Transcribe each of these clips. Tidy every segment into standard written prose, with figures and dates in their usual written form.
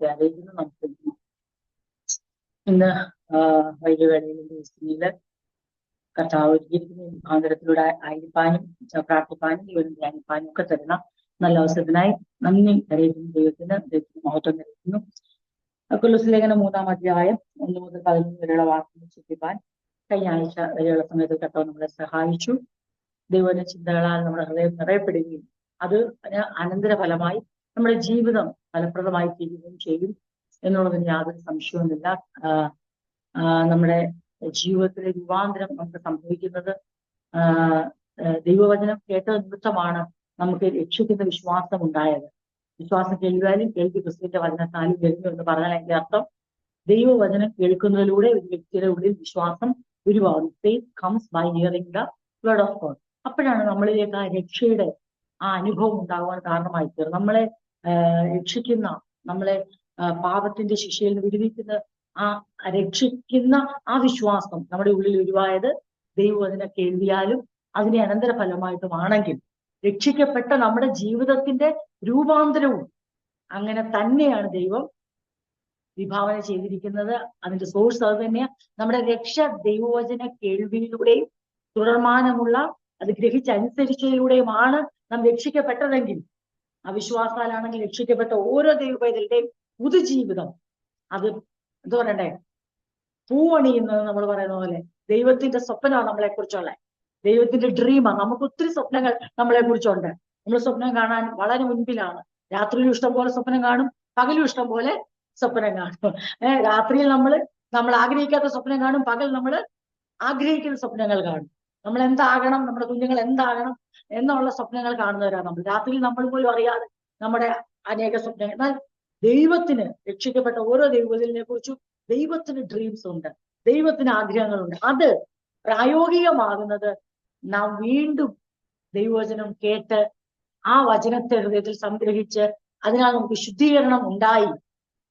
ദൈവത്തെ അറിയിക്കുന്നു. നമുക്ക് ഇന്ന് വൈകിവേളയിൽ ദിവസങ്ങളില് കർത്താവ് ഒരുക്കിയിരിക്കുന്ന മുഖാന്തരത്തിലൂടെ ആയിരിക്കാനും പ്രാർത്ഥിക്കാനും ദൈവം ധ്യാനിക്കാനും ഒക്കെ തരുന്ന നല്ല അവസരത്തിനായി നന്ദി അറിയിക്കുന്നു. ദൈവത്തിന് മഹത്വം നൽകുന്നു. കൊലോസ്യ ലേഖനം 3-ാം അധ്യായം 1 മുതൽ 11 വരെയുള്ള വാക്യങ്ങൾ ചിന്തിക്കാൻ കഴിഞ്ഞ ആഴ്ച വരെയുള്ള സമയത്ത് കർത്താവ് നമ്മളെ സഹായിച്ചു. ദൈവത്തിന്റെ ചിന്തകളാൽ നമ്മുടെ ഹൃദയം നിറയപ്പെടുകയും അത് അനന്തരഫലമായി നമ്മുടെ ജീവിതം ഫലപ്രദമായി തീരുകയും ചെയ്യും എന്നുള്ളതിന് യാതൊരു സംശയവുമില്ല. നമ്മുടെ ജീവിതത്തിലെ രൂപാന്തരം നമുക്ക് സംഭവിക്കുന്നത് ദൈവവചനം കേട്ട നിമിത്തമാണ് നമുക്ക് രക്ഷിക്കുന്ന വിശ്വാസം ഉണ്ടായത്. വിശ്വാസം കേൾക്കാനും കേൾവി ക്രിസ്തുവിന്റെ വചനത്താലും വരുന്നു എന്ന് പറഞ്ഞാൽ അതിന്റെ അർത്ഥം ദൈവവചനം കേൾക്കുന്നതിലൂടെ ഒരു വ്യക്തിയുടെ ഉള്ളിൽ വിശ്വാസം ഉരുവാകുന്നു. Faith comes by hearing the word of God. അപ്പോഴാണ് നമ്മളിലേക്ക് ആ രക്ഷയുടെ ആ അനുഭവം ഉണ്ടാകുവാൻ കാരണമായി തീർന്നത്. നമ്മളെ രക്ഷിക്കുന്ന, നമ്മളെ പാപത്തിന്റെ ശിക്ഷയിൽ നിന്ന് വിടുവിക്കുന്ന ആ രക്ഷിക്കുന്ന ആ വിശ്വാസം നമ്മുടെ ഉള്ളിൽ ഉരുവായത് ദൈവവചന കേൾവിയാലും അതിനെ അനന്തര ഫലമായിട്ടുമാണെങ്കിൽ രക്ഷിക്കപ്പെട്ട നമ്മുടെ ജീവിതത്തിന്റെ രൂപാന്തരവും അങ്ങനെ തന്നെയാണ് ദൈവം വിഭാവന ചെയ്തിരിക്കുന്നത്. അതിന്റെ സോഴ്സ് അത് തന്നെയാണ്. നമ്മുടെ രക്ഷ ദൈവവചന കേൾവിയിലൂടെയും തുടർമാനമുള്ള അത് ഗ്രഹിച്ചനുസരിച്ചതിലൂടെയുമാണ് നാം രക്ഷിക്കപ്പെട്ടതെങ്കിൽ, അവിശ്വാസാലാണെങ്കിൽ രക്ഷിക്കപ്പെട്ട ഓരോ ദൈവപൈതലുടെയും പുതുജീവിതം അത് എന്താ പറയണ്ടേ, പൂവണിയുന്നത് നമ്മൾ പറയുന്ന പോലെ ദൈവത്തിന്റെ സ്വപ്നമാണ് നമ്മളെ കുറിച്ചുള്ള, ദൈവത്തിന്റെ ഡ്രീമാണ്. നമുക്ക് ഒത്തിരി സ്വപ്നങ്ങൾ നമ്മളെ കുറിച്ചുണ്ട്. നമ്മൾ സ്വപ്നം കാണാൻ വളരെ മുൻപിലാണ്. രാത്രിയിലും ഇഷ്ടം പോലെ സ്വപ്നം കാണും, പകലും ഇഷ്ടം പോലെ സ്വപ്നം കാണും. രാത്രിയിൽ നമ്മൾ ആഗ്രഹിക്കാത്ത സ്വപ്നം കാണും, പകൽ നമ്മൾ ആഗ്രഹിക്കുന്ന സ്വപ്നങ്ങൾ കാണും. നമ്മൾ എന്താകണം, നമ്മുടെ കുഞ്ഞുങ്ങൾ എന്താകണം എന്നുള്ള സ്വപ്നങ്ങൾ കാണുന്നവരാണ് നമ്മൾ. രാത്രിയിൽ നമ്മൾ പോലും അറിയാതെ നമ്മുടെ അനേക സ്വപ്നങ്ങൾ. എന്നാൽ ദൈവത്തിന്, രക്ഷിക്കപ്പെട്ട ഓരോ ദൈവത്തിനെ കുറിച്ചും ദൈവത്തിന് ഡ്രീംസ് ഉണ്ട്, ദൈവത്തിന് ആഗ്രഹങ്ങളുണ്ട്. അത് പ്രായോഗികമാകുന്നത് നാം വീണ്ടും ദൈവവചനം കേട്ട് ആ വചനത്തെ ഹൃദയത്തിൽ സംഗ്രഹിച്ച് അതിനാൽ നമുക്ക് ശുദ്ധീകരണം ഉണ്ടായി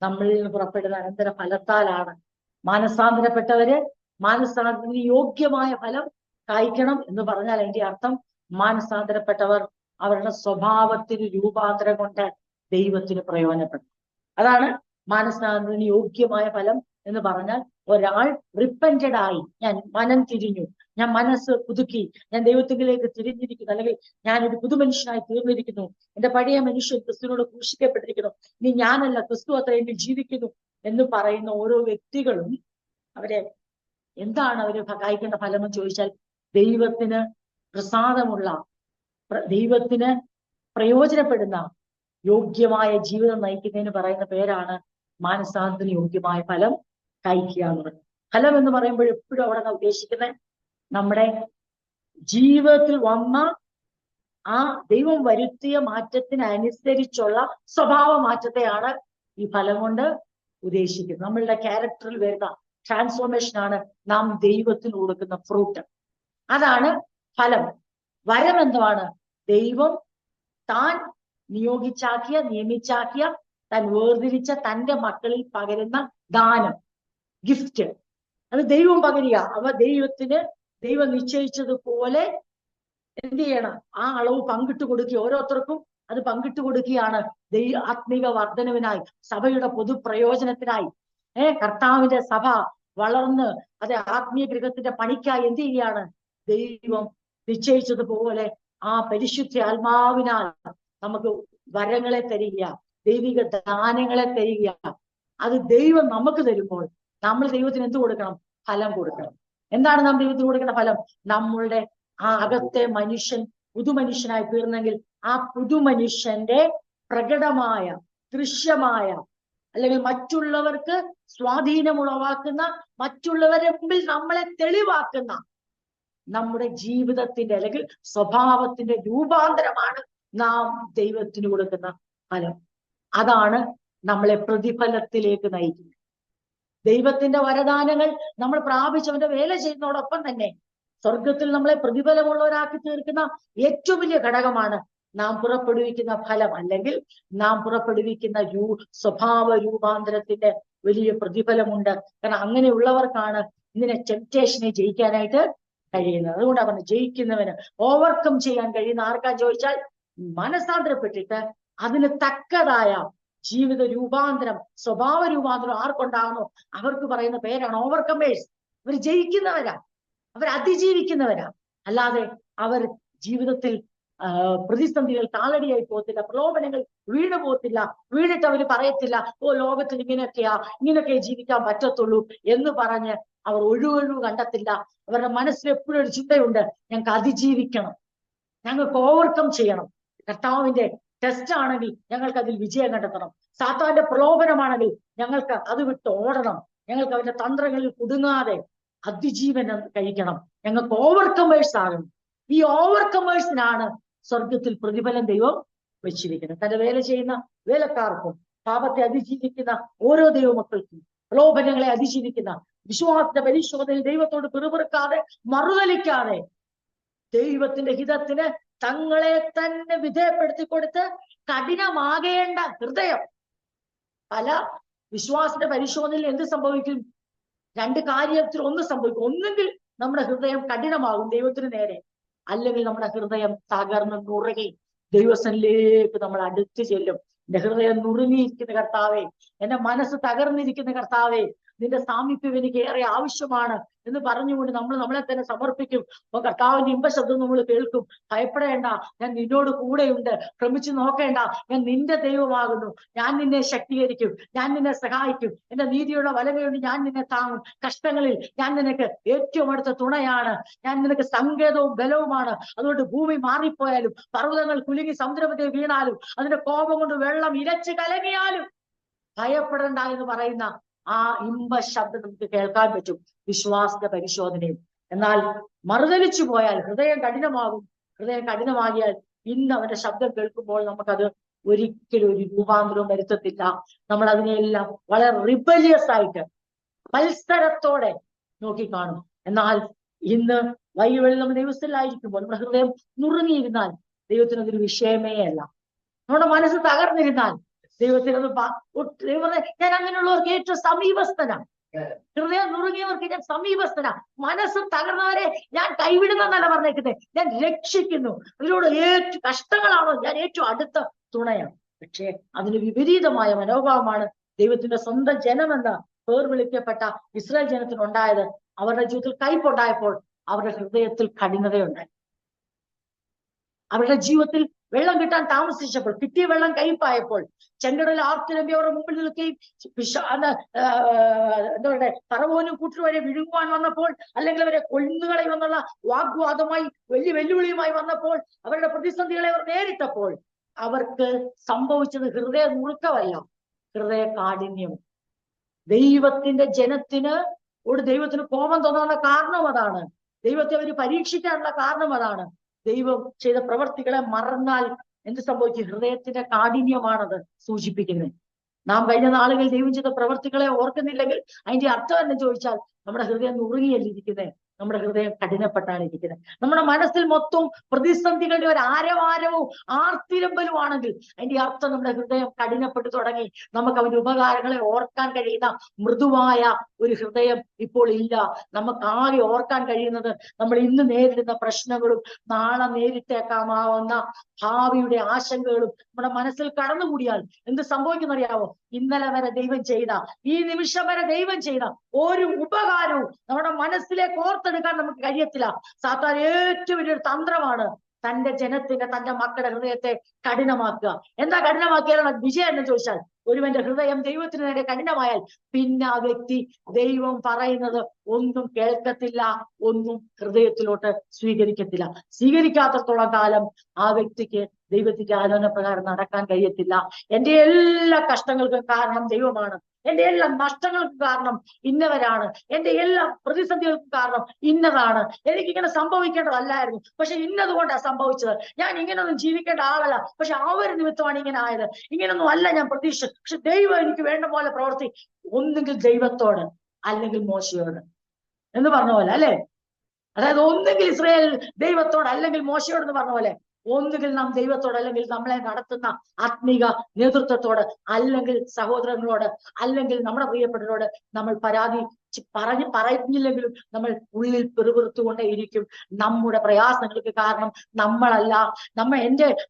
നമ്മളിൽ നിന്ന് പുറപ്പെടുന്ന അനന്തര ഫലത്താലാണ്. മാനസാന്തരപ്പെട്ടവര് മാനസാന്തരത്തിന് യോഗ്യമായ ഫലം കായ്ക്കണം എന്ന് പറഞ്ഞാൽ അതിന്റെ അർത്ഥം മാനസാന്തരപ്പെട്ടവർ അവരുടെ സ്വഭാവത്തിന് രൂപാന്തരം കൊണ്ട് ദൈവത്തിന് പ്രയോജനപ്പെടും. അതാണ് മാനസാന്തരത്തിന് യോഗ്യമായ ഫലം എന്ന് പറഞ്ഞാൽ ഒരാൾ റിപ്പന്റഡ് ആയി, ഞാൻ മനം തിരിഞ്ഞു, ഞാൻ മനസ്സ് പുതുക്കി, ഞാൻ ദൈവത്തിലേക്ക് തിരിഞ്ഞിരിക്കുന്നു, അല്ലെങ്കിൽ ഞാനൊരു പുതുമനുഷ്യനായി തീർന്നിരിക്കുന്നു, എന്റെ പഴയ മനുഷ്യൻ ക്രിസ്തുവിനോട് ക്രൂശിക്കപ്പെട്ടിരിക്കുന്നു, ഇനി ഞാനല്ല ക്രിസ്തു അത്ര എന്നിൽ ജീവിക്കുന്നു എന്ന് പറയുന്ന ഓരോ വ്യക്തികളും അവരെ എന്താണ് അവര് കായ്ക്കേണ്ട ഫലം എന്ന് ചോദിച്ചാൽ ദൈവത്തിന് പ്രസാദമുള്ള, ദൈവത്തിന് പ്രയോജനപ്പെടുന്ന യോഗ്യമായ ജീവിതം നയിക്കുന്നതിന് പറയുന്ന പേരാണ് മാനസാന്തരത്തിന് യോഗ്യമായ ഫലം കായ്ക്കുക എന്ന് പറയുന്നത്. ഫലം എന്ന് പറയുമ്പോൾ എപ്പോഴും അവിടെ ഉദ്ദേശിക്കുന്നത് നമ്മുടെ ജീവിതത്തിൽ വന്ന ആ ദൈവം വരുത്തിയ മാറ്റത്തിനനുസരിച്ചുള്ള സ്വഭാവ മാറ്റത്തെയാണ് ഈ ഫലം കൊണ്ട് ഉദ്ദേശിക്കുന്നത്. നമ്മളുടെ ക്യാരക്ടറിൽ വരുന്ന ട്രാൻസ്ഫോർമേഷൻ ആണ് നാം ദൈവത്തിന് കൊടുക്കുന്ന ഫ്രൂട്ട്. അതാണ് ഫലം. വരം എന്താണ്? ദൈവം താൻ നിയമിച്ചാക്കിയ താൻ വേർതിരിച്ച തന്റെ മക്കളിൽ പകരുന്ന ദാനം, ഗിഫ്റ്റ്. അത് ദൈവം പകരുക. അവ ദൈവം നിശ്ചയിച്ചതുപോലെ എന്ത് ചെയ്യണം? ആ അളവ് പങ്കിട്ട് കൊടുക്കുക. ഓരോരുത്തർക്കും അത് പങ്കിട്ട് കൊടുക്കുകയാണ് ആത്മീക വർധനവിനായി, സഭയുടെ പൊതുപ്രയോജനത്തിനായി. കർത്താവിന്റെ സഭ വളർന്ന് അത് ആത്മീയ ഗൃഹത്തിന്റെ പണിക്കായി എന്ത് ചെയ്യുകയാണ്? ദൈവം നിശ്ചയിച്ചതുപോലെ ആ പരിശുദ്ധ ആത്മാവിനാൽ നമുക്ക് വരങ്ങളെ തരിക, ദൈവിക ദാനങ്ങളെ തരിക. അത് ദൈവം നമുക്ക് തരുമ്പോൾ നമ്മൾ ദൈവത്തിന് എന്ത് കൊടുക്കണം? ഫലം കൊടുക്കണം. എന്താണ് നാം ദൈവത്തിന് കൊടുക്കുന്ന ഫലം? നമ്മളുടെ ആ അകത്തെ മനുഷ്യൻ പുതുമനുഷ്യനായി തീർന്നെങ്കിൽ ആ പുതുമനുഷ്യന്റെ പ്രകടമായ, ദൃശ്യമായ, അല്ലെങ്കിൽ മറ്റുള്ളവർക്ക് സ്വാധീനമുളവാക്കുന്ന, മറ്റുള്ളവരുടെ മുമ്പിൽ നമ്മളെ തെളിവാക്കുന്ന നമ്മുടെ ജീവിതത്തിന്റെ അല്ലെങ്കിൽ സ്വഭാവത്തിന്റെ രൂപാന്തരമാണ് നാം ദൈവത്തിന് കൊടുക്കുന്ന ഫലം. അതാണ് നമ്മളെ പ്രതിഫലത്തിലേക്ക് നയിക്കുന്നത്. ദൈവത്തിന്റെ വരദാനങ്ങൾ നമ്മൾ പ്രാപിച്ചവന്റെ വേല ചെയ്യുന്നതോടൊപ്പം തന്നെ സ്വർഗത്തിൽ നമ്മളെ പ്രതിഫലമുള്ളവരാക്കി തീർക്കുന്ന ഏറ്റവും വലിയ ഘടകമാണ് നാം പുറപ്പെടുവിക്കുന്ന ഫലം, അല്ലെങ്കിൽ നാം പുറപ്പെടുവിക്കുന്ന സ്വഭാവ രൂപാന്തരത്തിന്റെ വലിയ പ്രതിഫലമുണ്ട്. കാരണം അങ്ങനെയുള്ളവർക്കാണ് ഇങ്ങനെ ടെംപ്റ്റേഷനെ ജയിക്കാനായിട്ട് കഴിയുന്നത്. അതുകൊണ്ടാണ് പറഞ്ഞത് ജയിക്കുന്നവന്, ഓവർകം ചെയ്യാൻ കഴിയുന്ന ആർക്കാ ചോദിച്ചാൽ മനസാന്തരപ്പെട്ടിട്ട് അതിന് തക്കതായ ജീവിത രൂപാന്തരം, സ്വഭാവ രൂപാന്തരം ആർക്കുണ്ടാകുന്നു അവർക്ക് പറയുന്ന പേരാണ് ഓവർകമേഴ്സ്. അവർ ജയിക്കുന്നവരാ, അവർ അതിജീവിക്കുന്നവരാ. അല്ലാതെ അവർ ജീവിതത്തിൽ പ്രതിസന്ധികൾ താളടിയായി പോകത്തില്ല, പ്രലോഭനങ്ങൾ വീണു പോകത്തില്ല. വീണിട്ട് അവർ പറയത്തില്ല, ഓ ലോകത്തിൽ ഇങ്ങനെയൊക്കെ ജീവിക്കാൻ പറ്റത്തുള്ളൂ എന്ന് പറഞ്ഞ് അവർ ഒഴിവൊഴിവ് കണ്ടെത്തില്ല. അവരുടെ മനസ്സിൽ എപ്പോഴും ഒരു ചിന്തയുണ്ട്, ഞങ്ങൾക്ക് അതിജീവിക്കണം, ഞങ്ങൾക്ക് ഓവർകം ചെയ്യണം. കർത്താവിന്റെ ടെസ്റ്റ് ആണെങ്കിൽ ഞങ്ങൾക്ക് അതിൽ വിജയം കണ്ടെത്തണം. സാത്താന്റെ പ്രലോഭനമാണെങ്കിൽ ഞങ്ങൾക്ക് അത് വിട്ട് ഓടണം. ഞങ്ങൾക്ക് അവന്റെ തന്ത്രങ്ങളിൽ കുടുങ്ങാതെ അതിജീവനം കഴിക്കണം. ഞങ്ങൾക്ക് ഓവർകമേഴ്സ് ആകണം. ഈ ഓവർകമേഴ്സിനാണ് സ്വർഗത്തിൽ പ്രതിഫലം ദൈവം വെച്ചിരിക്കുന്നത്. തന്റെ വേല ചെയ്യുന്ന വേലക്കാർക്കും, പാപത്തെ അതിജീവിക്കുന്ന ഓരോ ദൈവമക്കൾക്കും, പ്രലോഭനങ്ങളെ അതിജീവിക്കുന്ന, വിശ്വാസത്തിന്റെ പരിശോധനയിൽ ദൈവത്തോട് പിറുപിറുക്കാതെ മറുതലിക്കാതെ ദൈവത്തിന്റെ ഹിതത്തിന് തങ്ങളെ തന്നെ വിധേയപ്പെടുത്തി കൊടുത്ത് കഠിനമാകേണ്ട ഹൃദയം. പല വിശ്വാസത്തിന്റെ പരിശോധനയിൽ എന്ത് സംഭവിക്കും? രണ്ട് കാര്യത്തിൽ ഒന്ന് സംഭവിക്കും. ഒന്നുകിൽ നമ്മുടെ ഹൃദയം കഠിനമാകും ദൈവത്തിന് നേരെ, അല്ലെങ്കിൽ നമ്മുടെ ഹൃദയം തകർന്ന് നുറുകി ദൈവസനിലേക്ക് നമ്മൾ അടുത്ത് ചെല്ലും. എന്റെ ഹൃദയം നുറുങ്ങിയിരിക്കുന്ന കർത്താവേ, എന്റെ മനസ്സ് തകർന്നിരിക്കുന്ന കർത്താവേ, നിന്റെ സാമീപ്യം എനിക്ക് ഏറെ ആവശ്യമാണ് എന്ന് പറഞ്ഞുകൊണ്ട് നമ്മൾ നമ്മളെ തന്നെ സമർപ്പിക്കും. അപ്പൊ കർത്താവിന്റെ ഇമ്പശബ്ദം നമ്മൾ കേൾക്കും. ഭയപ്പെടേണ്ട, ഞാൻ നിന്നോട് കൂടെയുണ്ട്. ഭ്രമിച്ചു നോക്കേണ്ട, ഞാൻ നിന്റെ ദൈവമാകുന്നു. ഞാൻ നിന്നെ ശക്തീകരിക്കും, ഞാൻ നിന്നെ സഹായിക്കും. എന്റെ നീതിയുള്ള വലമയുണ്ട്, ഞാൻ നിന്നെ താങ്ങും. കഷ്ടങ്ങളിൽ ഞാൻ നിനക്ക് ഏറ്റവും അടുത്ത തുണയാണ്. ഞാൻ നിനക്ക് സങ്കേതവും ബലവുമാണ്. അതുകൊണ്ട് ഭൂമി മാറിപ്പോയാലും, പർവ്വതങ്ങൾ കുലുങ്ങി സമുദ്രമധ്യേ വീണാലും, അതിന്റെ കോപം കൊണ്ട് വെള്ളം ഇരച്ച് കലങ്ങിയാലും ഭയപ്പെടേണ്ട എന്ന് പറയുന്ന ആ ഇമ്പ ശബ്ദം നമുക്ക് കേൾക്കാൻ പറ്റും വിശ്വാസത്തെ പരിശോധനയും. എന്നാൽ മറുതലിച്ചു പോയാൽ ഹൃദയം കഠിനമാകും. ഹൃദയം കഠിനമാകിയാൽ ഇന്ന് അവന്റെ ശബ്ദം കേൾക്കുമ്പോൾ നമുക്കത് ഒരിക്കലും ഒരു രൂപാന്തരവും വരുത്തത്തില്ല. നമ്മൾ അതിനെയെല്ലാം വളരെ റിബലിയസ് ആയിട്ട് മത്സരത്തോടെ നോക്കിക്കാണും. എന്നാൽ ഇന്ന് വൈകിവെളിയിൽ നമ്മൾ ദൈവസ്ഥയിലായിരിക്കുമ്പോൾ നമ്മുടെ ഹൃദയം നുറുങ്ങിയിരുന്നാൽ ദൈവത്തിന് അതൊരു വിഷയമേ അല്ല. നമ്മുടെ മനസ്സ് തകർന്നിരുന്നാൽ ദൈവത്തിനത് ഞാൻ അങ്ങനെയുള്ളവർക്ക് ഏറ്റവും സമീപസ്ഥനാണ്. ഹൃദയം നുറുങ്ങിയവർക്ക് ഞാൻ സമീപസ്ഥനാണ്. മനസ്സ് തകർന്നവരെ ഞാൻ കൈവിടുന്നല്ല പറഞ്ഞേക്കുന്നത്, ഞാൻ രക്ഷിക്കുന്നു. അതിലൂടെ ഏറ്റവും കഷ്ടങ്ങളാണോ ഞാൻ ഏറ്റവും അടുത്ത തുണയാണ്. പക്ഷേ അതിന് വിപരീതമായ മനോഭാവമാണ് ദൈവത്തിന്റെ സ്വന്തം ജനമെന്ന പേർ വിളിക്കപ്പെട്ട ഇസ്രായേൽ ജനത്തിനുണ്ടായത്. അവരുടെ ജീവിതത്തിൽ കയ്പുണ്ടായപ്പോൾ അവരുടെ ഹൃദയത്തിൽ കഠിനതയുണ്ടായി. അവരുടെ ജീവിതത്തിൽ വെള്ളം കിട്ടാൻ താമസിച്ചപ്പോൾ, കിട്ടിയ വെള്ളം കയ്പായപ്പോൾ, ചെങ്കടൽ ആർത്തിരമ്പി അവരുടെ മുമ്പിൽ നിൽക്കുകയും എന്താ പറയുക ഫറവോനും കൂട്ടരും വരെ വിഴുങ്ങുവാൻ വന്നപ്പോൾ, അല്ലെങ്കിൽ അവരെ കൊന്നുകളയുമെന്നുള്ള വാഗ്വാദമായി വലിയ വെല്ലുവിളിയുമായി വന്നപ്പോൾ, അവരുടെ പ്രതിസന്ധികളെ അവർ നേരിട്ടപ്പോൾ അവർക്ക് സംഭവിച്ചത് ഹൃദയ നുറുക്കമല്ല, ഹൃദയ കാഠിന്യം. ദൈവത്തിന്റെ ജനത്തിന് ദൈവത്തിന് കോപം തോന്നാനുള്ള കാരണം അതാണ്. ദൈവത്തെ അവർ പരീക്ഷിക്കാനുള്ള കാരണം അതാണ്. ദൈവം ചെയ്ത പ്രവർത്തികളെ മറന്നാൽ എന്ത് സംഭവിക്കും? ഹൃദയത്തിന്റെ കാഠിന്യമാണത് സൂചിപ്പിക്കുന്നത്. നാം കഴിഞ്ഞ നാളുകളിൽ ദൈവം ചെയ്ത പ്രവർത്തികളെ ഓർക്കുന്നില്ലെങ്കിൽ അതിന്റെ അർത്ഥം എന്ന് ചോദിച്ചാൽ നമ്മുടെ ഹൃദയം നുറുങ്ങിയല്ല ഇരിക്കുന്നത്, നമ്മുടെ ഹൃദയം കഠിനപ്പെട്ടാണ് ഇരിക്കുന്നത്. നമ്മുടെ മനസ്സിൽ മൊത്തം പ്രതിസന്ധികളുടെ ഒരു ആരവാരവും ആർത്തിരമ്പലും ആണെങ്കിൽ അതിന്റെ അർത്ഥം നമ്മുടെ ഹൃദയം കഠിനപ്പെട്ടു തുടങ്ങി. നമുക്ക് അവന്റെ ഉപകാരങ്ങളെ ഓർക്കാൻ കഴിയുന്ന മൃദുവായ ഒരു ഹൃദയം ഇപ്പോൾ ഇല്ല. നമുക്ക് ആകെ ഓർക്കാൻ കഴിയുന്നത് നമ്മൾ ഇന്ന് നേരിടുന്ന പ്രശ്നങ്ങളും നാളെ നേരിട്ടേക്കാമാവുന്ന ഭാവിയുടെ ആശങ്കകളും നമ്മുടെ മനസ്സിൽ കടന്നുകൂടിയാൽ എന്ത് സംഭവിക്കുന്നറിയാവോ? ഇന്നലെ വരെ ദൈവം ചെയ്ത, ഈ നിമിഷം വരെ ദൈവം ചെയ്ത ഒരു ഉപകാരവും നമ്മുടെ മനസ്സിലേക്ക് ഓർത്തെടുക്കാൻ നമുക്ക് കഴിയത്തില്ല. സാത്താൻ ഏറ്റവും വലിയൊരു തന്ത്രമാണ് തന്റെ ജനത്തിന്റെ, തന്റെ മക്കളുടെ ഹൃദയത്തെ കഠിനമാക്കുക. എന്താ കഠിനമാക്കിയാലുള്ള വിജയം എന്ന് ചോദിച്ചാൽ, ഒരുവന്റെ ഹൃദയം ദൈവത്തിന് നേരെ കഠിനമായാൽ പിന്നെ ആ വ്യക്തി ദൈവം പറയുന്നത് ഒന്നും കേൾക്കത്തില്ല, ഒന്നും ഹൃദയത്തിലോട്ട് സ്വീകരിക്കത്തില്ല. സ്വീകരിക്കാത്തത്തോളം കാലം ആ വ്യക്തിക്ക് ദൈവത്തിന്റെ ആലോചന പ്രകാരം നടക്കാൻ കഴിയത്തില്ല. എന്റെ എല്ലാ കഷ്ടങ്ങൾക്കും കാരണം ദൈവമാണ്. എന്റെ എല്ലാ നഷ്ടങ്ങൾക്കും കാരണം ഇന്നവരാണ്. എന്റെ എല്ലാ പ്രതിസന്ധികൾക്കും കാരണം ഇന്നതാണ്. എനിക്കിങ്ങനെ സംഭവിക്കേണ്ടതല്ലായിരുന്നു, പക്ഷെ ഇന്നതുകൊണ്ടാണ് സംഭവിച്ചത്. ഞാൻ ഇങ്ങനൊന്നും ജീവിക്കേണ്ട ആളല്ല, പക്ഷെ അവർ നിമിത്തമാണ് ഇങ്ങനെ ആയത്. ഇങ്ങനൊന്നും അല്ല ഞാൻ പ്രതീക്ഷ, പക്ഷെ ദൈവം എനിക്ക് വേണ്ട പോലെ പ്രവർത്തി. ഒന്നുകിൽ ദൈവത്തോട് അല്ലെങ്കിൽ മോശയോട് എന്ന് പറഞ്ഞ പോലെ, അല്ലെ? അതായത് ഒന്നുകിൽ ഇസ്രായേൽ ദൈവത്തോട് അല്ലെങ്കിൽ മോശയോട് എന്ന് പറഞ്ഞ പോലെ ഒന്നുകിൽ നാം ദൈവത്തോട്, അല്ലെങ്കിൽ നമ്മളെ നടത്തുന്ന ആത്മീക നേതൃത്വത്തോട്, അല്ലെങ്കിൽ സഹോദരങ്ങളോട്, അല്ലെങ്കിൽ നമ്മുടെ പ്രിയപ്പെട്ടവരോട് നമ്മൾ പരാതി പറഞ്ഞില്ലെങ്കിലും നമ്മൾ ഉള്ളിൽ പെറുപെറുത്തുകൊണ്ടേയിരിക്കും. നമ്മുടെ പ്രയാസങ്ങൾക്ക് കാരണം നമ്മളല്ല,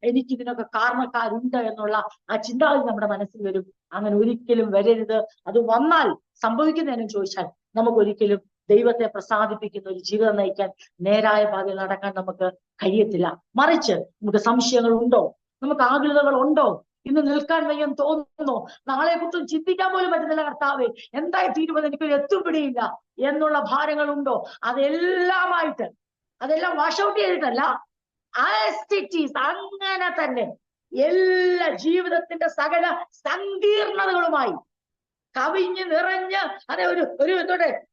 എനിക്ക് ഇതിനൊക്കെ കാരണക്കാരുണ്ട് എന്നുള്ള ആ ചിന്താഗതി നമ്മുടെ മനസ്സിൽ വരും. അങ്ങനെ ഒരിക്കലും വരരുത്. അത് വന്നാൽ സംഭവിക്കുന്നതിനും ചോദിച്ചാൽ നമുക്കൊരിക്കലും ദൈവത്തെ പ്രസാദിപ്പിക്കുന്ന ഒരു ജീവിതം നയിക്കാൻ, നേരായ പാതയിൽ നടക്കാൻ നമുക്ക് കഴിയത്തില്ല. മറിച്ച് നമുക്ക് സംശയങ്ങൾ ഉണ്ടോ, നമുക്ക് ആകുലതകൾ ഉണ്ടോ, ഇന്ന് നിൽക്കാൻ വയ്യെന്ന് തോന്നുന്നു, നാളെ കുറിച്ച് ചിന്തിക്കാൻ പോലും പറ്റുന്നില്ല, കർത്താവേ എന്തായി തീരുമെന്ന് എനിക്കൊരു എത്തുപിടിയില്ല എന്നുള്ള ഭാരങ്ങളുണ്ടോ, അതെല്ലാം വാഷ് ഔട്ട് ചെയ്തിട്ടല്ല, അങ്ങനെ തന്നെ എല്ലാ ജീവിതത്തിന്റെ സകല സങ്കീർണതകളുമായി കവിഞ്ഞ് നിറഞ്ഞ് ഒരു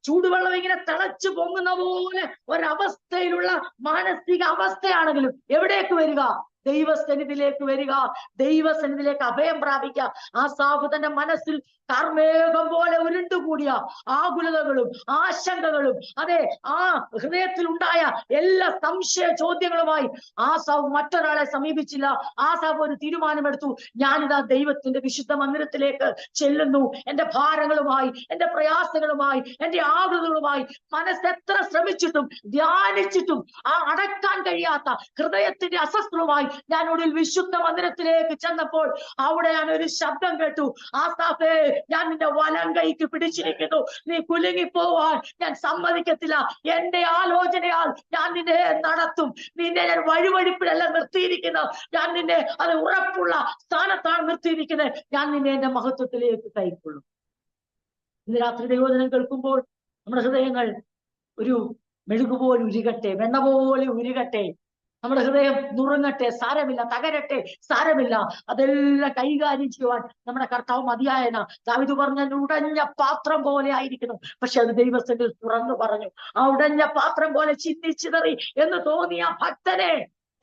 ചൂടുവെള്ളം ഇങ്ങനെ തിളച്ചു പൊങ്ങുന്ന പോലെ ഒരവസ്ഥയിലുള്ള മാനസിക അവസ്ഥയാണെങ്കിലും എവിടേക്ക് വരിക? ദൈവസന്നിധിയിലേക്ക് വരിക, ദൈവസന്നിധിയിലേക്ക് അഭയം പ്രാപിക്കുക. ആസാഫ് തന്റെ മനസ്സിൽ കാർമേഘം പോലെ ഉരുണ്ടുകൂടിയ ആകുലതകളും ആശങ്കകളും, അതെ, ആ ഹൃദയത്തിൽ ഉണ്ടായ എല്ലാ സംശയ ചോദ്യങ്ങളുമായി ആസാഫ് മറ്റൊരാളെ സമീപിച്ചില്ല. ആസാഫ് ഒരു തീരുമാനമെടുത്തു, ഞാനിതാ ദൈവത്തിന്റെ വിശുദ്ധ മന്ദിരത്തിലേക്ക് ചെല്ലുന്നു. എന്റെ ഭാരങ്ങളുമായി, എന്റെ പ്രയാസങ്ങളുമായി, എന്റെ ആകുലതകളുമായി മനസ്സെത്ര ശ്രമിച്ചിട്ടും ധ്യാനിച്ചിട്ടും ആ അടക്കാൻ കഴിയാത്ത ഹൃദയത്തിന്റെ അസ്വസ്ഥമായി ഞാൻ ഒടുവിൽ വിശുദ്ധ മന്ദിരത്തിലേക്ക് ചെന്നപ്പോൾ അവിടെ ഞാൻ ഒരു ശബ്ദം കേട്ടു, ആസാഫേ, ഞാൻ നിന്റെ വലം കൈക്ക് പിടിച്ചിരിക്കുന്നു, നീ കുലുങ്ങിപ്പോവാൻ ഞാൻ സമ്മതിക്കത്തില്ല. എന്റെ ആലോചനയാൽ ഞാൻ നിന്നെ നടത്തും. നിന്നെ ഞാൻ വഴിവഴിപ്പിലല്ല നിർത്തിയിരിക്കുന്നത്, ഞാൻ നിന്നെ അത് ഉറപ്പുള്ള സ്ഥാനത്താണ് നിർത്തിയിരിക്കുന്നത്. ഞാൻ നിന്നെ എന്റെ മഹത്വത്തിലേക്ക് കൈക്കൊള്ളും. ഇന്ന് രാത്രി ദൈവവചനം കേൾക്കുമ്പോൾ നമ്മുടെ ഹൃദയങ്ങൾ ഒരു മെഴുകുപോലെ ഉരുകട്ടെ, വെണ്ണ പോലെ ഉരുകട്ടെ. നമ്മുടെ ഹൃദയം നുറുങ്ങട്ടെ, സാരമില്ല, തകരട്ടെ, സാരമില്ല. അതെല്ലാം കൈകാര്യം ചെയ്യുവാൻ നമ്മുടെ കർത്താവ് മതിയായന. ദാവീദ് പറഞ്ഞ ഉടഞ്ഞ പാത്രം പോലെ ആയിരിക്കുന്നു, പക്ഷെ അത് ദൈവസന്നിധിയിൽ തുറന്നു പറഞ്ഞു. ആ ഉടഞ്ഞ പാത്രം പോലെ ചിന്തിച്ചിതറി എന്ന് തോന്നിയ ഭക്തനെ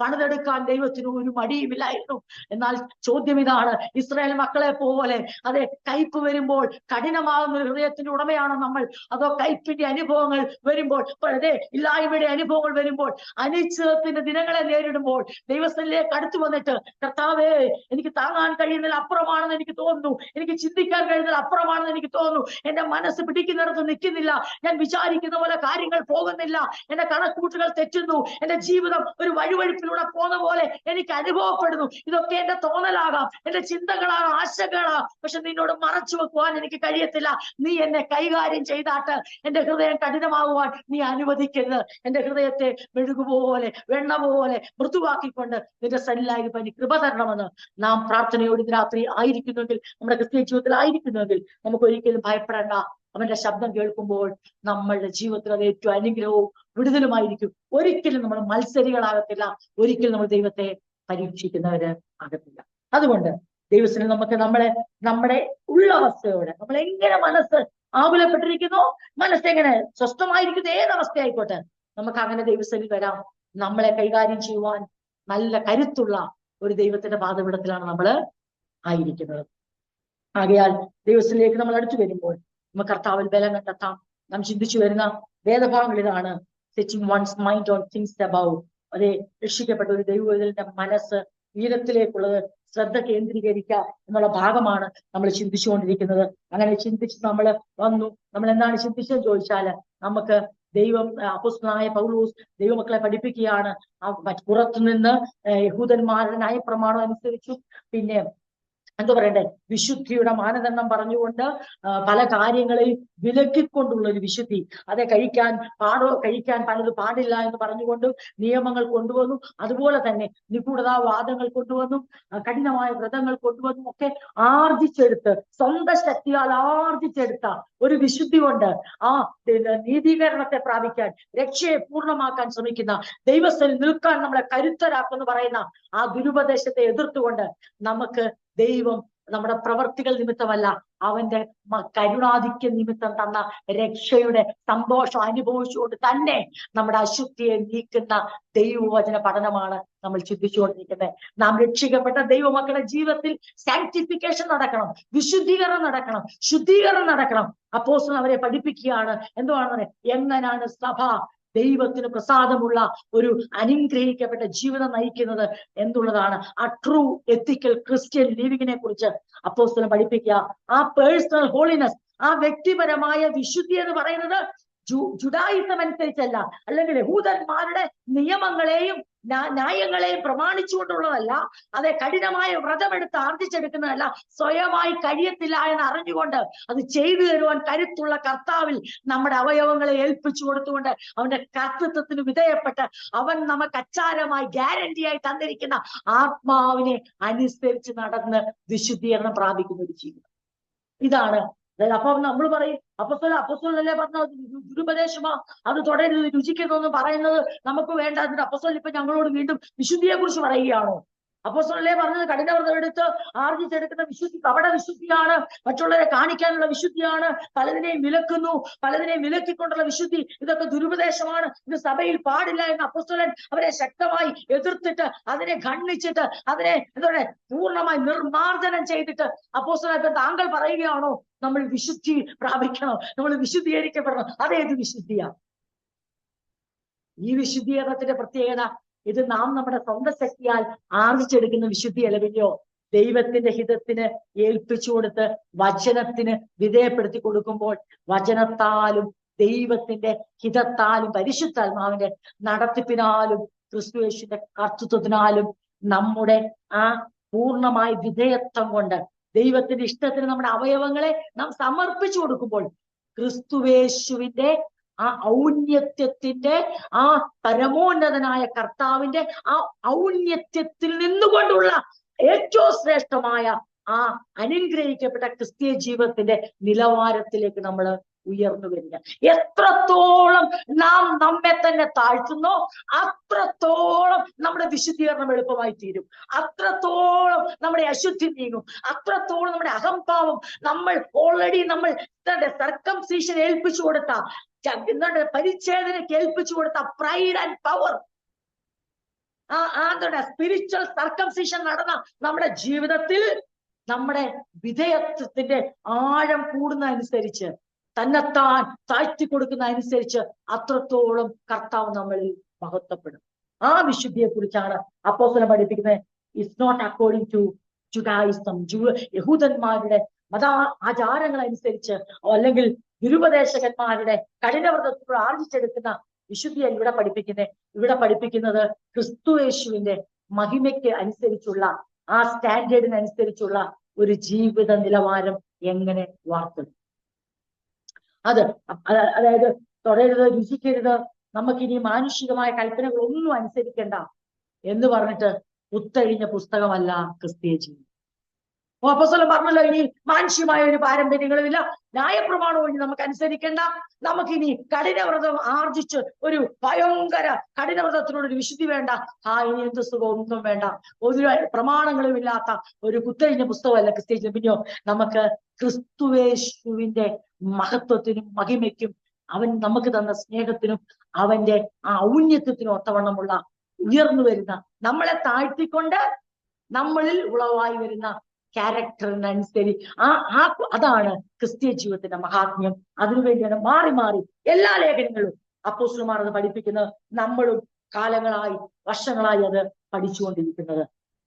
പണിതെടുക്കാൻ ദൈവത്തിന് ഒരു മടിയുമില്ലായിരുന്നു. എന്നാൽ ചോദ്യം ഇതാണ്, ഇസ്രായേൽ മക്കളെ പോലെ അതെ കയ്പ് വരുമ്പോൾ കഠിനമാകുന്ന ഒരു ഹൃദയത്തിന്റെ ഉടമയാണോ നമ്മൾ? അതോ കയ്പിന്റെ അനുഭവങ്ങൾ വരുമ്പോൾ, അതെ ഇല്ലായ്മയുടെ അനുഭവങ്ങൾ വരുമ്പോൾ, അനിശ്ചിതത്തിന്റെ ദിനങ്ങളെ നേരിടുമ്പോൾ ദൈവസ്ഥനിലേക്ക് അടുത്തു വന്നിട്ട്, കർത്താവേ എനിക്ക് താങ്ങാൻ കഴിയുന്നതിൽ അപ്പുറമാണെന്ന് എനിക്ക് തോന്നുന്നു, എനിക്ക് ചിന്തിക്കാൻ കഴിയുന്നതിൽ അപ്പുറമാണെന്ന് എനിക്ക് തോന്നുന്നു, എന്റെ മനസ്സ് പിടിക്കുന്നിടത്ത് നിൽക്കുന്നില്ല, ഞാൻ വിചാരിക്കുന്ന പോലെ കാര്യങ്ങൾ പോകുന്നില്ല, എന്റെ കണക്കൂട്ടുകൾ തെറ്റുന്നു, എന്റെ ജീവിതം ഒരു വഴിവഴിപ്പിൽ പോന്ന പോലെ എനിക്ക് അനുഭവപ്പെടുന്നു. ഇതൊക്കെ എന്റെ തോന്നലാകാം, എന്റെ ചിന്തകളാകാം, ആശങ്കകളാകാം, പക്ഷെ നിന്നോട് മറച്ചു വെക്കുവാൻ എനിക്ക് കഴിയത്തില്ല. നീ എന്നെ കൈകാര്യം ചെയ്താട്ട് എന്റെ ഹൃദയം കഠിനമാകുവാൻ നീ അനുവദിക്കരുത്. എന്റെ ഹൃദയത്തെ മെഴുകുപോലെ, വെണ്ണ പോലെ മൃദുവാക്കിക്കൊണ്ട് നിന്റെ സന്നിധിയിൽ കൃപ തരണമെന്ന് നാം പ്രാർത്ഥനയോട് ഇന്ന് രാത്രി ആയിരിക്കുന്നുവെങ്കിൽ, നമ്മുടെ ക്രിസ്തീയ ജീവിതത്തിൽ ആയിരിക്കുന്നുവെങ്കിൽ നമുക്ക് ഒരിക്കലും ഭയപ്പെടേണ്ട. അവന്റെ ശബ്ദം കേൾക്കുമ്പോൾ നമ്മളുടെ ജീവിതത്തിൽ അത് ഏറ്റവും അനുഗ്രഹവും വിടുതലുമായിരിക്കും. ഒരിക്കലും നമ്മൾ മത്സരികളാകത്തില്ല, ഒരിക്കലും നമ്മൾ ദൈവത്തെ പരീക്ഷിക്കുന്നവര് ആകത്തില്ല. അതുകൊണ്ട് ദൈവത്തിന് നമുക്ക് നമ്മുടെ ഉള്ള അവസ്ഥയോടെ നമ്മൾ എങ്ങനെ മനസ്സ് ആകുലപ്പെട്ടിരിക്കുന്നോ, മനസ്സെങ്ങനെ സ്വസ്ഥമായിരിക്കുന്ന ഏതവസ്ഥയായിക്കോട്ടെ, നമുക്ക് അങ്ങനെ ദൈവസന്നിധി വരാം. നമ്മളെ കൈകാര്യം ചെയ്യുവാൻ നല്ല കരുത്തുള്ള ഒരു ദൈവത്തിന്റെ പാദപീഠത്തിലാണ് നമ്മൾ ആയിരിക്കുന്നത്. ആകയാൽ ദൈവത്തിലേക്ക് നമ്മൾ അടുത്തു വരുമ്പോൾ നമുക്ക് കർത്താവിൽ ബലം കണ്ടെത്താം. നാം ചിന്തിച്ചു വരുന്ന വേദഭാഗങ്ങളിലാണ് setting one's mind on things about. അതെ, രക്ഷിക്കപ്പെട്ട ഒരു ദൈവത്തിന്റെ മനസ്സ് ഉയരത്തിലേക്കുള്ളത് ശ്രദ്ധ കേന്ദ്രീകരിക്കുക എന്നുള്ള ഭാഗമാണ് നമ്മൾ ചിന്തിച്ചുകൊണ്ടിരിക്കുന്നത്. അങ്ങനെ ചിന്തിച്ച് നമ്മൾ വന്നു. നമ്മൾ എന്താണ് ചിന്തിച്ചതെന്ന് ചോദിച്ചാല്, നമുക്ക് ദൈവം അപ്പോസ്തലനായ പൗലോസ് ദൈവമക്കളെ പഠിപ്പിക്കുകയാണ്. പുറത്തുനിന്ന് യഹൂദന്മാരുടെ ന്യായപ്രമാണം അനുസരിച്ചു, പിന്നെ എന്താ പറയണ്ടേ, വിശുദ്ധിയുടെ മാനദണ്ഡം പറഞ്ഞുകൊണ്ട് പല കാര്യങ്ങളെയും വിലക്കിക്കൊണ്ടുള്ള ഒരു വിശുദ്ധി. അതെ, കഴിക്കാൻ പലത് പാടില്ല എന്ന് പറഞ്ഞുകൊണ്ടും നിയമങ്ങൾ കൊണ്ടുവന്നു. അതുപോലെ തന്നെ നിഗൂഢതാവാദങ്ങൾ കൊണ്ടുവന്നു, കഠിനമായ വ്രതങ്ങൾ കൊണ്ടുവന്നു ഒക്കെ ആർജിച്ചെടുത്ത്, സ്വന്തം ശക്തിയാൽ ആർജിച്ചെടുത്ത ഒരു വിശുദ്ധി കൊണ്ട് ആ നീതീകരണത്തെ പ്രാപിക്കാൻ, രക്ഷയെ പൂർണ്ണമാക്കാൻ ശ്രമിക്കുന്ന, ദൈവസ്ഥനിൽ നിൽക്കാൻ നമ്മളെ കരുത്തരാക്കെന്ന് പറയുന്ന ആ ദുരുപദേശത്തെ എതിർത്തുകൊണ്ട് നമുക്ക് ദൈവം നമ്മുടെ പ്രവർത്തികൾ നിമിത്തമല്ല, അവന്റെ കരുണാധിക്യ നിമിത്തം തന്ന രക്ഷയുടെ സന്തോഷം അനുഭവിച്ചുകൊണ്ട് തന്നെ നമ്മുടെ അശുദ്ധിയെ നീക്കുന്ന ദൈവവചന പഠനമാണ് നമ്മൾ ചിന്തിച്ചുകൊണ്ടിരിക്കുന്നത്. നാം രക്ഷിക്കപ്പെട്ട ദൈവമക്കളുടെ ജീവിതത്തിൽ സാങ്ക്ടിഫിക്കേഷൻ നടക്കണം, വിശുദ്ധീകരണം നടക്കണം, ശുദ്ധീകരണം നടക്കണം. അപ്പോസ്തലൻ അവരെ പഠിപ്പിക്കുകയാണ്. എന്തുവാണെന്ന്, എങ്ങനാണ് സഭ ദൈവത്തിന് പ്രസാദമുള്ള ഒരു അനുഗ്രഹിക്കപ്പെട്ട ജീവിതം നയിക്കുന്നത് എന്നുള്ളതാണ്. ആ ട്രൂ എത്തിക്കൽ ക്രിസ്ത്യൻ ലിവിങ്ങിനെ കുറിച്ച് അപ്പോസ്തലൻ പഠിപ്പിക്കുക. ആ പേഴ്സണൽ ഹോളിനെസ്, ആ വ്യക്തിപരമായ വിശുദ്ധി എന്ന് പറയുന്നത് ജുഡായിസം അനുസരിച്ചല്ല, അല്ലെങ്കിൽ യഹൂദന്മാരുടെ നിയമങ്ങളെയും ന്യായങ്ങളെയും പ്രമാണിച്ചുകൊണ്ടുള്ളതല്ല. അതെ, കഠിനമായ വ്രതമെടുത്ത് ആർജിച്ചെടുക്കുന്നതല്ല. സ്വയമായി കഴിയത്തില്ല എന്ന് അറിഞ്ഞുകൊണ്ട് അത് ചെയ്തു തരുവാൻ കരുത്തുള്ള കർത്താവിൽ നമ്മുടെ അവയവങ്ങളെ ഏൽപ്പിച്ചു കൊടുത്തുകൊണ്ട് അവന്റെ കർത്തൃത്വത്തിന് വിധേയപ്പെട്ട് അവൻ നമുക്ക് അച്ചാരമായി ഗ്യാരണ്ടിയായി തന്നിരിക്കുന്ന ആത്മാവിനെ അനുസരിച്ച് നടന്ന് വിശുദ്ധീകരണം പ്രാപിക്കുന്ന ഒരു ജീവിതം. ഇതാണ്. അപ്പൊ നമ്മൾ പറയും അപ്പോസ്തലനല്ലേ പറഞ്ഞ ദുരുപദേശമാ, അത് തുടരുത്, രുചിക്കുന്നൊന്നും പറയുന്നത് നമുക്ക് വേണ്ട. എന്നിട്ട് അപ്പോസ്തലൻ ഇപ്പൊ ഞങ്ങളോട് വീണ്ടും വിശുദ്ധിയെ കുറിച്ച് പറയുകയാണോ? അപ്പോസ്തലനല്ലേ പറഞ്ഞത് കഠിനവ്രതം എടുത്ത് ആർജിച്ചെടുക്കുന്ന വിശുദ്ധി കപട വിശുദ്ധിയാണ്, മറ്റുള്ളവരെ കാണിക്കാനുള്ള വിശുദ്ധിയാണ്, പലതിനെയും വിലക്കുന്നു, പലതിനെയും വിലക്കിക്കൊണ്ടുള്ള വിശുദ്ധി, ഇതൊക്കെ ദുരുപദേശമാണ്, ഇത് സഭയിൽ പാടില്ല എന്ന് അപ്പോസ്തലൻ അവരെ ശക്തമായി എതിർത്തിട്ട് അതിനെ ഖണ്ഡിച്ചിട്ട് അതിനെ എന്താണ് പൂർണ്ണമായി നിർമാർജനം ചെയ്തിട്ട് അപ്പോസ്തലൻ ഇപ്പൊ താങ്കൾ പറയുകയാണോ നമ്മൾ വിശുദ്ധി പ്രാപിക്കണം, നമ്മൾ വിശുദ്ധീകരിക്കപ്പെടണം? അതേത് വിശുദ്ധിയാ? ഈ വിശുദ്ധീകരണത്തിന്റെ പ്രത്യേകത ഇത് നാം നമ്മുടെ സ്വന്തം ശക്തിയാൽ ആർജിച്ചെടുക്കുന്ന വിശുദ്ധിയല്ല, പിന്നെയോ ദൈവത്തിന്റെ ഹിതത്തിന് ഏൽപ്പിച്ചു കൊടുത്ത് വചനത്തിന് വിധേയപ്പെടുത്തി കൊടുക്കുമ്പോൾ വചനത്താലും ദൈവത്തിന്റെ ഹിതത്താലും പരിശുദ്ധാത്മാവിന്റെ നടത്തിപ്പിനാലും ക്രിസ്തുയേശുവിന്റെ കർത്തൃത്വത്തിനാലും നമ്മുടെ ആ പൂർണ്ണമായ വിധേയത്വം കൊണ്ട് ദൈവത്തിന്റെ ഇഷ്ടത്തിന് നമ്മുടെ അവയവങ്ങളെ നാം സമർപ്പിച്ചു കൊടുക്കുമ്പോൾ ക്രിസ്തുവേശുവിന്റെ ആ ഔന്നത്യത്തിന്റെ, ആ പരമോന്നതനായ കർത്താവിന്റെ ആ ഔന്നത്യത്തിൽ നിന്നുകൊണ്ടുള്ള ഏറ്റവും ശ്രേഷ്ഠമായ ആ അനുഗ്രഹിക്കപ്പെട്ട ക്രിസ്തീയ ജീവിതത്തിന്റെ നിലവാരത്തിലേക്ക് നമ്മൾ ഉയർന്നു വരിക. എത്രത്തോളം നാം നമ്മെ തന്നെ താഴ്ത്തുന്നോ അത്രത്തോളം നമ്മുടെ വിശുദ്ധീകരണം എളുപ്പമായി തീരും, അത്രത്തോളം നമ്മുടെ അശുദ്ധി നീങ്ങും, അത്രത്തോളം നമ്മുടെ അഹംഭാവം, നമ്മൾ ഓൾറെഡി നമ്മൾ സർക്കംസിഷൻ ഏൽപ്പിച്ചു കൊടുത്ത, എന്താണ് പരിച്ഛേദനയ്ക്ക് ഏൽപ്പിച്ചു കൊടുത്ത pride and power, spiritual circumcision നടന്ന നമ്മുടെ ജീവിതത്തിൽ നമ്മുടെ വിധേയത്വത്തിന്റെ ആഴം കൂടുന്നതനുസരിച്ച്, തന്നെത്താൻ താഴ്ത്തി കൊടുക്കുന്ന അനുസരിച്ച് അത്രത്തോളം കർത്താവ് നമ്മളിൽ മഹത്വപ്പെടും. ആ വിശുദ്ധിയെ കുറിച്ചാണ് അപ്പോസ്തലൻ പഠിപ്പിക്കുന്നത്. It's not according to Judaism, യഹൂദന്മാരുടെ മത ആചാരങ്ങൾ അനുസരിച്ച് അല്ലെങ്കിൽ ദുരുപദേശകന്മാരുടെ കഠിനവ്രതത്തിലൂടെ ആർജിച്ചെടുക്കുന്ന വിശുദ്ധിയാണ് ഇവിടെ പഠിപ്പിക്കുന്നത്. ഇവിടെ പഠിപ്പിക്കുന്നത് ക്രിസ്തുയേശുവിന്റെ മഹിമയ്ക്ക് അനുസരിച്ചുള്ള ആ സ്റ്റാൻഡേർഡിനനുസരിച്ചുള്ള ഒരു ജീവിത നിലവാരം എങ്ങനെ വാർത്തെടുക്കും. അതായത് തുടരുത്, രുചിക്കരുത്, നമുക്കിനി മാനുഷികമായ കൽപ്പനകളൊന്നും അനുസരിക്കണ്ട എന്ന് പറഞ്ഞിട്ട് പുത്തഴിഞ്ഞ പുസ്തകമല്ല ക്രിസ്തീയ ജീവിതം. അപ്പോസ്തലൻ പറഞ്ഞല്ലോ, ഇനി മാനുഷികമായ ഒരു പാരമ്പര്യങ്ങളുമില്ല, ന്യായപ്രമാണം വഴി നമുക്ക് അനുസരിക്കേണ്ട, നമുക്കിനി കഠിനവ്രതം ആർജിച്ച് ഒരു ഭയങ്കര കഠിനവ്രതത്തിനോടൊരു വിശുദ്ധി വേണ്ട, ഇനി എന്ത് സുഖം ഒന്നും വേണ്ട, ഒരു പ്രമാണങ്ങളും ഇല്ലാത്ത ഒരു കുത്തഴിഞ്ഞ പുസ്തകമല്ല ക്രിസ്തീയ ജീവിതം. പിന്നെയോ നമുക്ക് ക്രിസ്തുവേശുവിന്റെ മഹത്വത്തിനും മഹിമയ്ക്കും അവൻ നമുക്ക് തന്ന സ്നേഹത്തിനും അവന്റെ ആ ഔന്നത്യത്തിനും ഒത്തവണ്ണമുള്ള ഉയർന്നു വരുന്ന, നമ്മളെ താഴ്ത്തിക്കൊണ്ട് നമ്മളിൽ ഉളവായി വരുന്ന ക്യാരക്ടറിനനുസരിച്ച് അതാണ് ക്രിസ്തീയ ജീവിതത്തിന്റെ മഹാത്മ്യം. അതിനുവേണ്ടിയാണ് മാറി മാറി എല്ലാ ലേഖനങ്ങളും അപ്പോസ്തലന്മാർ അത് പഠിപ്പിക്കുന്നത്, നമ്മളും കാലങ്ങളായി വർഷങ്ങളായി അത് പഠിച്ചുകൊണ്ടിരിക്കുന്നത്.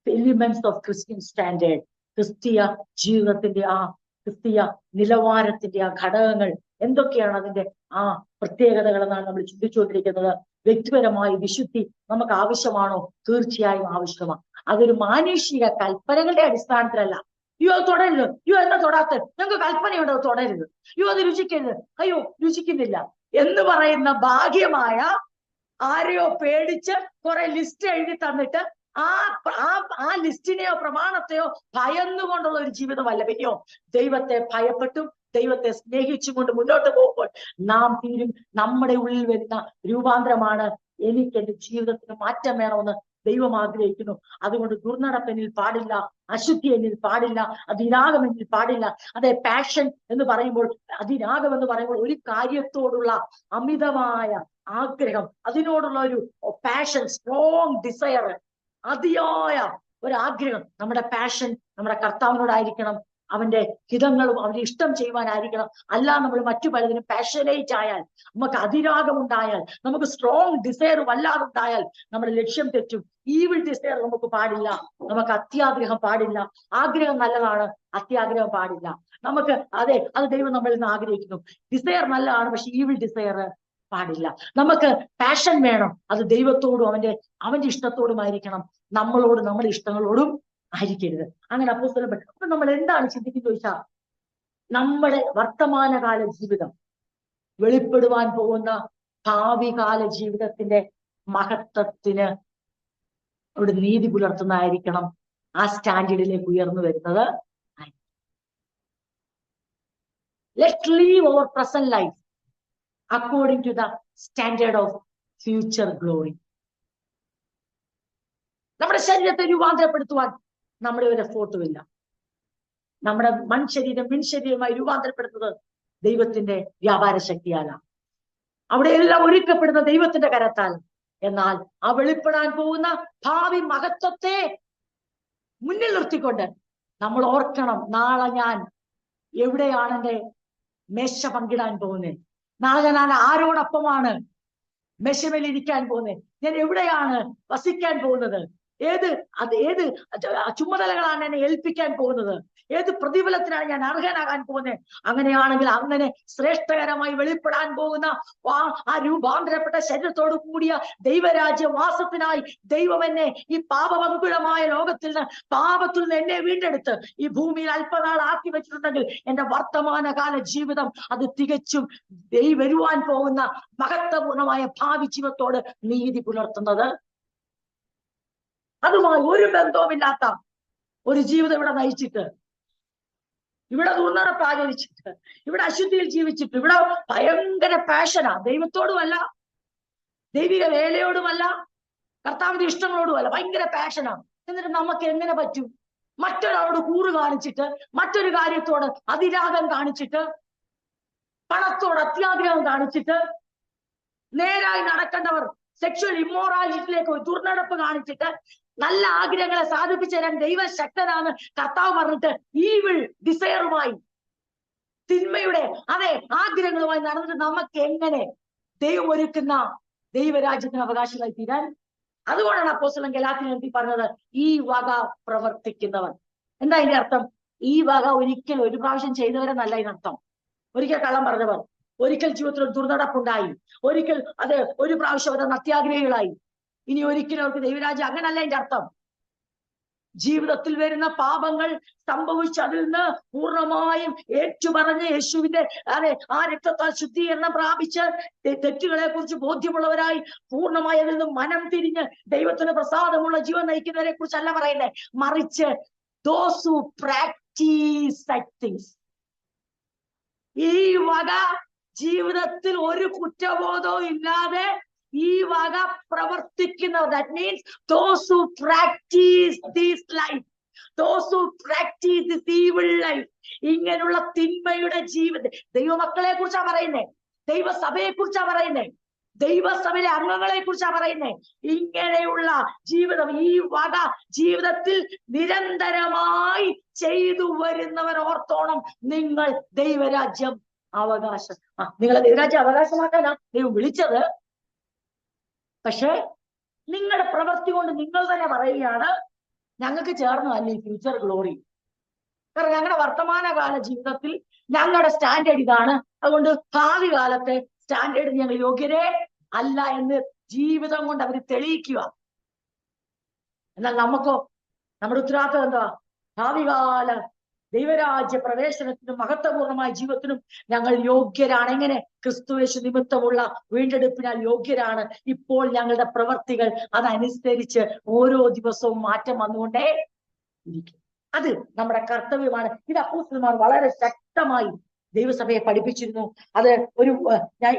എലിമെന്റ്സ് ഓഫ് ക്രിസ്ത്യൻ സ്റ്റാൻഡേർഡ്, ക്രിസ്തീയ ജീവിതത്തിന്റെ ആ ക്രിസ്തീയ നിലവാരത്തിന്റെ ആ ഘടകങ്ങൾ എന്തൊക്കെയാണ്, അതിന്റെ ആ പ്രത്യേകതകൾ എന്നാണ് നമ്മൾ ചിന്തിച്ചുകൊണ്ടിരിക്കുന്നത്. വ്യക്തിപരമായ വിശുദ്ധി നമുക്ക് ആവശ്യമാണോ? തീർച്ചയായും ആവശ്യമാണ്. അതൊരു മാനുഷിക കൽപ്പനകളുടെ അടിസ്ഥാനത്തിലല്ല. അത് തുടരുത്, എന്താ തൊടാത്ത, ഞങ്ങൾക്ക് കൽപ്പനയുണ്ടോ തുടരുത്, അത് രുചിക്കരുത്, അയ്യോ രുചിക്കുന്നില്ല എന്ന് പറയുന്ന ഭാഗ്യമായ ആരെയോ പേടിച്ച് കുറെ ലിസ്റ്റ് എഴുതി തന്നിട്ട് ആ ലിസ്റ്റിനെയോ പ്രമാണത്തെയോ ഭയന്നുകൊണ്ടുള്ള ഒരു ജീവിതമല്ല. പിന്നെയോ ദൈവത്തെ ഭയപ്പെട്ടും ദൈവത്തെ സ്നേഹിച്ചും കൊണ്ട് മുന്നോട്ട് പോകുമ്പോൾ നാം തീരും നമ്മുടെ ഉള്ളിൽ വരുന്ന രൂപാന്തരമാണ് എനിക്ക് എന്റെ ജീവിതത്തിന് മാറ്റം വേണമെന്ന് ദൈവം ആഗ്രഹിക്കുന്നു. അതുകൊണ്ട് ദുർനടപ്പ് എന്നിൽ പാടില്ല, അശുദ്ധി എന്നിൽ പാടില്ല, അതിരാഗം എന്നിൽ പാടില്ല. അതെ, പാഷൻ എന്ന് പറയുമ്പോൾ, അതിരാഗം എന്ന് പറയുമ്പോൾ ഒരു കാര്യത്തോടുള്ള അമിതമായ ആഗ്രഹം, അതിനോടുള്ള ഒരു പാഷൻ, സ്ട്രോങ് ഡിസയർ, അതിയായ ഒരാഗ്രഹം. നമ്മുടെ പാഷൻ നമ്മുടെ കർത്താവിനോടായിരിക്കണം, അവന്റെ ഹിതങ്ങളും അവന്റെ ഇഷ്ടം ചെയ്യുവാനായിരിക്കണം. അല്ല നമ്മൾ മറ്റു പലതിനും പാഷനേറ്റ് ആയാൽ, നമുക്ക് അതിരാഗം ഉണ്ടായാൽ, നമുക്ക് സ്ട്രോങ് ഡിസയർ വല്ലാതുണ്ടായാൽ നമ്മുടെ ലക്ഷ്യം തെറ്റും. ഈവിൾ ഡിസയർ നമുക്ക് പാടില്ല, നമുക്ക് അത്യാഗ്രഹം പാടില്ല. ആഗ്രഹം നല്ലതാണ്, അത്യാഗ്രഹം പാടില്ല. നമുക്ക് അതെ, അത് ദൈവം നമ്മളിൽ നിന്ന് ആഗ്രഹിക്കുന്നു. ഡിസയർ നല്ലതാണ്, പക്ഷെ ഈവിൾ ഡിസയർ പാടില്ല. നമുക്ക് പാഷൻ വേണം, അത് ദൈവത്തോടും അവന്റെ ഇഷ്ടത്തോടുമായിരിക്കണം, നമ്മളോടും നമ്മുടെ ഇഷ്ടങ്ങളോടും ആയിരിക്കരുത്. അങ്ങനെ അപ്പോസ്തലൻ. അപ്പൊ നമ്മൾ എന്താണ് ചിന്തിക്കുന്നത് ചോദിച്ചാൽ, നമ്മുടെ വർത്തമാനകാല ജീവിതം വെളിപ്പെടുവാൻ പോകുന്ന ഭാവികാല ജീവിതത്തിന്റെ മഹത്വത്തിന് അവിടെ നീതി പുലർത്തുന്നതായിരിക്കണം, ആ സ്റ്റാൻഡേർഡിലേക്ക് ഉയർന്നു വരുന്നത്. Let's live our present life according to the standard of future glory. നമ്മുടെ ശരീരത്തെ രൂപാന്തരപ്പെടുത്തുവാൻ നമ്മുടെ ഒരു എഫോർട്ടും ഇല്ല. നമ്മുടെ മിൻശരീരമായി രൂപാന്തരപ്പെടുത്തുന്നത് ദൈവത്തിന്റെ വ്യാപാര ശക്തിയാലാണ്. അവിടെ എല്ലാം ഒരുക്കപ്പെടുന്ന ദൈവത്തിന്റെ കരത്താൽ. എന്നാൽ ആ വെളിപ്പെടാൻ പോകുന്ന ഭാവി മഹത്വത്തെ മുന്നിൽ നിർത്തിക്കൊണ്ട് നമ്മൾ ഓർക്കണം, നാളെ ഞാൻ എവിടെയാണ് എന്റെ മേശ പങ്കിടാൻ പോകുന്നത്, നാളെ ഞാൻ ആരോടൊപ്പമാണ് മേശമേലിരിക്കാൻ പോകുന്നത്, ഞാൻ എവിടെയാണ് വസിക്കാൻ പോകുന്നത്, ഏത് ചുമതലകളാണ് എന്നെ ഏൽപ്പിക്കാൻ പോകുന്നത്, ഏത് പ്രതിഫലത്തിനാണ് ഞാൻ അർഹനാകാൻ പോകുന്നത്. അങ്ങനെയാണെങ്കിൽ അങ്ങനെ ശ്രേഷ്ഠകരമായി വെളിപ്പെടാൻ പോകുന്ന ആ രൂപാന്തരപ്പെട്ട ശരീരത്തോടു കൂടിയ ദൈവരാജ്യവാസത്തിനായി ദൈവം എന്നെ ഈ പാപമങ്കുലമായ ലോകത്തിൽ നിന്ന്, പാപത്തിൽ നിന്ന് എന്നെ വീണ്ടെടുത്ത് ഈ ഭൂമിയിൽ അല്പനാൾ ആക്കി വെച്ചിട്ടുണ്ടെങ്കിൽ എന്റെ വർത്തമാനകാല ജീവിതം അത് തികച്ചും വരുവാൻ പോകുന്ന മഹത്വപൂർണമായ ഭാവി ജീവിതത്തോട് നീതി പുലർത്തുന്നത്. അതുമായി ഒരു ബന്ധവുമില്ലാത്ത ഒരു ജീവിതം ഇവിടെ നയിച്ചിട്ട്, ഇവിടെ ദുർനടപ്പ് ആചരിച്ചിട്ട്, ഇവിടെ അശുദ്ധിയിൽ ജീവിച്ചിട്ട്, ഇവിടെ ഭയങ്കര പാഷനാ, ദൈവത്തോടുമല്ല, ദൈവിക വേലയോടുമല്ല, കർത്താവിന്റെ ഇഷ്ടങ്ങളോടുമല്ല, ഭയങ്കര പാഷനാ. എന്നിട്ട് നമുക്ക് എങ്ങനെ പറ്റും മറ്റൊരാളോട് കൂറ് കാണിച്ചിട്ട്, മറ്റൊരു കാര്യത്തോട് അതിരാഗം കാണിച്ചിട്ട്, പണത്തോട് അത്യാഗ്രഹം കാണിച്ചിട്ട്, നേരായി നടക്കേണ്ടവർ സെക്ഷൽ ഇമ്മോറാലിറ്റിയിലേക്ക് ദുർനടപ്പ് കാണിച്ചിട്ട്, നല്ല ആഗ്രഹങ്ങളെ സാധിപ്പിച്ചു തരാൻ ദൈവം ശക്തനാണ് കർത്താവ് പറഞ്ഞിട്ട് ഈവിൾ ഡിസയറുമായി, തിന്മയുടെ ആഗ്രഹങ്ങളുമായി നടന്നിട്ട് നമുക്ക് എങ്ങനെ ദൈവം ഒരുക്കുന്ന ദൈവരാജ്യത്തിന് അവകാശമായി തീരാൻ? അതുകൊണ്ടാണ് അപ്പോസ്തലൻ ഗലാത്യർ എഴുതി പറഞ്ഞത്, ഈ വക പ്രവർത്തിക്കുന്നവൻ. എന്താ ഇതിന്റെ അർത്ഥം? ഈ വക ഒരിക്കൽ ഒരു പ്രാവശ്യം ചെയ്തവരെന്നല്ല ഇതിനർത്ഥം. ഒരിക്കൽ കള്ളം പറഞ്ഞവർ, ഒരിക്കൽ ജീവിതത്തിൽ ഒരു ദുർനടപ്പുണ്ടായി, ഒരിക്കൽ ഒരു പ്രാവശ്യം അവർ അത്യാഗ്രഹികളായി, ഇനി ഒരിക്കലും അവർക്ക് ദൈവരാജ്യം, അങ്ങനല്ല അതിന്റെ അർത്ഥം. ജീവിതത്തിൽ വരുന്ന പാപങ്ങൾ സംഭവിച്ച് അതിൽ നിന്ന് പൂർണ്ണമായും ഏറ്റുപറഞ്ഞ് യേശുവിന്റെ ആ രക്തത്താൽ ശുദ്ധീകരണം പ്രാപിച്ച് തെറ്റുകളെ കുറിച്ച് ബോധ്യമുള്ളവരായി പൂർണ്ണമായി അതിൽ നിന്ന് മനം തിരിഞ്ഞ് ദൈവത്തിന് പ്രസാദമുള്ള ജീവൻ നയിക്കുന്നവരെ കുറിച്ചല്ല പറയുന്നത്, മറിച്ച് those who practice such things. ഈ വക ജീവിതത്തിൽ ഒരു കുറ്റബോധവും ഇല്ലാതെ ഈ വക പ്രവർത്തിക്കുന്നവർ, that means those who practice this life, those who practice this evil life, ഇങ്ങനെയുള്ള തിന്മയുടെ ജീവിതം. ദൈവമക്കളെ കുറിച്ചാ പറയുന്നേ, ദൈവസഭയെ കുറിച്ചാ പറയുന്നേ, ദൈവസഭയിലെ അംഗങ്ങളെ കുറിച്ചാ പറയുന്നേ. ഇങ്ങനെയുള്ള ജീവിതം, ഈ വക ജീവിതത്തിൽ നിരന്തരമായി ചെയ്തു വരുന്നവർ ഓർത്തോണം, നിങ്ങൾ ദൈവരാജ്യം അവകാശം, നിങ്ങളെ ദൈവരാജ്യം അവകാശമാക്കാനാ ദൈവം വിളിച്ചത്. പക്ഷെ നിങ്ങളുടെ പ്രവൃത്തി കൊണ്ട് നിങ്ങൾ തന്നെ പറയുകയാണ്, ഞങ്ങൾക്ക് ചേർന്നതല്ല ഈ ഫ്യൂച്ചർ ഗ്ലോറി. കാരണം ഞങ്ങളുടെ വർത്തമാനകാല ജീവിതത്തിൽ ഞങ്ങളുടെ സ്റ്റാൻഡേർഡ് ഇതാണ്, അതുകൊണ്ട് ഭാവി കാലത്തെ സ്റ്റാൻഡേർഡ് ഞങ്ങൾ യോഗ്യരേ അല്ല എന്ന് ജീവിതം കൊണ്ട് അവർ തെളിയിക്കുക. എന്നാൽ നമുക്കോ, നമ്മുടെ ഉത്തരവാദിത്വം എന്താ? ഭാവികാല ദൈവരാജ്യ പ്രവേശനത്തിനും മഹത്വപൂർണമായ ജീവിതത്തിനും ഞങ്ങൾ യോഗ്യരാണ്. എങ്ങനെ? ക്രിസ്തുയേശു നിമിത്തമുള്ള വീണ്ടെടുപ്പിനാൽ യോഗ്യരാണ്. ഇപ്പോൾ ഞങ്ങളുടെ പ്രവർത്തികൾ അതനുസരിച്ച് ഓരോ ദിവസവും മാറ്റം വന്നുകൊണ്ടേ ഇരിക്കും. അത് നമ്മുടെ കർത്തവ്യമാണ്. ഇത് അപ്പോസ്തലന്മാർ വളരെ ശക്തമായി ദൈവസഭയെ പഠിപ്പിച്ചിരുന്നു. അത്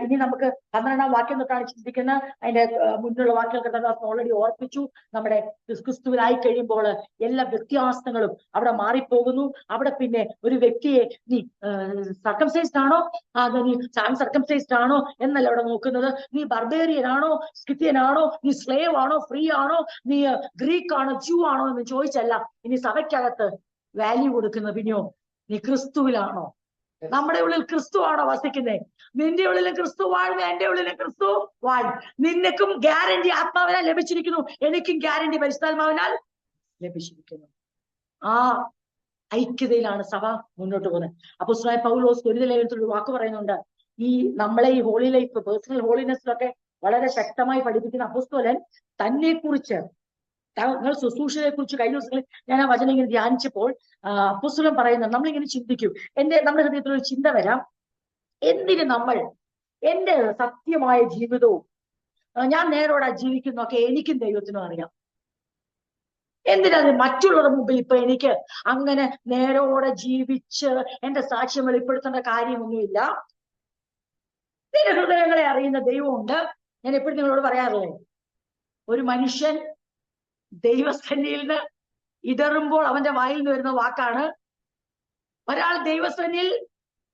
ഇനി നമുക്ക് 12-ാം വാക്യം തൊട്ടാണ് ചിന്തിക്കുന്നത്. അതിന്റെ മുന്നിലുള്ള വാക്യങ്ങൾ ഓൾറെഡി ഓർപ്പിച്ചു. നമ്മുടെ ക്രിസ്തുവിലായി കഴിയുമ്പോൾ എല്ലാ വ്യത്യാസങ്ങളും അവിടെ മാറിപ്പോകുന്നു. അവിടെ പിന്നെ ഒരു വ്യക്തിയെ നീ സർക്കംസൈസ്ഡ് ആണോ, നീ സർക്കംസൈസ്ഡ് ആണോ എന്നല്ല അവിടെ നോക്കുന്നത്. നീ ബർബേറിയൻ ആണോ, സ്കിത്യനാണോ, നീ സ്ലേവ് ആണോ, ഫ്രീ ആണോ, നീ ഗ്രീക്ക് ആണോ, ജൂ ആണോ എന്ന് ചോദിച്ചല്ല ഇനി സഭയ്ക്കകത്ത് വാല്യൂ കൊടുക്കുന്നത്. പിന്നെയോ നീ ക്രിസ്തുവിലാണോ? നമ്മുടെ ഉള്ളിൽ ക്രിസ്തു ആണോ വസിക്കുന്നേ? നിന്റെ ഉള്ളിലും ക്രിസ്തു വാഴുന്നു, എന്റെ ഉള്ളിലും ക്രിസ്തു വാഴും. നിനക്കും ഗ്യാരണ്ടി ആത്മാവിനാൽ ലഭിച്ചിരിക്കുന്നു, എനിക്കും ഗ്യാരണ്ടി പരിശുദ്ധാത്മാവിനാൽ ലഭിച്ചിരിക്കുന്നു. ആ ഐക്യതയിലാണ് സഭ മുന്നോട്ട് പോകുന്നത്. അപ്പോസ്തലനായ പൗലോസ് കൊരിന്ത്യർ ലേഖനത്തിൽ ഒരു വാക്ക് പറയുന്നുണ്ട്. ഈ നമ്മളെ ഈ ഹോളി ലൈഫ്, പേഴ്സണൽ ഹോളിനെസ്സിലൊക്കെ വളരെ ശക്തമായി പഠിപ്പിക്കുന്ന അപ്പോസ്തലൻ തന്നെ കുറിച്ച്, തങ്ങൾ ശുശ്രൂഷയെ കുറിച്ച് കഴിഞ്ഞ ദിവസങ്ങളിൽ ഞാൻ ആ വചനം ഇങ്ങനെ ധ്യാനിച്ചപ്പോൾ അപ്പോസ്തലൻ പറയുന്നത്, നമ്മളിങ്ങനെ ചിന്തിക്കും, നമ്മുടെ ഹൃദയത്തിൽ ഒരു ചിന്ത വരാം, എന്തിന് നമ്മൾ എന്റെ സത്യമായ ജീവിതവും ഞാൻ നേരോടെ ജീവിക്കുന്നൊക്കെ എനിക്കും ദൈവത്തിനും അറിയാം. എന്തിനാണ് മറ്റുള്ളവരുടെ മുമ്പിൽ ഇപ്പൊ എനിക്ക് അങ്ങനെ നേരോടെ ജീവിച്ച് എന്റെ സാക്ഷ്യം വെളിപ്പെടുത്തേണ്ട കാര്യമൊന്നുമില്ല. നിന്റെ ഹൃദയങ്ങളെ അറിയുന്ന ദൈവമുണ്ട്. ഞാൻ എപ്പോഴും നിങ്ങളോട് പറയാറില്ലേ, ഒരു മനുഷ്യൻ ദൈവസന്നിധിയിൽ നിന്ന് ഇടറുമ്പോൾ അവന്റെ വായിൽ നിന്ന് വരുന്ന വാക്കാണ്. ഒരാൾ ദൈവസന്നിധിയിൽ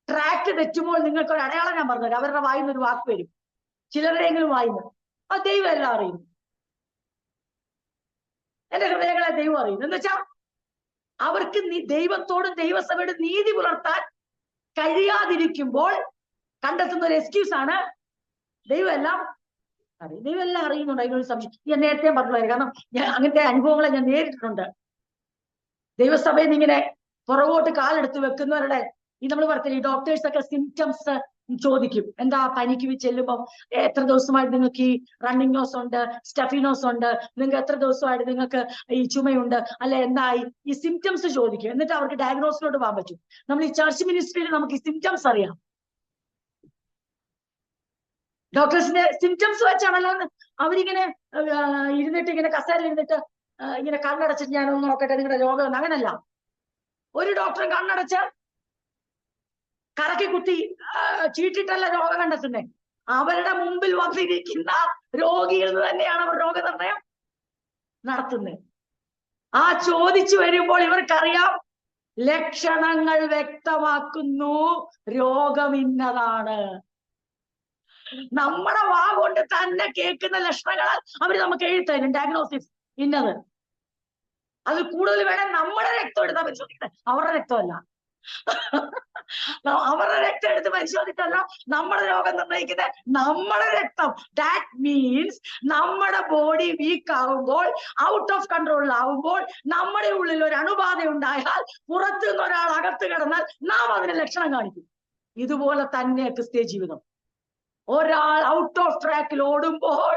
ട്രാക്ക് തെറ്റുമ്പോൾ നിങ്ങൾക്ക് ഒരു അടയാളം ഞാൻ പറഞ്ഞുതരാം. അവരുടെ വായിൽ നിന്ന് ഒരു വാക്ക് വരും, ചിലരുടെയെങ്കിലും വായിന്ന്. ആ ദൈവം എല്ലാം അറിയുന്നു. എന്റെ ഹൃദയങ്ങളെ ദൈവം അറിയുന്നു. എന്ന് വെച്ചാൽ അവർക്ക് ദൈവത്തോടും ദൈവസഭയോടും നീതി പുലർത്താൻ കഴിയാതിരിക്കുമ്പോൾ കണ്ടെത്തുന്ന ഒരു എക്സ്ക്യൂസ് ആണ് ദൈവം എല്ലാം അറിയും. ദൈവം എല്ലാം അറിയുന്നുണ്ട്, അതിനൊരു സംശയം. ഞാൻ നേരത്തെ പറഞ്ഞുള്ളൂ, കാരണം ഞാൻ അങ്ങനത്തെ അനുഭവങ്ങളെ ഞാൻ നേരിട്ടിട്ടുണ്ട്. ദൈവസഭയിൽ നിന്ന് ഇങ്ങനെ പുറകോട്ട് കാലെടുത്ത് വെക്കുന്നവരുടെ ഈ നമ്മൾ പറഞ്ഞില്ല, ഈ ഡോക്ടേഴ്സ് ഒക്കെ സിംറ്റംസ് ചോദിക്കും. എന്താ പനിക്ക് ചെല്ലുമ്പോൾ എത്ര ദിവസമായിട്ട് നിങ്ങൾക്ക് ഈ റണ്ണിങ് നോസ് ഉണ്ട്, സ്റ്റഫി നോസ് ഉണ്ട്, നിങ്ങൾക്ക് എത്ര ദിവസമായിട്ട് നിങ്ങൾക്ക് ഈ ചുമയുണ്ട്, അല്ലെ എന്തായി, ഈ സിംറ്റംസ് ചോദിക്കും. എന്നിട്ട് അവർക്ക് ഡയഗ്നോസിലോട്ട് പോകാൻ പറ്റും. നമ്മൾ ഈ ചർച്ച് മിനിസ്ട്രിയിൽ നമുക്ക് ഈ സിംറ്റംസ് അറിയാം. ഡോക്ടേഴ്സിന്റെ സിംറ്റംസ് വെച്ചാണല്ലോ അവരിങ്ങനെ ഇരുന്നിട്ട് ഇങ്ങനെ കസേരയിൽ ഇരുന്നിട്ട് ഇങ്ങനെ കണ്ണടച്ചിട്ട് ഞാനൊന്ന് നോക്കട്ടെ നിങ്ങളുടെ രോഗം, അങ്ങനല്ല. ഒരു ഡോക്ടറും കണ്ണടച്ച് കറക്കി കുത്തി ചീട്ടിട്ടല്ല രോഗം കണ്ടെത്തുന്നേ. അവരുടെ മുമ്പിൽ വന്നിരിക്കുന്ന രോഗിയിൽ നിന്ന് തന്നെയാണ് അവർ രോഗനിർണയം നടത്തുന്നത്. ആ ചോദിച്ചു വരുമ്പോൾ ഇവർക്കറിയാം, ലക്ഷണങ്ങൾ വ്യക്തമാക്കുന്നു രോഗം ഇന്നതാണ്. നമ്മുടെ വാ കൊണ്ട് തന്നെ കേൾക്കുന്ന ലക്ഷണങ്ങളാൽ അവര് നമുക്ക് എഴുത്തരും ഡയഗ്നോസിസ് ഇന്നത്. അത് കൂടുതൽ വേണം നമ്മുടെ രക്തം എടുത്താൽ പരിശോധിക്കട്ടെ, അവരുടെ രക്തമല്ല. അവരുടെ രക്തം എടുത്ത് പരിശോധിച്ചല്ല നമ്മുടെ രോഗം നിർണ്ണയിക്കുന്നത് നമ്മുടെ രക്തം. ദാറ്റ് മീൻസ് നമ്മുടെ ബോഡി വീക്ക് ആവുമ്പോൾ, ഔട്ട് ഓഫ് കൺട്രോളിലാവുമ്പോൾ, നമ്മുടെ ഉള്ളിൽ ഒരു അണുബാധ ഉണ്ടായാൽ പുറത്തു നിന്ന് ഒരാൾ അകത്ത് കിടന്നാൽ നാം അതിന് ലക്ഷണം കാണിക്കും. ഇതുപോലെ തന്നെ ക്രിസ്തീയ ജീവിതം. ഒരാൾ ഔട്ട് ഓഫ് ട്രാക്കിൽ ഓടുമ്പോൾ,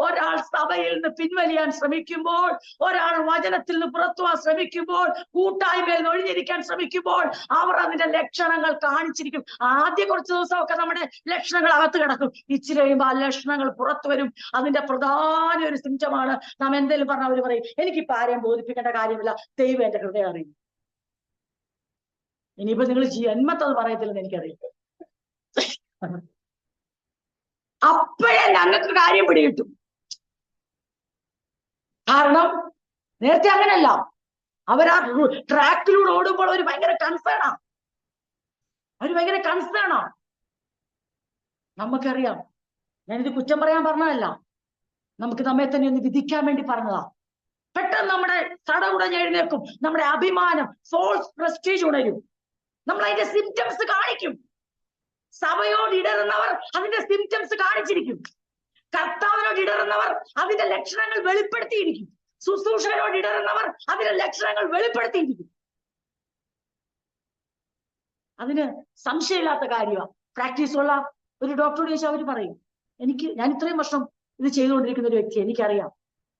ഒരാൾ സഭയിൽ നിന്ന് പിൻവലിയാൻ ശ്രമിക്കുമ്പോൾ, ഒരാൾ വചനത്തിൽ നിന്ന് പുറത്തുപോകാൻ ശ്രമിക്കുമ്പോൾ, കൂട്ടായ്മയിൽ നിന്ന് ഒഴിഞ്ഞിരിക്കാൻ ശ്രമിക്കുമ്പോൾ അവർ അതിന്റെ ലക്ഷണങ്ങൾ കാണിച്ചിരിക്കും. ആദ്യ കുറച്ച് ദിവസമൊക്കെ നമ്മുടെ ലക്ഷണങ്ങൾ അകത്ത് കിടക്കും. ഇച്ചിരി കഴിയുമ്പോൾ ആ ലക്ഷണങ്ങൾ പുറത്തു വരും. അതിന്റെ പ്രധാന ഒരു സിംറ്റമാണ്, നാം എന്തെങ്കിലും പറഞ്ഞാൽ അവർ പറയും, എനിക്കിപ്പോ ആരെയും ബോധിപ്പിക്കേണ്ട കാര്യമില്ല, ദൈവം എന്റെ ഹൃദയം അറിയും. ഇനിയിപ്പോ നിങ്ങൾ ജന്മത്തത് പറയത്തില്ലെന്ന് എനിക്കറിയാം. അപ്പോഴേ ഞങ്ങൾക്ക് കാര്യം പിടികിട്ടും. കാരണം നേരത്തെ അങ്ങനല്ല. അവരാ ട്രാക്കിലൂടെ ഓടുമ്പോൾ ഒരു ഭയങ്കര കൺസേണാ. നമുക്കറിയാം. ഞാനിത് കുറ്റം പറയാൻ പറഞ്ഞതല്ല, നമുക്ക് നമ്മെ തന്നെ ഒന്ന് വിധിക്കാൻ വേണ്ടി പറഞ്ഞതാ. പെട്ടെന്ന് നമ്മുടെ തടകുടഞ്ഞ് എഴുന്നേൽക്കും, നമ്മുടെ അഭിമാനം, ഫോൾസ് പ്രസ്റ്റീജ് ഉണരും. നമ്മൾ അതിന്റെ സിംറ്റംസ് കാണിക്കും. സഭയോട് ഇടറുന്നവർ അതിന്റെ സിംറ്റംസ് കാണിച്ചിരിക്കും. കർത്താവിനോട് ഇടറുന്നവർ അതിന്റെ ലക്ഷണങ്ങൾ വെളിപ്പെടുത്തിയിരിക്കും. ശുശ്രൂഷകരോട് ഇടറുന്നവർ അതിന്റെ ലക്ഷണങ്ങൾ വെളിപ്പെടുത്തിയിരിക്കും. അതിന് സംശയമില്ലാത്ത കാര്യമാണ്. പ്രാക്ടീസ് ഉള്ള ഒരു ഡോക്ടറോട് ചോദിച്ചാൽ അവർ പറയും, ഞാൻ ഇത്രയും വർഷം ഇത് ചെയ്തുകൊണ്ടിരിക്കുന്ന ഒരു വ്യക്തി, എനിക്കറിയാം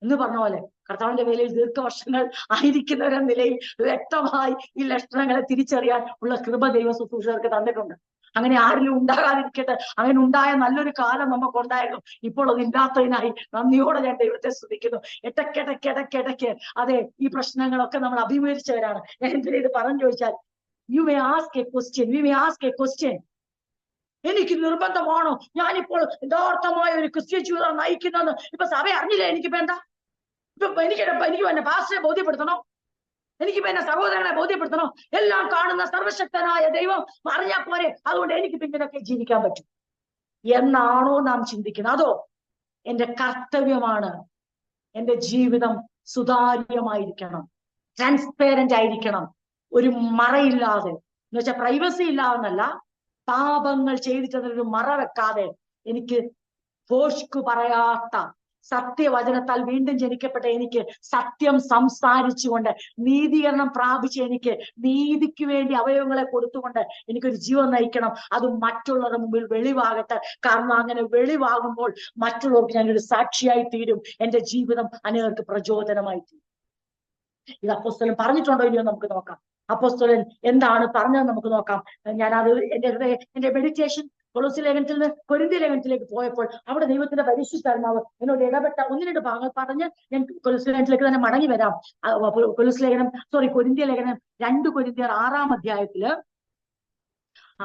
എന്ന് പറഞ്ഞ പോലെ കർത്താവിന്റെ വേലയിൽ ദീർഘവർഷങ്ങൾ ആയിരിക്കുന്നവരെന്ന നിലയിൽ വ്യക്തമായി ഈ ലക്ഷണങ്ങളെ തിരിച്ചറിയാൻ ഉള്ള കൃപ ദൈവ ശുശ്രൂഷകർക്ക് തന്നിട്ടുണ്ട്. അങ്ങനെ ആരിലും ഉണ്ടാകാതിരിക്കട്ടെ. അങ്ങനെ ഉണ്ടായ നല്ലൊരു കാലം നമുക്കുണ്ടായിരുന്നു. ഇപ്പോൾ അതില്ലാത്തതിനായി നന്ദിയോടെ ഞാൻ ദൈവത്തെ സ്തുതിക്കുന്നു. ഇടയ്ക്കിടയ്ക്ക് അതെ, ഈ പ്രശ്നങ്ങളൊക്കെ നമ്മൾ അഭിമുഖീകരിച്ചവരാണ്. ഞാൻ എന്തിനാ ഇത് പറഞ്ഞു ചോദിച്ചാൽ, you may ask A question. എനിക്ക് നിർബന്ധമാണോ ഞാനിപ്പോൾ യഥാർത്ഥമായ ഒരു ക്രിസ്ത്യൻ ജീവിതം നയിക്കുന്നതെന്ന് ഇപ്പൊ സഭ അറിഞ്ഞില്ലേ? എനിക്കിപ്പോ എന്താ, എനിക്ക് എന്നെ പാസ്റ്ററെ ബോധ്യപ്പെടുത്തണോ? എനിക്കിപ്പോ എന്നെ സഹോദരങ്ങളെ ബോധ്യപ്പെടുത്തണോ? എല്ലാം കാണുന്ന സർവശക്തനായ ദൈവം അറിഞ്ഞാൽ പോരെ, അതുകൊണ്ട് എനിക്ക് പിന്നീടൊക്കെ ജീവിക്കാൻ പറ്റും എന്നാണോ നാം ചിന്തിക്കുന്നത്? അതോ എന്റെ കർത്തവ്യമാണ്, എന്റെ ജീവിതം സുതാര്യമായിരിക്കണം, ട്രാൻസ്പെറന്റ് ആയിരിക്കണം, ഒരു മറയില്ലാതെ എന്ന് വെച്ചാൽ പ്രൈവസി ഇല്ലാന്നല്ല, പാപങ്ങൾ ചെയ്തിട്ടൊരു മറ വെക്കാതെ എനിക്ക് ഫോഷ്ക്ക് പറയാത്ത സത്യവചനത്താൽ വീണ്ടും ജനിക്കപ്പെട്ട എനിക്ക് സത്യം സംസാരിച്ചുകൊണ്ട് നീതീകരണം പ്രാപിച്ച് എനിക്ക് നീതിക്ക് വേണ്ടി അവയവങ്ങളെ കൊടുത്തുകൊണ്ട് എനിക്കൊരു ജീവൻ നയിക്കണം. അത് മറ്റുള്ളവരുടെ മുമ്പിൽ വെളിവാകട്ടെ. കാരണം അങ്ങനെ വെളിവാകുമ്പോൾ മറ്റുള്ളവർക്ക് ഞാനൊരു സാക്ഷിയായി തീരും. എന്റെ ജീവിതം അനേകർക്ക് പ്രചോദനമായി തീരും. ഇത് അപ്പോസ്തലൻ പറഞ്ഞിട്ടുണ്ടോ ഇല്ലയോ നമുക്ക് നോക്കാം. അപ്പോസ്തലൻ എന്താണ് പറഞ്ഞത് നമുക്ക് നോക്കാം. ഞാനത് എന്റെ മെഡിറ്റേഷൻ കൊലോസ്യ ലേഖനത്തിൽ നിന്ന് കൊരിന്ത്യ ലേഖനത്തിലേക്ക് പോയപ്പോൾ അവിടെ ദൈവത്തിന്റെ പരിശുദ്ധാത്മാവ് എന്നോട് ഇടപെട്ട 1-2 ഭാഗങ്ങൾ പറഞ്ഞ് ഞാൻ കൊലോസ്യ ലേഖനത്തിലേക്ക് തന്നെ മടങ്ങി വരാം. കൊരിന്ത്യ ലേഖനം 2 കൊരിന്ത്യർ 6-ാം അധ്യായത്തില്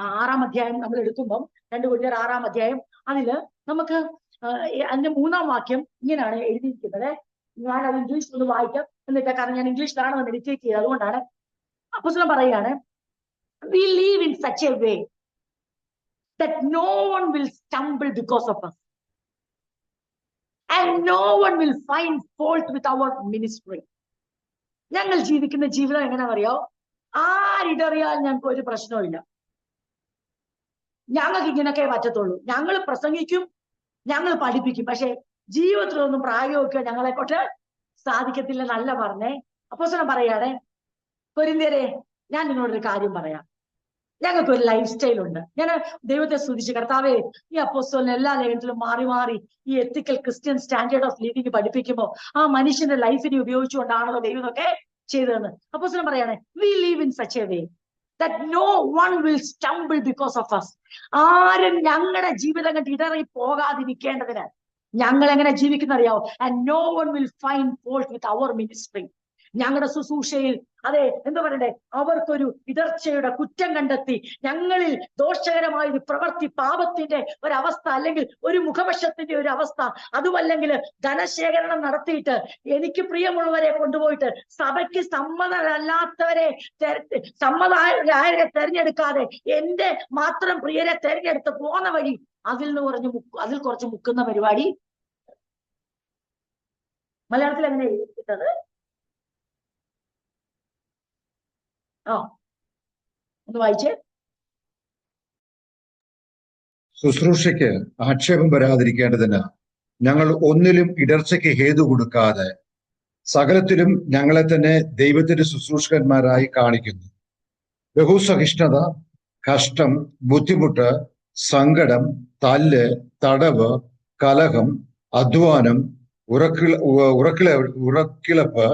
6-ാം അധ്യായം നമ്മൾ എടുക്കുമ്പം 2 കൊരിന്ത്യർ 6-ാം അധ്യായം അതില് നമുക്ക് അതിന്റെ 3-ാം വാക്യം ഇങ്ങനെയാണ് എഴുതിയിരിക്കുന്നത്. ഞാൻ അത് ഇംഗ്ലീഷ് ഒന്ന് വായിക്കാം എന്നിട്ട്, കാരണം ഞാൻ ഇംഗ്ലീഷിലാണ് മെഡിറ്റേറ്റ് ചെയ്തത്, അതുകൊണ്ടാണ്. അപ്പോസ്തലൻ പറയാണ്, we live in such a way that no one will stumble because of us and no one will find fault with our ministry. ഞങ്ങൾ ജീവിക്കുന്ന ജീവിതം എങ്ങനെയാണെന്നറിയോ? ആരിടറിയാൽ ഞങ്ങൾക്ക് ഒരു പ്രശ്നവും. ഞങ്ങൾക്ക് ഇങ്ങനെയൊക്കെ പറ്റത്തുള്ളൂ. ഞങ്ങൾ പ്രസംഗിക്കും, ഞങ്ങൾ പഠിപ്പിക്കും, പക്ഷെ ജീവിതത്തിലൊന്നും പ്രായോഗിക്കാൻ ഞങ്ങളെ കൊണ്ട് സാധിക്കത്തില്ലെന്നല്ല പറഞ്ഞേ. അപ്പോസ്തലൻ പറയാണ്, കൊരിന്ത്യരെ ഞാൻ നിങ്ങളോടൊരു കാര്യം പറയാം. ഞങ്ങൾക്കൊരു ലൈഫ് സ്റ്റൈൽ ഉണ്ട്. ഞാൻ ദൈവത്തെ സ്തുതിച്ച്, കർത്താവേ, ഈ അപ്പോസ്തലൻ എല്ലാ ലേഖനത്തിലും മാറി മാറി ഈ എത്തിക്കൽ ക്രിസ്ത്യൻ സ്റ്റാൻഡേർഡ് ഓഫ് ലിവിംഗ് പഠിപ്പിക്കുമ്പോൾ ആ മനുഷ്യന്റെ ലൈഫിനെ ഉപയോഗിച്ചുകൊണ്ടാണല്ലോ ദൈവമൊക്കെ ചെയ്തതെന്ന്. അപ്പോസ്തലൻ പറയാണ്, we live in such a way that no one will stumble because of us. ആരും ഞങ്ങളുടെ ജീവിതം കണ്ട് ഇടറി പോകാതിരിക്കേണ്ടതിന് ഞങ്ങൾ എങ്ങനെ ജീവിക്കുന്നറിയാവോ? and no one will find fault with our ministry. ഞങ്ങളുടെ ശുശ്രൂഷയിൽ അതെ എന്താ പറയണ്ടേ, അവർക്കൊരു ഇടർച്ചയുടെ കുറ്റം കണ്ടെത്തി ഞങ്ങളിൽ ദോഷകരമായ ഒരു പ്രവൃത്തി, പാപത്തിന്റെ ഒരവസ്ഥ, അല്ലെങ്കിൽ ഒരു മുഖപക്ഷത്തിന്റെ ഒരു അവസ്ഥ, അതുമല്ലെങ്കിൽ ധനശേഖരണം നടത്തിയിട്ട് എനിക്ക് പ്രിയമുള്ളവരെ കൊണ്ടുപോയിട്ട് സഭയ്ക്ക് സമ്മതമല്ലാത്തവരെ സമ്മതരായവരെ തെരഞ്ഞെടുക്കാതെ എന്റെ മാത്രം പ്രിയരെ തെരഞ്ഞെടുത്ത് പോന്ന വഴി അതിൽ കുറച്ച് മുക്കുന്ന പരിപാടി. മലയാളത്തിൽ എങ്ങനെ എഴുതിയിട്ടത്? ഒന്ന് വായിച്ചേ. ശുശ്രൂഷയ്ക്ക് ആക്ഷേപം വരാതിരിക്കേണ്ടതിന് ഞങ്ങൾ ഒന്നിലും ഇടർച്ചയ്ക്ക് ഹേതു കൊടുക്കാതെ സകലത്തിലും ഞങ്ങളെ തന്നെ ദൈവത്തിന്റെ ശുശ്രൂഷകന്മാരായി കാണിക്കുന്നു. ബഹുസഹിഷ്ണുത, കഷ്ടം, ബുദ്ധിമുട്ട്, സങ്കടം, തല്ല്, തടവ്, കലഹം, അധ്വാനം, ഉറക്കിളപ്പ്,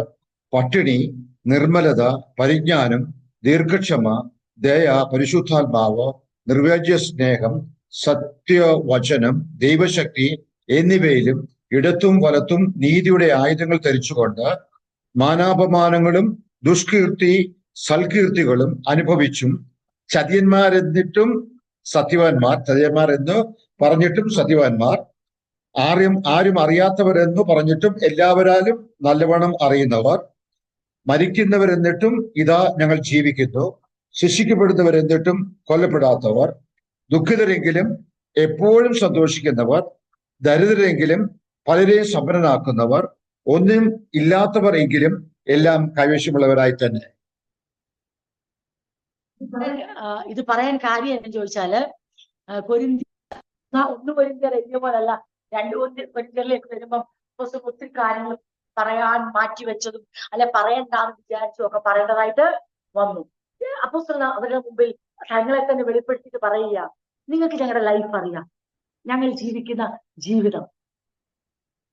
പട്ടിണി, നിർമ്മലത, പരിജ്ഞാനം, ദീർഘക്ഷമ, ദയ, പരിശുദ്ധാത്മാവ്, നിർവ്യാജ്യ സ്നേഹം, സത്യവചനം, ദൈവശക്തി എന്നിവയിലും ഇടത്തും വലത്തും നീതിയുടെ ആയുധങ്ങൾ ധരിച്ചുകൊണ്ട് മാനാപമാനങ്ങളും ദുഷ്കീർത്തി സൽകീർത്തികളും അനുഭവിച്ചും ചതിയന്മാരെന്നിട്ടും സത്യവാന്മാർ, ചതിയന്മാരെന്ന് പറഞ്ഞിട്ടും സത്യവാന്മാർ, ആരും അറിയാത്തവരെന്നു പറഞ്ഞിട്ടും എല്ലാവരാലും നല്ലവണ്ണം അറിയുന്നവർ, മരിക്കുന്നവരെന്നിട്ടും ഇതാ ഞങ്ങൾ ജീവിക്കുന്നു, ശിക്ഷിക്കപ്പെടുന്നവരെന്നിട്ടും കൊല്ലപ്പെടാത്തവർ, ദുഃഖിതരെങ്കിലും എപ്പോഴും സന്തോഷിക്കുന്നവർ, ദരിദ്രരെങ്കിലും പലരെയും സമ്പന്നനാക്കുന്നവർ, ഒന്നും ഇല്ലാത്തവർ എങ്കിലും എല്ലാം കൈവശമുള്ളവരായി തന്നെ. ഇത് പറയാൻ കാര്യം എന്ന് ചോദിച്ചാല്, ഒന്ന് കൊരിന്ത്യർ എഴുതിയ പോലല്ല, 2 കൊരിന്ത്യരിലേക്ക് വരുമ്പം ഒത്തിരി കാര്യങ്ങൾ പറയാൻ മാറ്റിവെച്ചതും അല്ലെ പറയണ്ടാന്ന് വിചാരിച്ചും ഒക്കെ പറയേണ്ടതായിട്ട് വന്നു. അപ്പോസ്തലൻ അവരുടെ മുമ്പിൽ തങ്ങളെ തന്നെ വെളിപ്പെടുത്തിയിട്ട് പറയുക, നിങ്ങൾക്ക് ഞങ്ങളുടെ ലൈഫ് അറിയാം, ഞങ്ങൾ ജീവിക്കുന്ന ജീവിതം,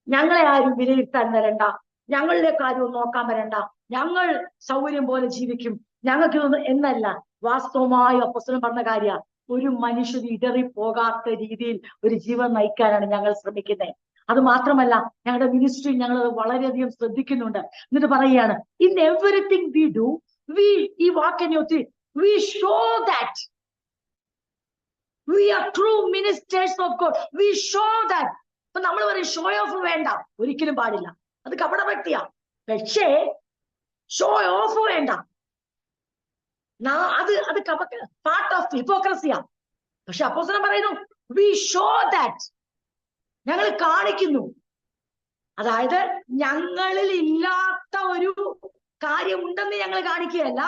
ഞങ്ങളെ ആരും വിലയിരുത്താൻ വരണ്ട, ഞങ്ങളുടെ കാര്യവും നോക്കാൻ വരണ്ട, ഞങ്ങൾ സൗകര്യം പോലെ ജീവിക്കും, ഞങ്ങൾക്ക് എന്നല്ല. വാസ്തവമായ അപ്പോസ്തലൻ പറഞ്ഞ കാര്യ, ഒരു മനുഷ്യന് ഇടറിപ്പോകാത്ത രീതിയിൽ ഒരു ജീവൻ നയിക്കാനാണ് ഞങ്ങൾ ശ്രമിക്കുന്നത്. അത് മാത്രമല്ല, ഞങ്ങളുടെ മിനിസ്ട്രി ഞങ്ങൾ വളരെയധികം ശ്രദ്ധിക്കുന്നുണ്ട്. എന്നിട്ട് പറയുകയാണ്, ഇൻ എവറിത്തിങ് വി ഡു, ഈ വാക്കിനെ we show that we are true ministers of God. We show that. അപ്പൊ നമ്മൾ പറയും ഷോ ഓഫ് വേണ്ട, ഒരിക്കലും പാടില്ല, അത് കപടഭക്തിയാ. പക്ഷേ ഷോ ഓഫ് വേണ്ട, അത് പാർട്ട് ഓഫ് ഹിപ്പോക്രസിയാ. പക്ഷെ അപ്പോസ്തലൻ പറയുന്നു, we show that. ഞങ്ങൾ കാണിക്കുന്നു. അതായത് ഞങ്ങളിൽ ഇല്ലാത്ത ഒരു കാര്യം ഉണ്ടെന്ന് ഞങ്ങൾ കാണിക്കുകയല്ല,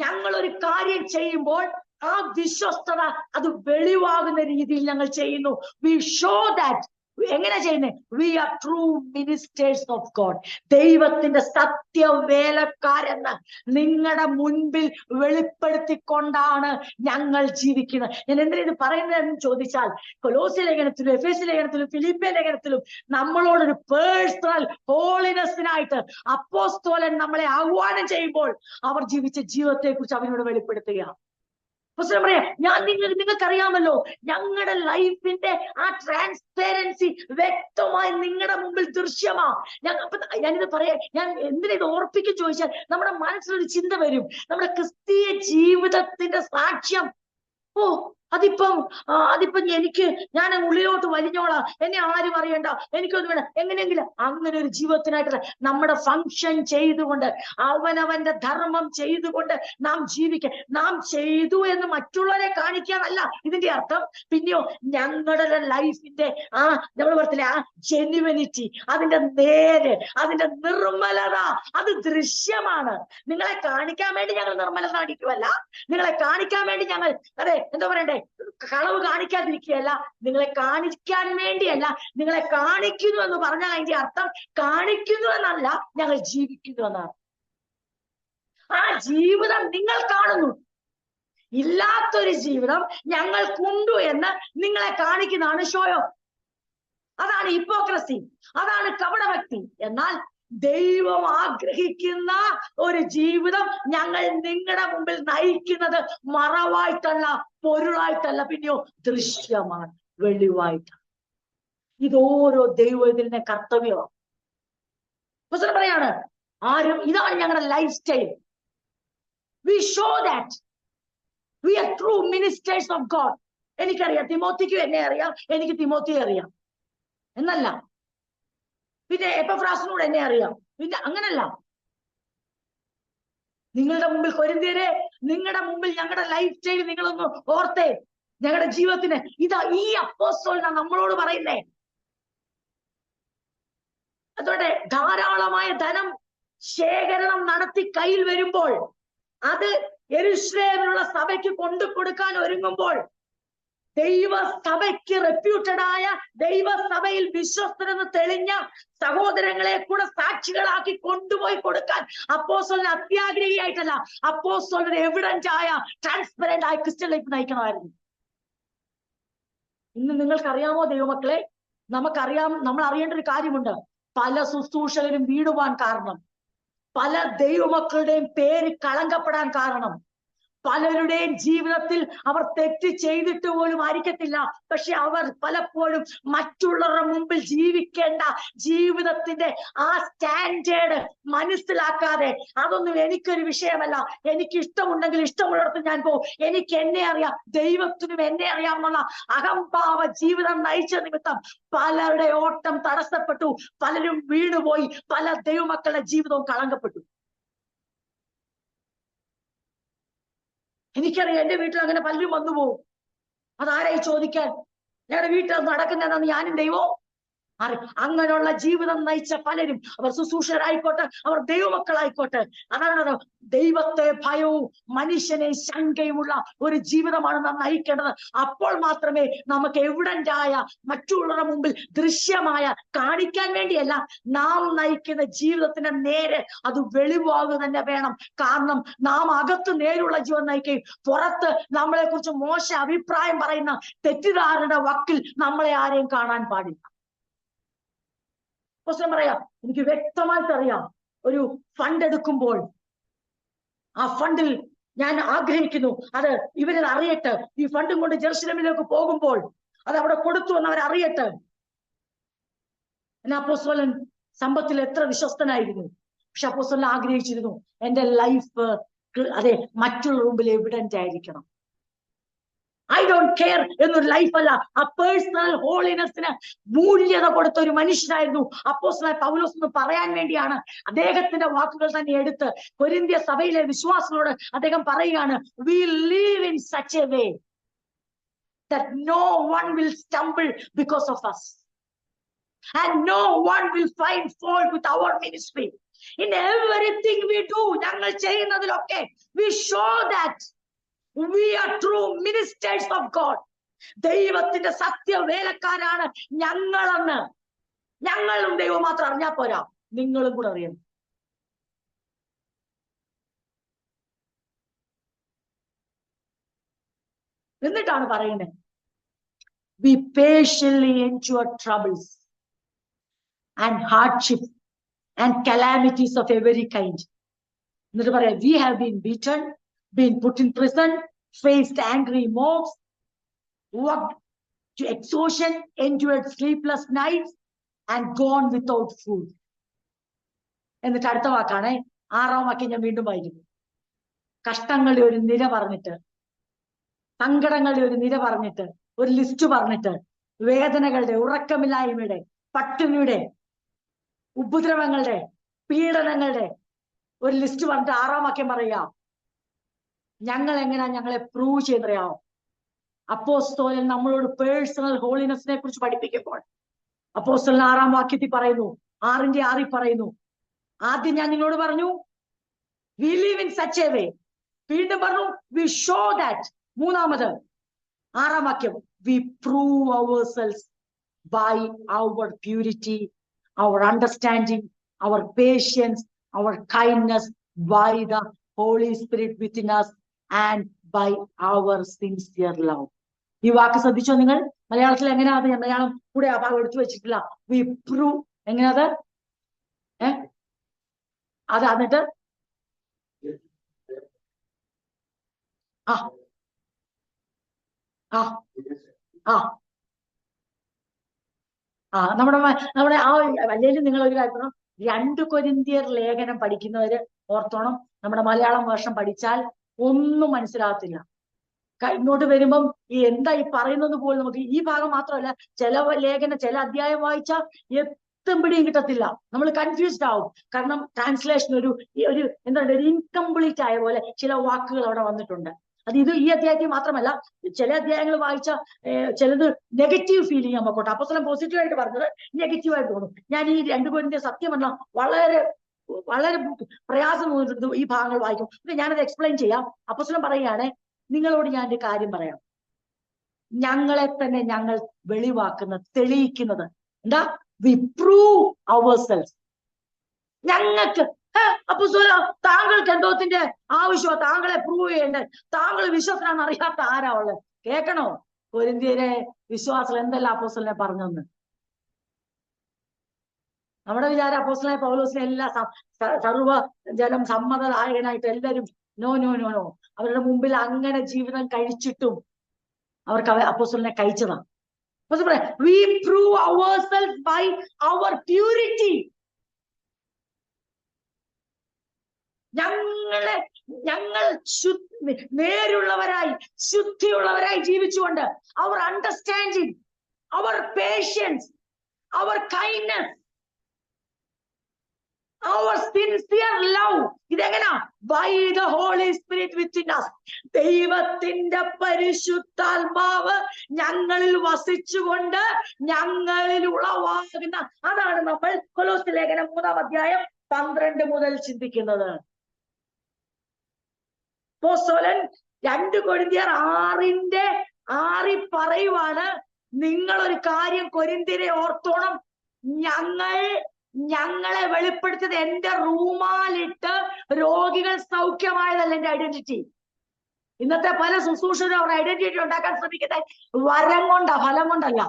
ഞങ്ങൾ ഒരു കാര്യം ചെയ്യുമ്പോൾ ആ വിശ്വസ്തത അത് വെളിവാകുന്ന രീതിയിൽ ഞങ്ങൾ ചെയ്യുന്നു. We show that. എങ്ങനെ ചെയ്യുന്നത്? We are true ministers of God. ദൈവത്തിന്റെ സത്യവേലക്കാരെന്ന് നിങ്ങളുടെ മുൻപിൽ വെളിപ്പെടുത്തിക്കൊണ്ടാണ് ഞങ്ങൾ ജീവിക്കുന്നത്. ഞാൻ എന്തിനാ ഇത് പറയുന്നതെന്ന് ചോദിച്ചാൽ, കൊലോസ്യ ലേഖനത്തിലും എഫേസ്യ ലേഖനത്തിലും ഫിലിപ്പിയ ലേഖനത്തിലും നമ്മളോടൊരു പേഴ്സണൽ ഹോളിനെസ്സിനായിട്ട് അപ്പോസ്തലൻ നമ്മളെ ആഹ്വാനം ചെയ്യുമ്പോൾ അവർ ജീവിച്ച ജീവിതത്തെ കുറിച്ച് അവനോട് വെളിപ്പെടുത്തുകയാണ്. പറയാ, നിങ്ങൾക്കറിയാമല്ലോ, ഞങ്ങളുടെ ലൈഫിന്റെ ആ ട്രാൻസ്പെറൻസി വ്യക്തമായി നിങ്ങളുടെ മുമ്പിൽ ദൃശ്യമാ. ഞാനിത് പറയാ, ഞാൻ എന്തിനാ ഇത് ഓർപ്പിക്കും ചോദിച്ചാൽ, നമ്മുടെ മനസ്സിലൊരു ചിന്ത വരും, നമ്മുടെ ക്രിസ്തീയ ജീവിതത്തിന്റെ സാക്ഷ്യം, അതിപ്പം ഞാൻ ഉള്ളിലോട്ട് വലിഞ്ഞോളാം, എന്നെ ആരും അറിയണ്ട, എനിക്കൊന്നും വേണ്ട, എങ്ങനെയെങ്കിലും അങ്ങനെ ഒരു ജീവിതത്തിനായിട്ടല്ല. നമ്മുടെ ഫങ്ഷൻ ചെയ്തുകൊണ്ട്, അവനവന്റെ ധർമ്മം ചെയ്തുകൊണ്ട് നാം ജീവിക്കുക. നാം ചെയ്തു എന്ന് മറ്റുള്ളവരെ കാണിക്കാനല്ല ഇതിന്റെ അർത്ഥം. പിന്നെയോ ഞങ്ങളുടെ ലൈഫിന്റെ നമ്മൾ പറയത്തില്ലേ, ആ ജെന്യുവനിറ്റി, അതിന്റെ നേര്, അതിന്റെ നിർമ്മലത, അത് ദൃശ്യമാണ്. നിങ്ങളെ കാണിക്കാൻ വേണ്ടി ഞങ്ങൾ നിർമ്മലത കാണിക്കുമല്ല, നിങ്ങളെ കാണിക്കാൻ വേണ്ടി ഞങ്ങൾ എന്താ പറയണ്ടേ, കളവ് കാണിക്കാതിരിക്കുകയല്ല, നിങ്ങളെ കാണിക്കാൻ വേണ്ടിയല്ല, നിങ്ങളെ കാണിക്കുന്നു എന്ന് പറഞ്ഞാൽ അതിന്റെ അർത്ഥം കാണിക്കുന്നു എന്നല്ല, ഞങ്ങൾ ജീവിക്കുന്നു എന്നാണ്. ആ ജീവിതം നിങ്ങൾ കാണുന്നു. ഇല്ലാത്തൊരു ജീവിതം ഞങ്ങൾക്കുണ്ടു എന്ന് നിങ്ങളെ കാണിക്കുന്നതാണ് ഷോയോ. അതാണ് ഹിപ്പോക്രസി, അതാണ് കപടഭക്തി. എന്നാൽ ദൈവം ആഗ്രഹിക്കുന്ന ഒരു ജീവിതം ഞങ്ങൾ നിങ്ങളുടെ മുമ്പിൽ നയിക്കുന്നത് മറവായിട്ടല്ല, പൊരുളായിട്ടല്ല, പിന്നെയോ ദൃശ്യമാണ്, വെളിവായിട്ടാണ്. ഇതോരോ ദൈവത്തിന്റെ കർത്തവ്യമാണ്. പറയാണ്, ഇതാണ് ഞങ്ങളുടെ lifestyle. We show that we are true ministers of God. എനിക്കറിയാം, തിമോത്തിക്കും എന്നെ അറിയാം, എനിക്ക് തിമോത്തിയെ അറിയാം എന്നല്ല, പിന്നെ എപ്പഫ്രാസിനോട് എന്നെ അറിയാം, പിന്നെ അങ്ങനല്ല. നിങ്ങളുടെ മുമ്പിൽ കൊരിന്ത്യരെ, നിങ്ങളുടെ മുമ്പിൽ ഞങ്ങളുടെ ലൈഫ് സ്റ്റൈൽ നിങ്ങളൊന്ന് ഓർത്തേ. ഞങ്ങളുടെ ജീവിതത്തിന് ഇതാ ഈ അപ്പോസ്തലനാ നമ്മളോട് പറയുന്നേ. അതോടെ ധാരാളമായ ധനം ശേഖരണം നടത്തി കയ്യിൽ വരുമ്പോൾ, അത് യെരൂശലേമിലുള്ള സഭയ്ക്ക് കൊണ്ടു കൊടുക്കാൻ ഒരുങ്ങുമ്പോൾ, ദൈവസഭയ്ക്ക് റെപ്യൂട്ടഡ് ആയ, ദൈവസഭയിൽ വിശ്വസ്തരെന്ന് തെളിഞ്ഞ സഹോദരങ്ങളെ കൂടെ സാക്ഷികളാക്കി കൊണ്ടുപോയി കൊടുക്കാൻ അപ്പോസ്തലൻ അത്യാഗ്രഹിയായിട്ടല്ല, അപ്പോസ്തലൻ എവിഡന്റ് ആയ ട്രാൻസ്പെറന്റ് ആയ ക്രിസ്ത്യൻ ലൈഫ് നയിക്കണമായിരുന്നു. ഇന്ന് നിങ്ങൾക്കറിയാമോ ദൈവമക്കളെ, നമ്മൾ അറിയേണ്ട ഒരു കാര്യമുണ്ട്. പല ശുശ്രൂഷകരും വീടുവാൻ കാരണം, പല ദൈവമക്കളുടെയും പേര് കളങ്കപ്പെടാൻ കാരണം, പലരുടെയും ജീവിതത്തിൽ അവർ തെറ്റ് ചെയ്തിട്ട് പോലും ആയിരിക്കത്തില്ല, പക്ഷെ അവർ പലപ്പോഴും മറ്റുള്ളവരുടെ മുമ്പിൽ ജീവിക്കേണ്ട ജീവിതത്തിന്റെ ആ സ്റ്റാൻഡേർഡ് മനസ്സിലാക്കാതെ, അതൊന്നും എനിക്കൊരു വിഷയമല്ല, എനിക്ക് ഇഷ്ടമുണ്ടെങ്കിൽ ഇഷ്ടമുള്ളിടത്ത് ഞാൻ പോകും, എനിക്ക് എന്നെ അറിയാം, ദൈവത്തിനും എന്നെ അറിയാമെന്നുള്ള അഹംഭാവ ജീവിതം നയിച്ച നിമിത്തം പലരുടെ ഓട്ടം തടസ്സപ്പെട്ടു, പലരും വീണുപോയി, പല ദൈവമക്കളുടെ ജീവിതവും കളങ്കപ്പെട്ടു. എനിക്കറിയാം, എന്റെ വീട്ടിൽ അങ്ങനെ പലരും വന്നു പോകും. അതാരായി ചോദിക്കാൻ? ഞങ്ങളുടെ വീട്ടിൽ നടക്കുന്നതെന്ന് ഞാനും ദൈവവും അങ്ങനെയുള്ള ജീവിതം നയിച്ച പലരും, അവർ ശുശ്രൂഷകരായിക്കോട്ടെ, അവർ ദൈവമക്കളായിക്കോട്ടെ, അതാണ് ദൈവത്തെ ഭയവും മനുഷ്യനെ ശങ്കയുമുള്ള ഒരു ജീവിതമാണ് നാം നയിക്കേണ്ടത്. അപ്പോൾ മാത്രമേ നമുക്ക് എവിഡന്റ് ആയ, മറ്റുള്ളവരുടെ മുമ്പിൽ ദൃശ്യമായ, കാണിക്കാൻ വേണ്ടിയല്ല, നാം നയിക്കുന്ന ജീവിതത്തിന്റെ നേരെ അത് വെളിവാകുക തന്നെ വേണം. കാരണം നാം അകത്ത് നേരുള്ള ജീവൻ നയിക്കുകയും പുറത്ത് നമ്മളെ കുറിച്ച് മോശ അഭിപ്രായം പറയുന്ന തെറ്റിദ്ധാരണയുടെ വക്കിൽ നമ്മളെ ആരെയും കാണാൻ പാടില്ല. പറയാം, എനിക്ക് വ്യക്തമായിട്ടറിയാം, ഒരു ഫണ്ട് എടുക്കുമ്പോൾ ആ ഫണ്ടിൽ ഞാൻ ആഗ്രഹിക്കുന്നു അത് ഇവരിൽ അറിയട്ടെ. ഈ ഫണ്ടും കൊണ്ട് ജെറുസലേമിലേക്ക് പോകുമ്പോൾ അത് അവിടെ കൊടുത്തു എന്ന് അവരറിയട്ടെ. എന്നാ അപ്പോസ്തലൻ സമ്പത്തിൽ എത്ര വിശ്വസ്തനായിരുന്നു, പക്ഷെ അപ്പോസ്തലൻ ആഗ്രഹിച്ചിരുന്നു എന്റെ ലൈഫ് അതെ മറ്റുള്ള മുമ്പിൽ എവിഡന്റ് ആയിരിക്കണം. ഐ ഡോണ്ട് കെയർ എന്നൊരു ലൈഫല്ല, ആ പേഴ്സണൽ ഹോളിനെസ്സിന് മൂല്യത കൊടുത്ത ഒരു മനുഷ്യനായിരുന്നു അപ്പോസ്തലനായ പൗലോസ് എന്ന് പറയാൻ വേണ്ടിയാണ് അദ്ദേഹത്തിന്റെ വാക്കുകൾ തന്നെ എടുത്ത് കൊരിന്ത്യ സഭയിലെ വിശ്വാസികളോട് അദ്ദേഹം പറയുകയാണ്, we live in such a way that no one will stumble because of us and no one will find fault with our ministry. In everything we do, ഞങ്ങൾ ചെയ്യുന്നതിലൊക്കെ we show that we are true ministers of God. ദൈവത്തിന്റെ സത്യ വേലക്കാരാണ് ഞങ്ങളെന്ന് ഞങ്ങളും ദൈവം മാത്രം അറിഞ്ഞാൽ പോരാ, നിങ്ങളും കൂടെ അറിയണം. എന്നിട്ടാണ് പറയുന്നത്, we patiently endure troubles and hardship and calamities of every kind. എന്നിട്ട് പറയാം, we have been beaten, been put in prison, faced angry mobs, worked to exhaustion, endured sleepless nights and gone without food. എന്നിട്ട് അടുത്ത വാക്കാണ് 6-ാം വാക്യം ഞാൻ വീണ്ടും വായിക്കുന്നു. കഷ്ടങ്ങളുടെ ഒരു നിര പറഞ്ഞിട്ട്, സങ്കടങ്ങളുടെ ഒരു നിര പറഞ്ഞിട്ട്, ഒരു ലിസ്റ്റ് പറഞ്ഞിട്ട്, വേദനകളുടെ, ഉറക്കമില്ലായ്മയുടെ, പട്ടിണിയുടെ, ഉപദ്രവങ്ങളുടെ, പീഡനങ്ങളുടെ ഒരു ലിസ്റ്റ് പറഞ്ഞിട്ട് 6-ാം വാക്യം പറയുക, ഞങ്ങൾ എങ്ങനെയാ ഞങ്ങളെ പ്രൂവ് ചെയ്തറിയാമോ? അപ്പോസ്തലൻ നമ്മളോട് പേഴ്സണൽ ഹോളിനെസിനെ കുറിച്ച് പഠിപ്പിക്കുമ്പോൾ അപ്പോസ്തലൻ 6-ാം വാക്യത്തിൽ പറയുന്നു, 6-ന്റെ 6 പറയുന്നു, ആദ്യം ഞാൻ നിങ്ങളോട് പറഞ്ഞു we live in such a way. വീണ്ടും പറഞ്ഞു we show that. മൂന്നാമത് 6-ാം വാക്യം, we prove ourselves by our purity, our understanding, our patience, our kindness, by the Holy Spirit within us and by our sincere love. ഈ വാക്ക് ശ്രദ്ധിച്ചോ നിങ്ങൾ? മലയാളത്തിൽ എങ്ങനെയാ അത്? മലയാളം കൂടെ ആ ഭാഗം എടുത്തു വെച്ചിട്ടില്ല. we prove എങ്ങനെയാത്? അത് എന്നിട്ട് നമ്മുടെ ആ അല്ലെങ്കിൽ നിങ്ങൾ ഒരു കാര്യം 2 കൊരിന്ത്യർ ലേഖനം പഠിക്കുന്നവര് ഓർത്തോണം, നമ്മുടെ മലയാളം വേർഷൻ പഠിച്ചാൽ ഒന്നും മനസ്സിലാകത്തില്ല. ഇങ്ങോട്ട് വരുമ്പം ഈ എന്താ ഈ പറയുന്നത് പോലും നമുക്ക് ഈ ഭാഗം മാത്രമല്ല, ചില ലേഖനം ചില അധ്യായം വായിച്ചാൽ എത്തും പിടിയും കിട്ടത്തില്ല. നമ്മൾ കൺഫ്യൂസ്ഡ് ആവും. കാരണം ട്രാൻസ്ലേഷൻ ഒരു എന്താണ് ഒരു ഇൻകംപ്ലീറ്റ് ആയ പോലെ ചില വാക്കുകൾ അവിടെ വന്നിട്ടുണ്ട്. അത് ഈ അധ്യായത്തിൽ മാത്രമല്ല, ചില അധ്യായങ്ങൾ വായിച്ച ചിലത് നെഗറ്റീവ് ഫീലിംഗ് നമുക്കോട്ടെ. അപ്പോസ്തലൻ പോസിറ്റീവായിട്ട് പറഞ്ഞത് നെഗറ്റീവായിട്ട് തോന്നും. ഞാൻ ഈ 2 കൊരിന്ത്യർ സത്യം പറഞ്ഞാൽ വളരെ വളരെ പ്രയാസം തോന്നിട്ടുണ്ട് ഈ ഭാഗങ്ങൾ വായിക്കും. ഞാനത് എക്സ്പ്ലെയിൻ ചെയ്യാം. അപ്പോസ്തലൻ പറയുകയാണ്, നിങ്ങളോട് ഞാൻ ഒരു കാര്യം പറയാം. ഞങ്ങളെ തന്നെ ഞങ്ങൾ വെളിവാക്കുന്നത്, തെളിയിക്കുന്നത് എന്താ? We prove ourselves. ഞങ്ങൾക്ക് അപ്പോസ്തലൻ താങ്കൾക്ക് എന്തോത്തിന്റെ ആവശ്യമോ? താങ്കളെ പ്രൂവ് ചെയ്യേണ്ടത്, താങ്കൾ വിശ്വസനാണെന്ന് അറിയാത്ത ആരാ ഉള്ളത്? കേൾക്കണോ? കൊരിന്ത്യരെ വിശ്വാസം എന്തെല്ലാം അപ്പോസ്തലനെ പറഞ്ഞെന്ന്. നമ്മുടെ വിചാരം അപ്പോസ്തലനായ പൗലോസിനെ എല്ലാ സർവ്വ ജനം സമ്മതദായകനായിട്ട് എല്ലാവരും നോ നോ നോ നോ അവരുടെ മുമ്പിൽ അങ്ങനെ ജീവിതം കഴിച്ചിട്ടും അവർക്ക് അപ്പോസ്തലനെ കഴിച്ചതാ. we prove ourselves by our purity. ഞങ്ങൾ നേരുള്ളവരായി ശുദ്ധിയുള്ളവരായി ജീവിച്ചുകൊണ്ട് our understanding, our patience, our kindness, our sincere love, ഇതെങ്ങനാ? by the Holy Spirit within us. ദൈവത്തിന്റെ പരിശുദ്ധാത്മാവ് ഞങ്ങളിൽ വസിച്ചുകൊണ്ട് ഞങ്ങളിൽ ഉളവാകുന്ന, അതാണ് നമ്മൾ കൊലോസ്യ ലേഖനം 3-ാം അധ്യായം 12 മുതൽ ചിന്തിക്കുന്നത്. അപ്പോസ്തലൻ 2 കൊരിന്ത്യർ 6 പറയുവാണ്, നിങ്ങളൊരു കാര്യം കൊരിന്ത്യരെ ഓർത്തോണം, ഞങ്ങളെ വെളിപ്പെടുത്തിയത് എന്റെ റൂമാലിട്ട് രോഗികൾ സൗഖ്യമായതല്ല എന്റെ ഐഡന്റിറ്റി. ഇന്നത്തെ പല ശുശ്രൂഷകരും അവരുടെ ഐഡന്റിറ്റി ഉണ്ടാക്കാൻ ശ്രമിക്കുന്നത് വരം കൊണ്ടാ, ഫലം കൊണ്ടല്ല.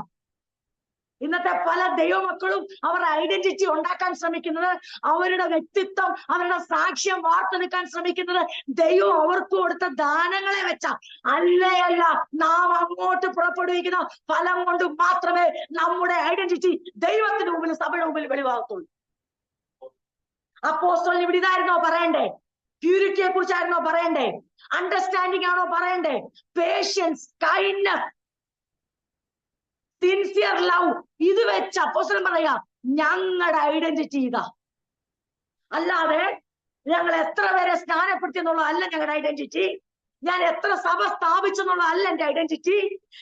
ഇന്നത്തെ പല ദൈവമക്കളും അവരുടെ ഐഡന്റിറ്റി ഉണ്ടാക്കാൻ ശ്രമിക്കുന്നത്, അവരുടെ വ്യക്തിത്വം, അവരുടെ സാക്ഷ്യം വാർത്തെടുക്കാൻ ശ്രമിക്കുന്നത് ദൈവം അവർക്ക് കൊടുത്ത ദാനങ്ങളെ വെച്ച അല്ലയല്ല. നാം അങ്ങോട്ട് പുറപ്പെടുവിക്കുന്ന ഫലം കൊണ്ട് മാത്രമേ നമ്മുടെ ഐഡന്റിറ്റി ദൈവത്തിന്റെ മുമ്പിൽ, സഭയുടെ മുമ്പിൽ വെളിവാകത്തുള്ളൂ. അപ്പോസ്തലൻ ഇവിടെ ഇതായിരുന്നോ പറയണ്ടേ? പ്യൂരിറ്റിയെ കുറിച്ചായിരുന്നോ പറയണ്ടേ? അണ്ടർസ്റ്റാൻഡിങ് ആണോ പറയണ്ടേ? പേഷ്യൻസ്, കൈൻഡ്നസ്, സിൻസിയർ ലവ്, ഇത് വെച്ച് അപ്പോസ്തലൻ പറയാ ഞങ്ങളുടെ ഐഡന്റിറ്റി ഇതാ. അല്ലാതെ ഞങ്ങൾ എത്ര പേരെ സ്നാനപ്പെടുത്തിയെന്നുള്ള അല്ല ഞങ്ങളുടെ ഐഡന്റിറ്റി. ഞാൻ എത്ര സഭ സ്ഥാപിച്ചെന്നുള്ളതല്ല എന്റെ ഐഡന്റിറ്റി.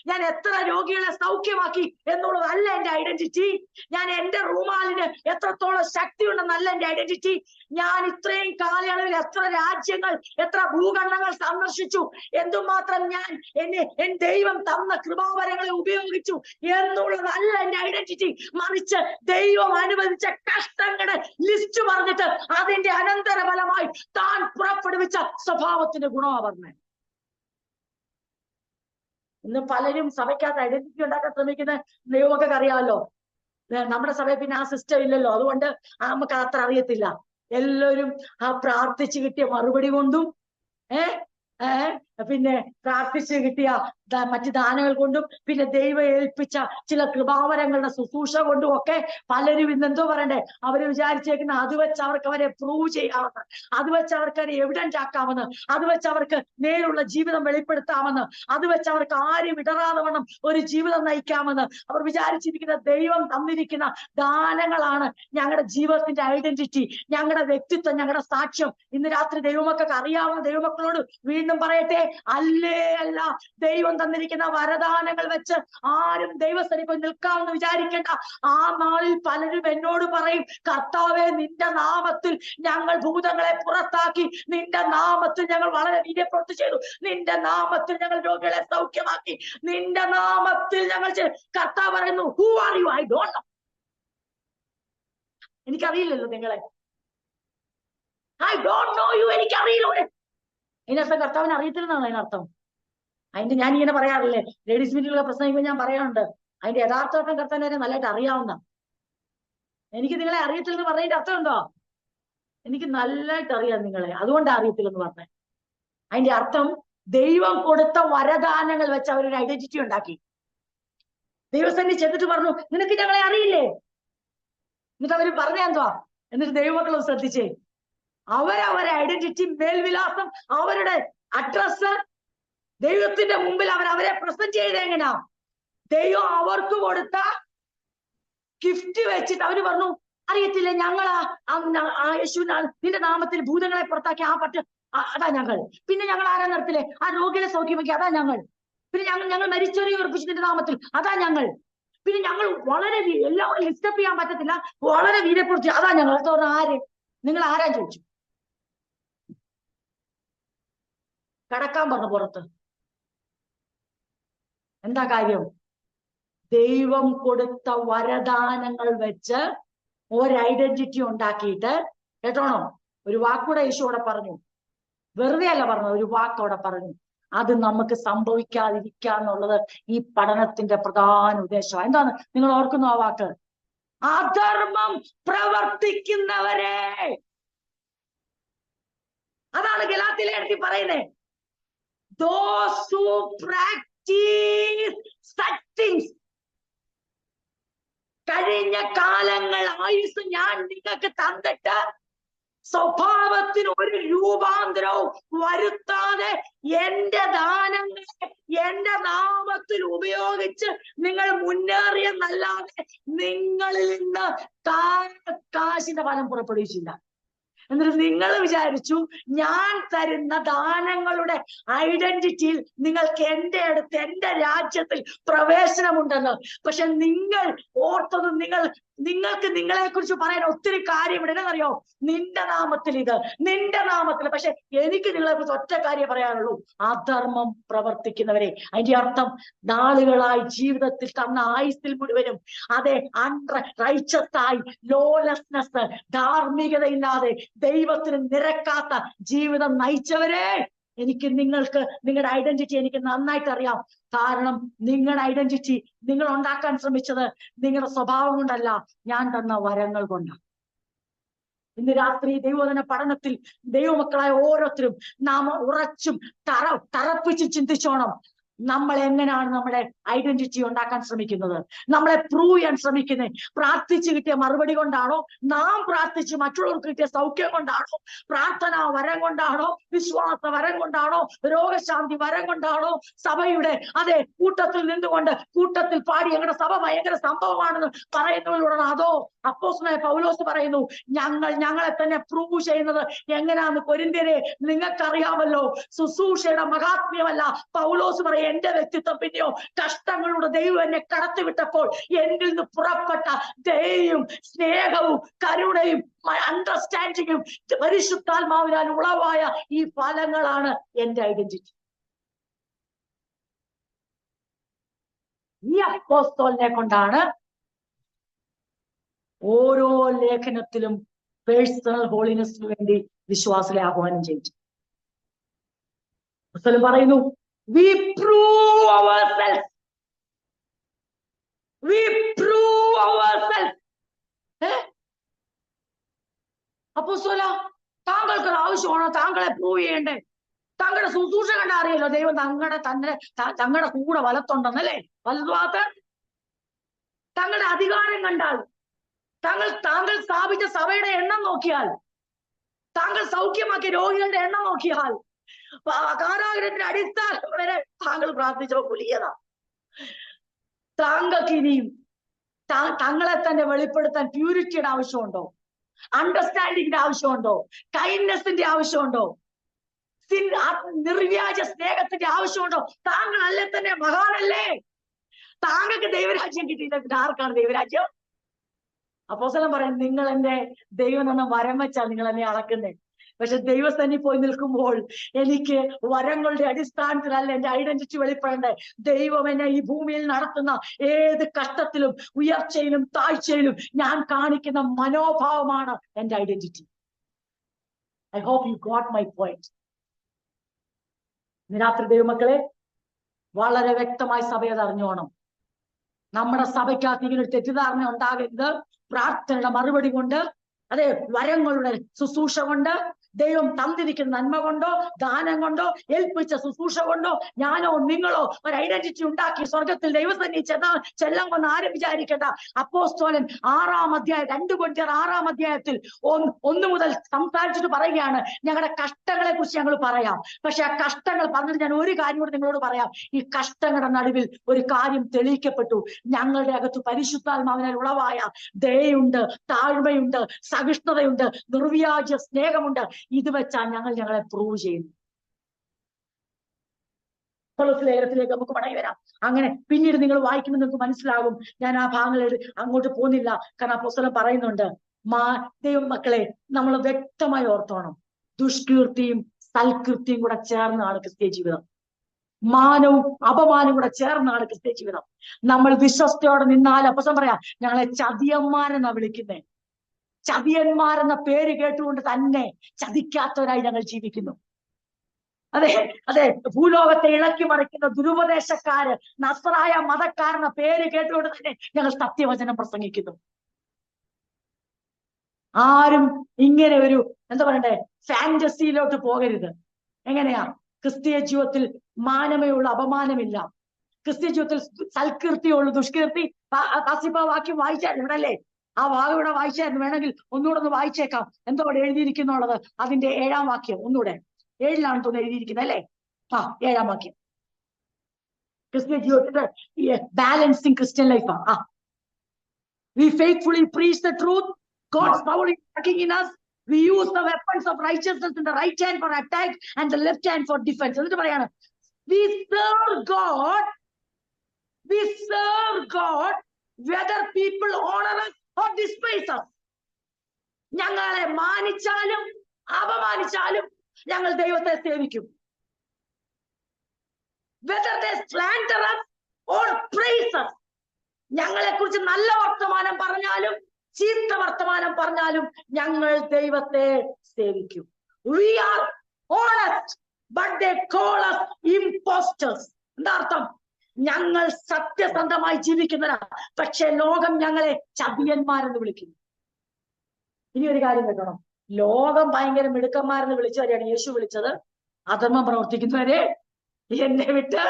ഞാൻ എത്ര രോഗികളെ സൗഖ്യമാക്കി എന്നുള്ളതല്ല എന്റെ ഐഡന്റിറ്റി. ഞാൻ എന്റെ റൂമാലിന് എത്രത്തോളം ശക്തി ഉണ്ടെന്നല്ല എന്റെ ഐഡന്റിറ്റി. ഞാൻ ഇത്രയും കാലയളവിൽ എത്ര രാജ്യങ്ങൾ, എത്ര ഭൂഖണ്ഡങ്ങൾ സന്ദർശിച്ചു, എന്തുമാത്രം ഞാൻ എൻ ദൈവം തന്ന കൃപാവരങ്ങളെ ഉപയോഗിച്ചു എന്നുള്ളതല്ല എന്റെ ഐഡന്റിറ്റി. മറിച്ച് ദൈവം അനുവദിച്ച കഷ്ടങ്ങളുടെ ലിസ്റ്റ് പറഞ്ഞിട്ട് അതിന്റെ അനന്തരഫലമായി താൻ പുറപ്പെടുവിച്ച സ്വഭാവത്തിന്റെ ഗുണമാണ് പറഞ്ഞത്. ഇന്ന് പലരും സഭയ്ക്കകത്ത് ഐഡന്റിറ്റി ഉണ്ടാക്കാൻ ശ്രമിക്കുന്ന ദൈവമൊക്കെ അറിയാമല്ലോ. നമ്മുടെ സഭയിൽ പിന്നെ ആ സിസ്റ്റം ഇല്ലല്ലോ, അതുകൊണ്ട് നമുക്ക് അത്ര അറിയത്തില്ല. എല്ലാവരും ആ പ്രാർത്ഥിച്ചു കിട്ടിയ മറുപടി കൊണ്ടും പിന്നെ പ്രാർത്ഥിച്ച് കിട്ടിയ മറ്റു ദാനങ്ങൾ കൊണ്ടും പിന്നെ ദൈവം ഏൽപ്പിച്ച ചില കൃപാവരങ്ങളുടെ ശുശ്രൂഷ കൊണ്ടും ഒക്കെ പലരും ഇന്നെന്തോ പറയണ്ടേ, അവര് വിചാരിച്ചേക്കുന്ന അത് വെച്ച് അവർക്ക് അവരെ പ്രൂവ് ചെയ്യാമെന്ന്, അത് വെച്ച് അവർക്ക് അവരെ എവിഡൻസ് ആക്കാമെന്ന്, അത് വെച്ച് അവർക്ക് നേരുള്ള ജീവിതം വെളിപ്പെടുത്താമെന്ന്, അത് വെച്ച് അവർക്ക് ആരും ഇടറാതെ വണ്ണം ഒരു ജീവിതം നയിക്കാമെന്ന് അവർ വിചാരിച്ചിരിക്കുന്ന ദൈവം തന്നിരിക്കുന്ന ദാനങ്ങളാണ് ഞങ്ങളുടെ ജീവിതത്തിന്റെ ഐഡന്റിറ്റി, ഞങ്ങളുടെ വ്യക്തിത്വം, ഞങ്ങളുടെ സാക്ഷ്യം. ഇന്ന് രാത്രി ദൈവമക്കൾക്ക് അറിയാവുന്ന ദൈവമക്കളോട് വീണ്ടും പറയട്ടെ, അല്ലേ അല്ല. ദൈവം തന്നിരിക്കുന്ന വരദാനങ്ങൾ വെച്ച് ആരും ദൈവസന്നിധിയിൽ നിൽക്കാമെന്ന് വിചാരിക്കേണ്ട. ആ നാളിൽ പലരും എന്നോട് പറയും, കർത്താവേ നിന്റെ നാമത്തിൽ ഞങ്ങൾ ഭൂതങ്ങളെ പുറത്താക്കി, നിന്റെ നാമത്തിൽ ഞങ്ങൾ വളരെ വീര്യപ്രവൃത്തി ചെയ്തു, നിന്റെ നാമത്തിൽ ഞങ്ങൾ രോഗികളെ സൗഖ്യമാക്കി, നിന്റെ നാമത്തിൽ ഞങ്ങൾ കർത്താവ് പറയുന്നു, who are you? I don't know. എനിക്കറിയില്ലല്ലോ നിങ്ങളെ. I don't know you. എനിക്കറിയില്ലോ. അതിനർത്ഥം കർത്താവിനെ അറിയത്തില്ലെന്നാണ് അതിനർത്ഥം. അതിന്റെ ഞാൻ ഇങ്ങനെ പറയാറില്ലേ, ലേഡീസ് മീറ്റിലുള്ള പ്രസംഗിക്കുമ്പോൾ ഞാൻ പറയാറുണ്ട്, അതിന്റെ യഥാർത്ഥം കർത്താവിനെ നല്ലതായിട്ട് അറിയാവുന്ന. എനിക്ക് നിങ്ങളെ അറിയത്തില്ലെന്ന് പറഞ്ഞതിന്റെ അർത്ഥം ഉണ്ടോ? എനിക്ക് നല്ലതായിട്ട് അറിയാം നിങ്ങളെ, അതുകൊണ്ടാണ് അറിയത്തില്ലെന്ന് പറഞ്ഞത്. അതിന്റെ അർത്ഥം ദൈവം കൊടുത്ത വരദാനങ്ങൾ വെച്ച് അവരൊരു ഐഡന്റിറ്റി ഉണ്ടാക്കി. ദൈവസന്നിധി ചെന്നിട്ട് പറഞ്ഞു, നിനക്ക് ഞങ്ങളെ അറിയില്ലേ? എന്നിട്ട് അവര് പറഞ്ഞ എന്തുവാ? എന്നിട്ട് ദൈവമക്കളും ശ്രദ്ധിച്ചേ, അവരവരെ ഐഡന്റിറ്റി, മേൽവിലാസം, അവരുടെ അഡ്രസ് ദൈവത്തിന്റെ മുമ്പിൽ അവരെ പ്രസന്റ് ചെയ്ത് എങ്ങനാ? ദൈവം അവർക്ക് കൊടുത്ത ഗിഫ്റ്റ് വെച്ചിട്ട് അവര് പറഞ്ഞു, അറിയത്തില്ല, ഞങ്ങളാ യേശുവിനാണ് നിന്റെ നാമത്തിൽ ഭൂതങ്ങളെ പുറത്താക്കി ആ അതാ ഞങ്ങൾ. പിന്നെ ഞങ്ങൾ ആരാ നിർത്തില്ലേ? ആ രോഗികളെ സൗഖ്യമാക്കി, അതാ ഞങ്ങൾ. പിന്നെ ഞങ്ങൾ മരിച്ചവരെ ഉറപ്പിച്ചു നിന്റെ നാമത്തിൽ, അതാ ഞങ്ങൾ. പിന്നെ ഞങ്ങൾ വളരെ എല്ലാവരും ലിസ്റ്റപ്പ് ചെയ്യാൻ പറ്റത്തില്ല, വളരെ വീരപ്രവൃത്തി, അതാ ഞങ്ങൾ. അത് ആര്? നിങ്ങൾ ആരാ ചോദിച്ചു. കടക്കാൻ പറഞ്ഞു പുറത്ത്. എന്താ കാര്യം? ദൈവം കൊടുത്ത വരദാനങ്ങൾ വെച്ച് ഒരു ഐഡന്റിറ്റി ഉണ്ടാക്കിയിട്ട്, കേട്ടോണോ, ഒരു വാക്കൂടെ യേശുവിടെ പറഞ്ഞു, വെറുതെ അല്ല പറഞ്ഞത്, ഒരു വാക്കവിടെ പറഞ്ഞു. അത് നമുക്ക് സംഭവിക്കാതിരിക്കാന്നുള്ളത് ഈ പഠനത്തിന്റെ പ്രധാന ഉദ്ദേശമാണ്. എന്താണ് നിങ്ങൾ ഓർക്കുന്നു ആ വാക്ക്? അധർമ്മം പ്രവർത്തിക്കുന്നവരെ. അതാണ് ഗലാത്യലേഖനത്തിൽ പറയുന്നത്. Those who practice such things. കഴിഞ്ഞ കാലങ്ങൾ ആയുസ് ഞാൻ നിങ്ങൾക്ക് തന്നിട്ട് സ്വഭാവത്തിന് ഒരു രൂപാന്തരവും വരുത്താതെ എന്റെ ദാനങ്ങളെ എന്റെ നാമത്തിൽ ഉപയോഗിച്ച് നിങ്ങൾ മുന്നേറിയെന്നല്ലാതെ നിങ്ങളിൽ നിന്ന് കാശിന്റെ ഫലം പുറപ്പെടുവിച്ചില്ല. എന്നിട്ട് നിങ്ങൾ വിചാരിച്ചു ഞാൻ തരുന്ന ദാനങ്ങളുടെ ഐഡന്റിറ്റിയിൽ നിങ്ങൾക്ക് എന്റെ അടുത്ത് എന്റെ രാജ്യത്തിൽ പ്രവേശനമുണ്ടെന്ന്. പക്ഷെ നിങ്ങൾ ഓർത്തത്, നിങ്ങൾക്ക് നിങ്ങളെ കുറിച്ച് പറയാൻ ഒത്തിരി കാര്യം ഇടണമെന്നറിയോ? നിന്റെ നാമത്തിൽ ഇത്, നിന്റെ നാമത്തിൽ. പക്ഷെ എനിക്ക് നിങ്ങളെ കുറിച്ച് ഒറ്റ കാര്യം പറയാനുള്ളൂ, അധർമ്മം പ്രവർത്തിക്കുന്നവരെ. അതിന്റെ അർത്ഥം നാളുകളായി ജീവിതത്തിൽ തന്ന ആയുസ്സിൽ മുഴുവനും അതെ റൈച്ചത്തായി ലോലെസ്നെസ്, ധാർമ്മികതയില്ലാതെ ദൈവത്തിന് നിരക്കാത്ത ജീവിതം നയിച്ചവരെ, എനിക്ക് നിങ്ങൾക്ക് നിങ്ങളുടെ ഐഡന്റിറ്റി എനിക്ക് നന്നായിട്ട് അറിയാം. കാരണം നിങ്ങളുടെ ഐഡന്റിറ്റി നിങ്ങൾ ഉണ്ടാക്കാൻ ശ്രമിച്ചത് നിങ്ങളുടെ സ്വഭാവം കൊണ്ടല്ല, ഞാൻ തന്ന വരങ്ങൾ കൊണ്ടാണ്. ഇന്ന് രാത്രി ദൈവവചന പഠനത്തിൽ ദൈവമക്കളായ ഓരോരുത്തരും നാം ഉറച്ചും തറപ്പിച്ചും ചിന്തിച്ചോണം. നമ്മൾ എങ്ങനെയാണ് നമ്മുടെ ഐഡന്റിറ്റി ഉണ്ടാക്കാൻ ശ്രമിക്കുന്നത്? നമ്മളെ പ്രൂവ് ചെയ്യാൻ ശ്രമിക്കുന്നത് പ്രാർത്ഥിച്ചു കിട്ടിയ മറുപടി കൊണ്ടാണോ? നാം പ്രാർത്ഥിച്ച് മറ്റുള്ളവർക്ക് കിട്ടിയ സൗഖ്യം കൊണ്ടാണോ? പ്രാർത്ഥനാ വരം കൊണ്ടാണോ? വിശ്വാസ വരം കൊണ്ടാണോ? രോഗശാന്തി വരം കൊണ്ടാണോ? സഭയുടെ അതെ കൂട്ടത്തിൽ നിന്നുകൊണ്ട് കൂട്ടത്തിൽ പാടി ഞങ്ങളുടെ സഭ ഭയങ്കര സംഭവമാണെന്ന് പറയുന്നതിലൂടെയാണോ? അതോ അപ്പോസ്തലനായ പൗലോസ് പറയുന്നു, ഞങ്ങളെ തന്നെ പ്രൂവ് ചെയ്യുന്നത് എങ്ങനെയാന്ന് കൊരിന്ത്യരെ നിങ്ങൾക്കറിയാമല്ലോ. ശുശ്രൂഷയുടെ മഹാത്മ്യമല്ല പൗലോസ് പറയുക എന്റെ വ്യക്തിത്വം പിന്നെയോ കഷ്ടങ്ങളുടെ ദൈവം എന്നെ കടത്തിവിട്ടപ്പോൾ എന്നിൽ നിന്ന് പുറപ്പെട്ട ദയയും സ്നേഹവും കരുണയും അണ്ടർസ്റ്റാൻഡിങ്ങും പരിശുദ്ധാത്മാവിനാൽ ഉളവായ ഈ ഫലങ്ങളാണ് എന്റെ ഐഡന്റിറ്റി. ഈ അപ്പോസ്തലനെ കൊണ്ടാണ് ഓരോ ലേഖനത്തിലും പേഴ്സണൽ ഹോളിനെസ്സിന് വേണ്ടി വിശ്വാസികളെ ആഹ്വാനം ചെയ്തു. അപ്പോസ്തലൻ പറയുന്നു, we prove ourselves. We prove ourselves. അപ്പോസ്തല, താങ്കൾക്ക് ആവശ്യമാണോ താങ്കളെ പ്രൂവ് ചെയ്യണ്ടേ? താങ്കളുടെ ശുശ്രൂഷ കണ്ട അറിയല്ലോ ദൈവം തങ്ങളുടെ കൂടെ വലത്തുണ്ടെന്നല്ലേ? വലതുഭാഗത്ത് തങ്ങളുടെ അധികാരം കണ്ടാൽ, താങ്കൾ സ്ഥാപിച്ച സഭയുടെ എണ്ണം നോക്കിയാൽ, താങ്കൾ സൗഖ്യമാക്കിയ രോഗികളുടെ എണ്ണം നോക്കിയാൽ, കാരാഗ്രഹത്തിന്റെ അടിസ്ഥാനം വരെ താങ്കൾ പ്രാർത്ഥിച്ചോ പുലിയതാ. താങ്കൾക്ക് ഇനിയും തങ്ങളെ തന്നെ വെളിപ്പെടുത്താൻ പ്യൂരിറ്റിയുടെ ആവശ്യമുണ്ടോ? അണ്ടർസ്റ്റാൻഡിങ്ങിന്റെ ആവശ്യമുണ്ടോ? കൈൻഡ്നെസിന്റെ ആവശ്യമുണ്ടോ? നിർവ്യാജ സ്നേഹത്തിന്റെ ആവശ്യമുണ്ടോ? താങ്കൾ അല്ലേ തന്നെ മഹാനല്ലേ? താങ്കൾക്ക് ദൈവരാജ്യം കിട്ടിയില്ല, പിന്നെ ആർക്കാണ് ദൈവരാജ്യം? അപ്പോസ്തലൻ പറയും, നിങ്ങൾ എന്റെ ദൈവം എന്ന വരം വെച്ചാൽ നിങ്ങൾ എന്നെ അളക്കുന്നേ. പക്ഷെ ദൈവസന്നിധി പോയി നിൽക്കുമ്പോൾ എനിക്ക് വരങ്ങളുടെ അടിസ്ഥാനത്തിലല്ല എന്റെ ഐഡന്റിറ്റി വെളിപ്പെടേണ്ടേ. ദൈവം എന്നെ ഈ ഭൂമിയിൽ നടത്തുന്ന ഏത് കഷ്ടത്തിലും ഉയർച്ചയിലും താഴ്ചയിലും ഞാൻ കാണിക്കുന്ന മനോഭാവമാണ് എന്റെ identity. I hope you got my point. രാത്രി ദൈവമക്കളെ, വളരെ വ്യക്തമായി സഭയത് അറിഞ്ഞോണം. നമ്മുടെ സഭയ്ക്കകത്ത് ഇങ്ങനെ ഒരു തെറ്റിദ്ധാരണ ഉണ്ടാകരുത്. പ്രാർത്ഥനയുടെ മറുപടി കൊണ്ട്, അതെ, വരങ്ങളുടെ ശുശ്രൂഷ കൊണ്ട്, ദൈവം തന്നിരിക്കുന്ന നന്മ കൊണ്ടോ ദാനം കൊണ്ടോ ഏൽപ്പിച്ച ശുശ്രൂഷ കൊണ്ടോ ഞാനോ നിങ്ങളോ ഒരു ഐഡന്റിറ്റി ഉണ്ടാക്കി സ്വർഗത്തിൽ ദൈവസന്നിധി ചെല്ലാമെന്ന് ആരും വിചാരിക്കേണ്ട. അപ്പോസ്തലൻ 6-ാം അധ്യായം 2 കൊരിന്ത്യർ 6-ാം അധ്യായത്തിൽ 1 മുതൽ സംസാരിച്ചിട്ട് പറയുകയാണ്, ഞങ്ങളുടെ കഷ്ടങ്ങളെ കുറിച്ച് ഞങ്ങൾ പറയാം. പക്ഷെ ആ കഷ്ടങ്ങൾ പറഞ്ഞിട്ട് ഞാൻ ഒരു കാര്യം കൂടി നിങ്ങളോട് പറയാം. ഈ കഷ്ടങ്ങളുടെ നടുവിൽ ഒരു കാര്യം തെളിയിക്കപ്പെട്ടു. ഞങ്ങളുടെ അകത്ത് പരിശുദ്ധാത്മാവിനാൽ ഉളവായ ദയയുണ്ട്, താഴ്മയുണ്ട്, സഹിഷ്ണുതയുണ്ട്, നിർവ്യാജ സ്നേഹമുണ്ട്. ഇത് വെച്ചാൽ ഞങ്ങളെ പ്രൂവ് ചെയ്യുന്നു. ലേഖനത്തിലേക്ക് നമുക്ക് മടങ്ങി വരാം. അങ്ങനെ പിന്നീട് നിങ്ങൾ വായിക്കുമ്പോൾ നിങ്ങൾക്ക് മനസ്സിലാകും. ഞാൻ ആ ഭാഗങ്ങളിൽ അങ്ങോട്ട് പോകുന്നില്ല, കാരണം അപ്പോസ്തലൻ പറയുന്നുണ്ട്. ദൈവം മക്കളെ, നമ്മൾ വ്യക്തമായി ഓർത്തോണം, ദുഷ്കീർത്തിയും സൽകീർത്തിയും കൂടെ ചേർന്നാണ് ക്രിസ്തീയ ജീവിതം. മാനവും അപമാനവും കൂടെ ചേർന്നാണ് ക്രിസ്തീയ ജീവിതം. നമ്മൾ വിശ്വസ്തയോടെ നിന്നാൽ, അപ്പോസ്തലൻ പറയാ, ഞങ്ങളെ ചതിയന്മാരെന്നാ വിളിക്കുന്നേ. ചതിയന്മാരെന്ന പേര് കേട്ടുകൊണ്ട് തന്നെ ചതിക്കാത്തവരായി ഞങ്ങൾ ജീവിക്കുന്നു. അതെ, ഭൂലോകത്തെ ഇളക്കി മറിക്കുന്ന ദുരുപദേശക്കാര്, നസ്രായ മതക്കാരെന്ന പേര് കേട്ടുകൊണ്ട് തന്നെ ഞങ്ങൾ സത്യവചനം പ്രസംഗിക്കുന്നു. ആരും ഇങ്ങനെ ഒരു എന്താ പറയണ്ടേ ഫാന്റസിയിലോട്ട് പോകരുത്. എങ്ങനെയാ? ക്രിസ്തീയ ജീവിതത്തിൽ മാനമേയുള്ള അപമാനമില്ല. ക്രിസ്തീയ ജീവിതത്തിൽ സൽകീർത്തിയുള്ളൂ, ദുഷ്കീർത്തി. വാക്യം വായിച്ചായിരുന്നു ഇവിടെ അല്ലേ? ആ ഭാഗം ഇവിടെ വായിച്ചായിരുന്നു. വേണമെങ്കിൽ ഒന്നുകൂടെ ഒന്ന് വായിച്ചേക്കാം. എന്തോ അവിടെ എഴുതിയിരിക്കുന്നുള്ളത്. അതിന്റെ 7-ാം വാക്യം ഒന്നുകൂടെ 7-ലാണ് തോന്നുന്നു എഴുതിയിരിക്കുന്നത് അല്ലേ? 7-ാം വാക്യം ക്രിസ്ത്യൻ ജീവിതത്തിന്റെ ബാലൻസിങ് ക്രിസ്ത്യൻ ലൈഫാ. We faithfully preach the truth. God's power is working in us. We use the weapons of righteousness in the right hand for attack and the left hand for defense. എന്നിട്ട് പറയാണ്, we serve God whether people honor us or despise us. ഞങ്ങളെ മാനിച്ചാലും അപമാനിച്ചാലും ഞങ്ങൾ ദൈവത്തെ സേവിക്കും. Whether they slander us or praise us. ഞങ്ങളെ കുറിച്ച് നല്ല വർത്തമാനം പറഞ്ഞാലും ചീത്ത വർത്തമാനം പറഞ്ഞാലും ഞങ്ങൾ ദൈവത്തെ സേവിക്കും. We are honest, but they call us imposters. എന്താ അർത്ഥം? ഞങ്ങൾ സത്യസന്ധമായി ജീവിക്കുന്നവരാ, പക്ഷെ ലോകം ഞങ്ങളെ ചതിയന്മാരെന്ന് വിളിക്കുന്നു. ഇനി ഒരു കാര്യം കേൾക്കണം, ലോകം ഭയങ്കര മിടുക്കന്മാരെന്ന് വിളിച്ചവരെയാണ് യേശു വിളിച്ചത്. അധർമ്മം പ്രവർത്തിക്കുന്നവരെ എന്നെ വിട്ട്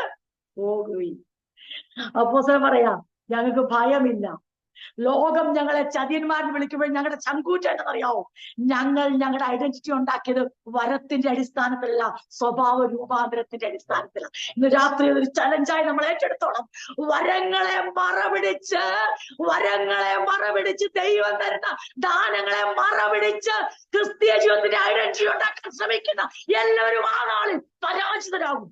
പോകുകയും. അപ്പോസ്തലൻ പറയാ, ഞങ്ങൾക്ക് ഭയമില്ല. ലോകം ഞങ്ങളെ ചതിയന്മാരെന്ന് വിളിക്കുമ്പോൾ ഞങ്ങളുടെ ചങ്കൂറ്റെന്നറിയാവോ? ഞങ്ങളുടെ ഐഡന്റിറ്റി ഉണ്ടാക്കിയത് വരത്തിന്റെ അടിസ്ഥാനത്തിലല്ല, സ്വഭാവ രൂപാന്തരത്തിന്റെ അടിസ്ഥാനത്തിലാണ്. ഇന്ന് രാത്രി ഒരു ചലഞ്ചായി നമ്മൾ ഏറ്റെടുത്തോണം. വരങ്ങളെ മറപിടിച്ച് ദൈവം തരുന്ന ദാനങ്ങളെ മറപിടിച്ച് ക്രിസ്തീയ ജീവിതത്തിന്റെ ഐഡന്റിറ്റി ഉണ്ടാക്കാൻ ശ്രമിക്കുന്ന എല്ലാവരും ആ നാളിൽ പരാജിതരാകും.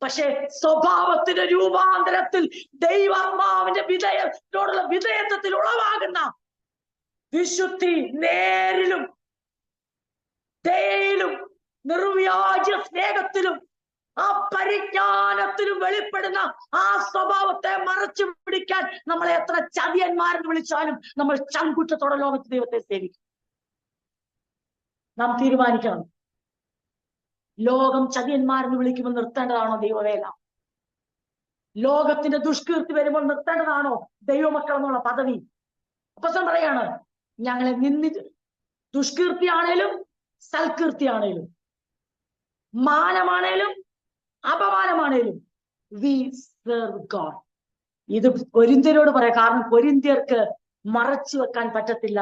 പക്ഷെ സ്വഭാവത്തിന്റെ രൂപാന്തരത്തിൽ ദൈവാത്മാവിന്റെ വിധേയത്തോടുള്ള വിധേയത്വത്തിൽ ഉളവാകുന്ന വിശുദ്ധി, നേരിലും ദയയിലും നിർവ്യാജ സ്നേഹത്തിലും ആ പരിജ്ഞാനത്തിലും വെളിപ്പെടുന്ന ആ സ്വഭാവത്തെ മറച്ചു പിടിക്കാൻ നമ്മളെ എത്ര ചതിയന്മാരെന്ന് വിളിച്ചാലും നമ്മൾ ചങ്കുറ്റത്തോടെ ലോകത്ത് ദൈവത്തെ സേവിക്കും. നാം തീരുമാനിക്കണം, ലോകം ചതിയന്മാരെന്ന് വിളിക്കുമ്പോൾ നിർത്തേണ്ടതാണോ ദൈവവേല? ലോകത്തിന്റെ ദുഷ്കീർത്തി വരുമ്പോൾ നിർത്തേണ്ടതാണോ ദൈവമക്കൾ എന്നുള്ള പദവി? അപ്പോസ്തലൻ പറയാണ്, ഞങ്ങളെ ദുഷ്കീർത്തിയാണേലും സൽകീർത്തിയാണേലും മാനമാണേലും അപമാനമാണേലും വി സെർവ് ഗോഡ്. ഇത് കൊരിന്ത്യരോട് പറയാം. കാരണം കൊരിന്ത്യർക്ക് മറച്ചു വെക്കാൻ പറ്റത്തില്ല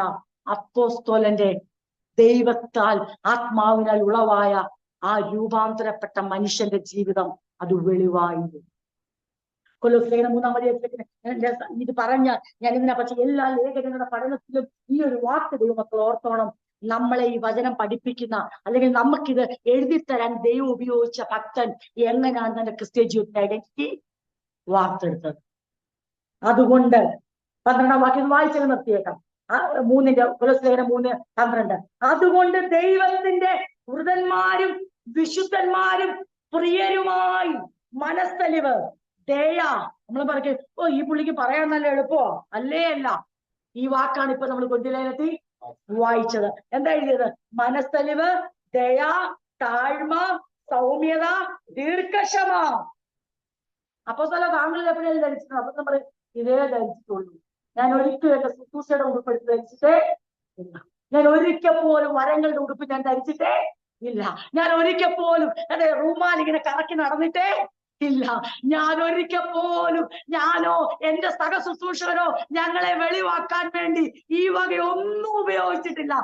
അപ്പോസ്തലന്റെ ദൈവത്താൽ ആത്മാവിനാൽ ഉളവായ ആ രൂപാന്തരപ്പെട്ട മനുഷ്യന്റെ ജീവിതം. അത് വെളിവായി. കൊലോസ്യരുടെ 3-ാം അധ്യായത്തിൽ ഇത് പറഞ്ഞ ഞാൻ ഇതിനെ പറ്റി എല്ലാ ലേഖനങ്ങളുടെ പഠനത്തിലും ഈ ഒരു വാക്ക് ദൈവമക്കൾ ഓർത്തോണം. നമ്മളെ ഈ വചനം പഠിപ്പിക്കുന്ന അല്ലെങ്കിൽ നമുക്കിത് എഴുതിത്തരാൻ ദൈവം ഉപയോഗിച്ച ഭക്തൻ എങ്ങനെയാണ് തന്റെ ക്രിസ്ത്യൻ ജീവിതത്തിന്റെ ഐഡന്റിറ്റി വാർത്തെടുത്തത്. അതുകൊണ്ട് 12-ാം വാക്യം വായിച്ചത് നിർത്തിയേക്കാം. 3-ന്റെ കൊലോസ്യരുടെ 3:12. അതുകൊണ്ട് ദൈവത്തിന്റെ വൃതന്മാരും വിശുദ്ധന്മാരും പ്രിയരുമായി മനസ്സലിവ്, ദയ. നമ്മൾ പറയും, ഓ ഈ പുള്ളിക്ക് പറയാൻ നല്ല എളുപ്പമോ? അല്ലേ അല്ല. ഈ വാക്കാണ് ഇപ്പൊ നമ്മൾ കൊന്തിലേലത്തിൽ വായിച്ചത്. എന്താ എഴുതിയത്? മനസ്സലിവ്, ദയ, താഴ്മ, സൗമ്യത, ദീർഘക്ഷമ. അപ്പോസ്തലൻ താങ്കൾ എപ്പോഴും ധരിച്ചിട്ടുണ്ട്. അപ്പൊ നമ്മൾ ഇതേ ധരിച്ചിട്ടുള്ളൂ. ഞാൻ ഒരിക്കലും എന്റെ ശുശ്രൂഷയുടെ ഉടുപ്പെടുത്ത് ധരിച്ചിട്ടേ ഇല്ല. ഞാൻ ഒരിക്കൽ പോലും വരങ്ങളുടെ ഉടുപ്പ് ഞാൻ ധരിച്ചിട്ടേ ഇല്ല. ഞാൻ ഒരിക്കൽ പോലും എന്റെ റൂമാൽ ഇങ്ങനെ കറക്കി നടന്നിട്ടേ ഇല്ല. ഞാൻ ഒരിക്കൽ പോലും ഞാനോ എന്റെ സഹശുശ്രൂഷകരോ ഞങ്ങളെ വെളിവാക്കാൻ വേണ്ടി ഈ വകയൊന്നും ഉപയോഗിച്ചിട്ടില്ല.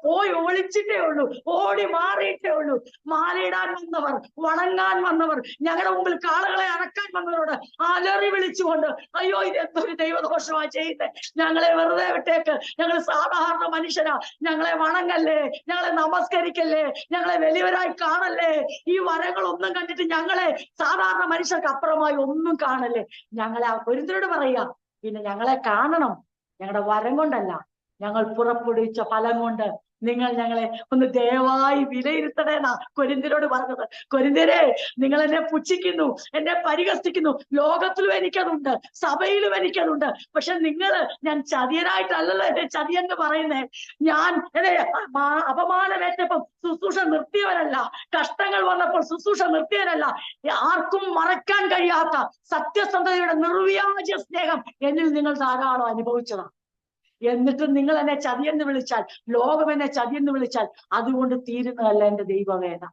പോയി ഒളിച്ചിട്ടേ ഉള്ളൂ, ഓടി മാറിയിട്ടേ ഉള്ളൂ. മാലയിടാൻ വന്നവർ, വണങ്ങാൻ വന്നവർ, ഞങ്ങളുടെ മുമ്പിൽ കാളകളെ അറക്കാൻ വന്നവരോട് അലറി വിളിച്ചുകൊണ്ട്, അയ്യോ ഇത് എന്തൊരു ദൈവദോഷമാ ചെയ്യുന്നത്, ഞങ്ങളെ വെറുതെ വിട്ടേക്ക്, ഞങ്ങൾ സാധാരണ മനുഷ്യരാ, ഞങ്ങളെ വണങ്ങല്ലേ, ഞങ്ങളെ നമസ്കരിക്കല്ലേ, ഞങ്ങളെ വലിയവരായി കാണല്ലേ, ഈ വരങ്ങളൊന്നും കണ്ടിട്ട് ഞങ്ങളെ സാധാരണ മനുഷ്യർക്ക് അപ്പുറമായി ഒന്നും കാണല്ലേ. ഞങ്ങളെ കൊരിന്ത്യരോട് പറയുക, പിന്നെ ഞങ്ങളെ കാണണം, ഞങ്ങളുടെ വരം കൊണ്ടല്ല, ഞങ്ങൾ പുറപ്പെടുവിച്ച ഫലം കൊണ്ട് നിങ്ങൾ ഞങ്ങളെ ഒന്ന് ദയവായി വിലയിരുത്തണേന്നാ കൊരിന്ത്യരോട് പറഞ്ഞത്. കൊരിന്ത്യരെ, നിങ്ങൾ എന്നെ പുച്ഛിക്കുന്നു, എന്നെ പരിഹസിക്കുന്നു, ലോകത്തിലും എനിക്കതുണ്ട്, സഭയിലും എനിക്കതുണ്ട്. പക്ഷെ ഞാൻ ചതിയനായിട്ടല്ലല്ലോ എന്നെ ചതിയെന്ന് പറയുന്നേ. ഞാൻ അപമാനമേറ്റപ്പം ശുശ്രൂഷ നിർത്തിയവരല്ല, കഷ്ടങ്ങൾ വന്നപ്പോൾ ശുശ്രൂഷ നിർത്തിയവരല്ല. ആർക്കും മറക്കാൻ കഴിയാത്ത സത്യസന്ധതയുടെ നിർവ്യാജ സ്നേഹം എന്നിൽ നിങ്ങൾ ധാരാളം അനുഭവിച്ചതാണ്. എന്നിട്ട് നിങ്ങൾ എന്നെ ചതിയെന്ന് വിളിച്ചാൽ, ലോകം എന്നെ ചതിയെന്ന് വിളിച്ചാൽ അതുകൊണ്ട് തീരുന്നതല്ല എന്റെ ദൈവവേദന.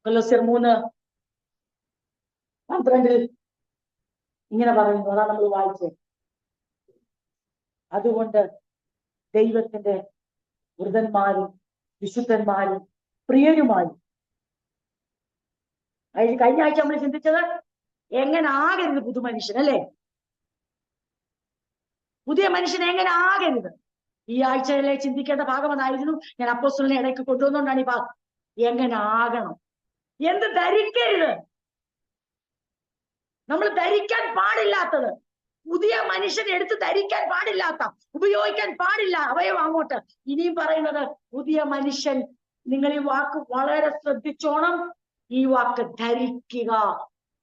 കൊലോസ്യർ 3:12 ഇങ്ങനെ പറയുന്നു. അതാണ് നമ്മൾ വായിച്ചത്. അതുകൊണ്ട് ദൈവത്തിന്റെ വൃതന്മാരും വിശുദ്ധന്മാരും പ്രിയരുമായി. കഴിഞ്ഞ ആഴ്ച നമ്മൾ ചിന്തിച്ചത് എങ്ങനെ ആകരുത് പുതുമനുഷ്യൻ, അല്ലേ? പുതിയ മനുഷ്യൻ എങ്ങനെ ആകരുത്. ഈ ആഴ്ചയിലെ ചിന്തിക്കേണ്ട ഭാഗം അതായിരുന്നു. ഞാൻ അപ്പോസ്തലനെ ഇടയ്ക്ക് കൊണ്ടുവന്നുകൊണ്ടാണ് ഈ ഭാഗം. എങ്ങനെ ആകണം, എന്ത് ധരിക്കരുത്, നമ്മൾ ധരിക്കാൻ പാടില്ലാത്തത്, പുതിയ മനുഷ്യൻ എടുത്ത് ധരിക്കാൻ പാടില്ലാത്ത, ഉപയോഗിക്കാൻ പാടില്ല അവയവം അങ്ങോട്ട്. ഇനിയും പറയുന്നത് പുതിയ മനുഷ്യൻ. നിങ്ങൾ ഈ വാക്ക് വളരെ ശ്രദ്ധിച്ചോണം. ഈ വാക്ക് ധരിക്കുക,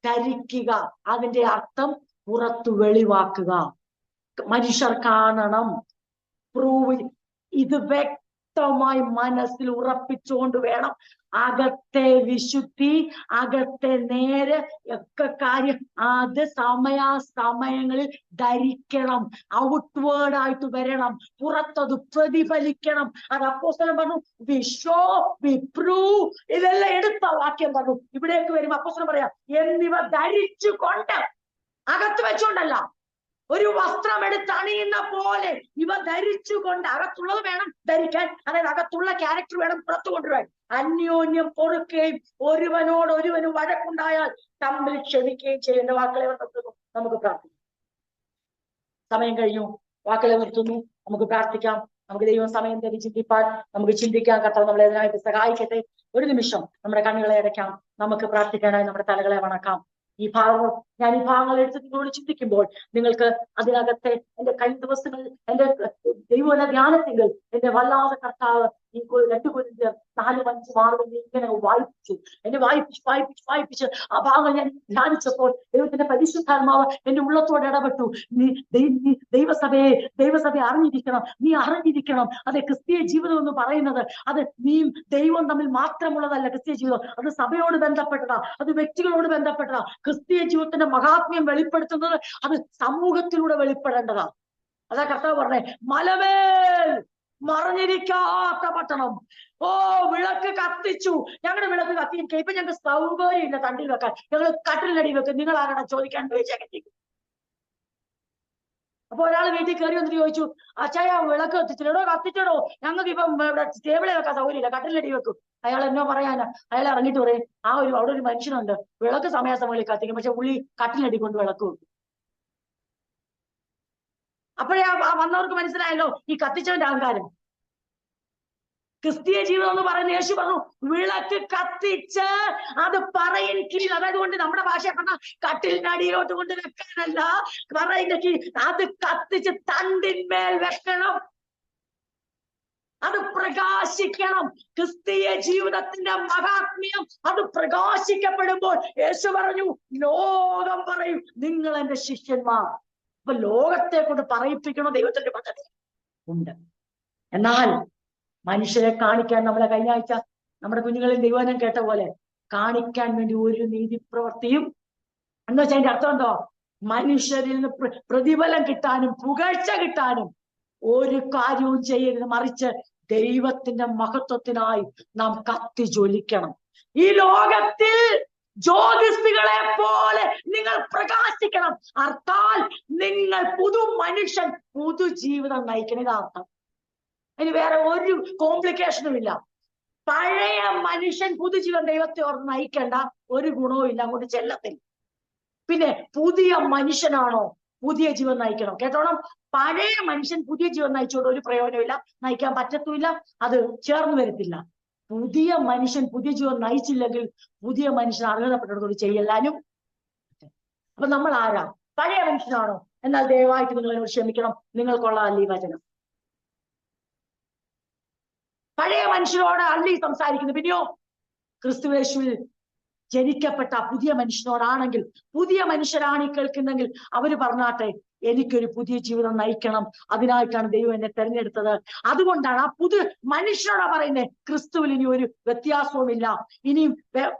ധരിക്കുക, അതിന്റെ അർത്ഥം പുറത്തു വെളിവാക്കുക, മനുഷ്യർ കാണണം, പ്രൂവ്. ഇത് വ്യക്തമായി മനസ്സിൽ ഉറപ്പിച്ചുകൊണ്ട് വേണം അകത്തെ വിശുദ്ധി, അകത്തെ നേര് ഒക്കെ കാര്യം അത് സമയാസമയങ്ങളിൽ ധരിക്കണം. ഔട്ട്വേർഡ് ആയിട്ട് വരണം, പുറത്തത് പ്രതിഫലിക്കണം. അത് അപ്പോസ്തലൻ പറഞ്ഞു, വി ഷോ, വി പ്രൂവ്. ഇതെല്ലാം എടുത്ത വാക്യം പറഞ്ഞു. ഇവിടേക്ക് വരുമ്പോ അപ്പോസ്തലൻ പറയാം, എന്നിവ ധരിച്ചുകൊണ്ട്, അകത്ത് വെച്ചുകൊണ്ടല്ല, ഒരു വസ്ത്രം എടുത്ത് അണിയുന്ന പോലെ ഇവ ധരിച്ചുകൊണ്ട്. അകത്തുള്ളത് വേണം ധരിക്കാൻ, അതായത് അകത്തുള്ള ക്യാരക്ടർ വേണം പുറത്തു കൊണ്ടുവരാൻ. അന്യോന്യം പൊറുക്കുകയും ഒരുവനോട് ഒരുവന് വഴക്കുണ്ടായാൽ തമ്മിൽ ക്ഷമിക്കുകയും ചെയ്യുന്ന വാക്കുകളെ നിർത്തുന്നു. നമുക്ക് പ്രാർത്ഥിക്കാം. സമയം കഴിഞ്ഞു, വാക്കുകളെ നിർത്തുന്നു. നമുക്ക് പ്രാർത്ഥിക്കാം. നമുക്ക് ദൈവം സമയം തരി ചിന്തിപ്പാൻ, നമുക്ക് ചിന്തിക്കാൻ കർത്താവ് നമ്മളെ അതിനായിട്ട് സഹായിക്കട്ടെ. ഒരു നിമിഷം നമ്മുടെ കണ്ണുകളെ അടയ്ക്കാം, നമുക്ക് പ്രാർത്ഥിക്കാനായി നമ്മുടെ തലകളെ വണക്കാം. ഞാൻ ഈ ഭാഗങ്ങൾ എടുത്ത് നിങ്ങളോട് ചിന്തിക്കുമ്പോൾ നിങ്ങൾക്ക് അതിനകത്തെ എന്റെ കഴിഞ്ഞ ദിവസങ്ങളിൽ എന്റെ ദൈവ ധ്യാനത്തിൽ എന്റെ വല്ലാതെ കർത്താവ് ഈ 2 Corinthians 4:5-6 ഇങ്ങനെ എന്നെ വായിപ്പിച്ച് ആ ഭാഗങ്ങൾ ഞാൻ ധ്യാനിച്ചപ്പോൾ ദൈവത്തിന്റെ പരിശുദ്ധാത്മാവ് എന്റെ ഉള്ളത്തോട് ഇടപെട്ടു. നീ ദൈവസഭയെ അറിഞ്ഞിരിക്കണം, നീ അറിഞ്ഞിരിക്കണം. അതെ, ക്രിസ്തീയ ജീവിതം എന്ന് പറയുന്നത് അത് നീയും ദൈവം തമ്മിൽ മാത്രമുള്ളതല്ല. ക്രിസ്തീയ ജീവിതം അത് സഭയോട് ബന്ധപ്പെട്ടതാ, അത് വ്യക്തികളോട് ബന്ധപ്പെട്ടതാ. ക്രിസ്തീയ ജീവിതത്തിന്റെ മഹാത്മ്യം വെളിപ്പെടുത്തുന്നത് അത് സമൂഹത്തിലൂടെ വെളിപ്പെടേണ്ടതാ. അതാ കർത്താവ് പറഞ്ഞേ, മലമേൽ മറഞ്ഞിരിക്കാത്ത പട്ടണം. വിളക്ക് കത്തിച്ചു, ഞങ്ങളുടെ വിളക്ക് കത്തിയിരിക്കുക. ഇപ്പൊ ഞങ്ങൾക്ക് സൗകര്യം ഇല്ല തണ്ടിൽ വെക്കാൻ, ഞങ്ങൾ കട്ടിലിനടി വെക്കും. നിങ്ങൾ ആരാണ് ചോദിക്കാൻ ചോദിച്ചേക്കും. അപ്പൊ ഒരാൾ വീട്ടിൽ കയറി വന്നിട്ട് ചോദിച്ചു, അച്ചായ വിളക്ക് കത്തിച്ചിടോ? കത്തിച്ചടോ, ഞങ്ങൾക്ക് ഇപ്പം ഇവിടെ ടേബിളിൽ വെക്കാൻ സൗകര്യമില്ല, കട്ടിലിനടി വെക്കും. അയാൾ എന്നോ പറയാനാ? അയാൾ ഇറങ്ങിയിട്ട് പറയും, അവിടെ ഒരു മനുഷ്യനുണ്ട്, വിളക്ക് സമയാസമയങ്ങളിൽ കത്തിക്കും, പക്ഷെ പുള്ളി കട്ടിലിനടി കൊണ്ട് വിളക്ക് വെക്കും. അപ്പോഴേ വന്നവർക്ക് മനസ്സിലായല്ലോ ഈ കത്തിച്ചവന്റെ അഹങ്കാരം. ക്രിസ്തീയ ജീവിതം എന്ന് പറയുന്ന യേശു പറഞ്ഞു, വിളക്ക് കത്തിച്ച് അത് പറയിൻ കീഴിൽ, അതായത് കൊണ്ട് നമ്മുടെ ഭാഷ പറഞ്ഞ കട്ടിലിനടിയിലോട്ട് കൊണ്ട് വെക്കാനല്ല, പറയിന്റെ കീഴിൽ അത് കത്തിച്ച് തണ്ടിന്മേൽ വെക്കണം. അത് പ്രകാശിക്കണം. ക്രിസ്തീയ ജീവിതത്തിന്റെ മഹാത്മ്യം അത് പ്രകാശിക്കപ്പെടുമ്പോൾ യേശു പറഞ്ഞു, ലോകം പറയും നിങ്ങൾ എന്റെ ശിഷ്യന്മാർ. അപ്പൊ ലോകത്തെ കൊണ്ട് പറയിപ്പിക്കണോ ദൈവത്തിന്റെ പദ്ധതി ഉണ്ട്. എന്നാൽ മനുഷ്യരെ കാണിക്കാൻ നമ്മളെ കഴിഞ്ഞ ആഴ്ച നമ്മുടെ കുഞ്ഞുങ്ങളിൽ ദൈവവചനം കേട്ട പോലെ കാണിക്കാൻ വേണ്ടി ഒരു നീതിപ്രവൃത്തിയും എന്ന് വെച്ചാൽ അതിന്റെ അർത്ഥം എന്തോ? മനുഷ്യരിൽ നിന്ന് പ്രതിഫലം കിട്ടാനും പുകഴ്ച കിട്ടാനും ഒരു കാര്യവും ചെയ്യരുത്, മറിച്ച് ദൈവത്തിന്റെ മഹത്വത്തിനായി നാം കത്തി ജ്വലിക്കണം. ഈ ലോകത്തിൽ ജ്യോതിസ്സുകളെ പോലെ നിങ്ങൾ പ്രകാശിക്കണം. അർത്ഥാൽ നിങ്ങൾ മനുഷ്യൻ പുതുജീവിതം നയിക്കണം. ഇതാർത്ഥം. അതിന് വേറെ ഒരു കോംപ്ലിക്കേഷനും ഇല്ല. പഴയ മനുഷ്യൻ പുതുജീവൻ ദൈവത്തെ ഓർത്ത് നയിക്കേണ്ട ഒരു ഗുണവും ഇല്ല, അങ്ങോട്ട് ചെല്ലത്തില്ല. പിന്നെ പുതിയ മനുഷ്യനാണോ പുതിയ ജീവൻ നയിക്കണം. കേട്ടോണം, പഴയ മനുഷ്യൻ പുതിയ ജീവൻ നയിച്ചോണ്ട് ഒരു പ്രയോജനമില്ല, നയിക്കാൻ പറ്റത്തുമില്ല, അത് ചേർന്ന് വരത്തില്ല. പുതിയ മനുഷ്യൻ പുതിയ ജീവൻ നയിച്ചില്ലെങ്കിൽ പുതിയ മനുഷ്യൻ അർഹതപ്പെട്ടതോട് ചെയ്യല്ലാനും. അപ്പൊ നമ്മൾ ആരാ? പഴയ മനുഷ്യനാണോ? എന്നാൽ ദയവായിട്ട് നിങ്ങൾ എന്നോട് ക്ഷമിക്കണം, നിങ്ങൾക്കുള്ളതല്ല ഈ വചനം. പഴയ മനുഷ്യനോട് അല്ല ഈ സംസാരിക്കുന്നത്. പിന്നെയോ ക്രിസ്തുയേശുവിൽ ജനിക്കപ്പെട്ട പുതിയ മനുഷ്യനോടാണെങ്കിൽ, പുതിയ മനുഷ്യരാണ് ഈ കേൾക്കുന്നെങ്കിൽ അവര് പറഞ്ഞാട്ടെ, എനിക്കൊരു പുതിയ ജീവിതം നയിക്കണം, അതിനായിട്ടാണ് ദൈവം എന്നെ തെരഞ്ഞെടുത്തത്. അതുകൊണ്ടാണ് ആ പുതിയ മനുഷ്യനോടാ പറയുന്നത്, ക്രിസ്തുവിൽ ഇനി ഒരു വ്യത്യാസവുമില്ല, ഇനിയും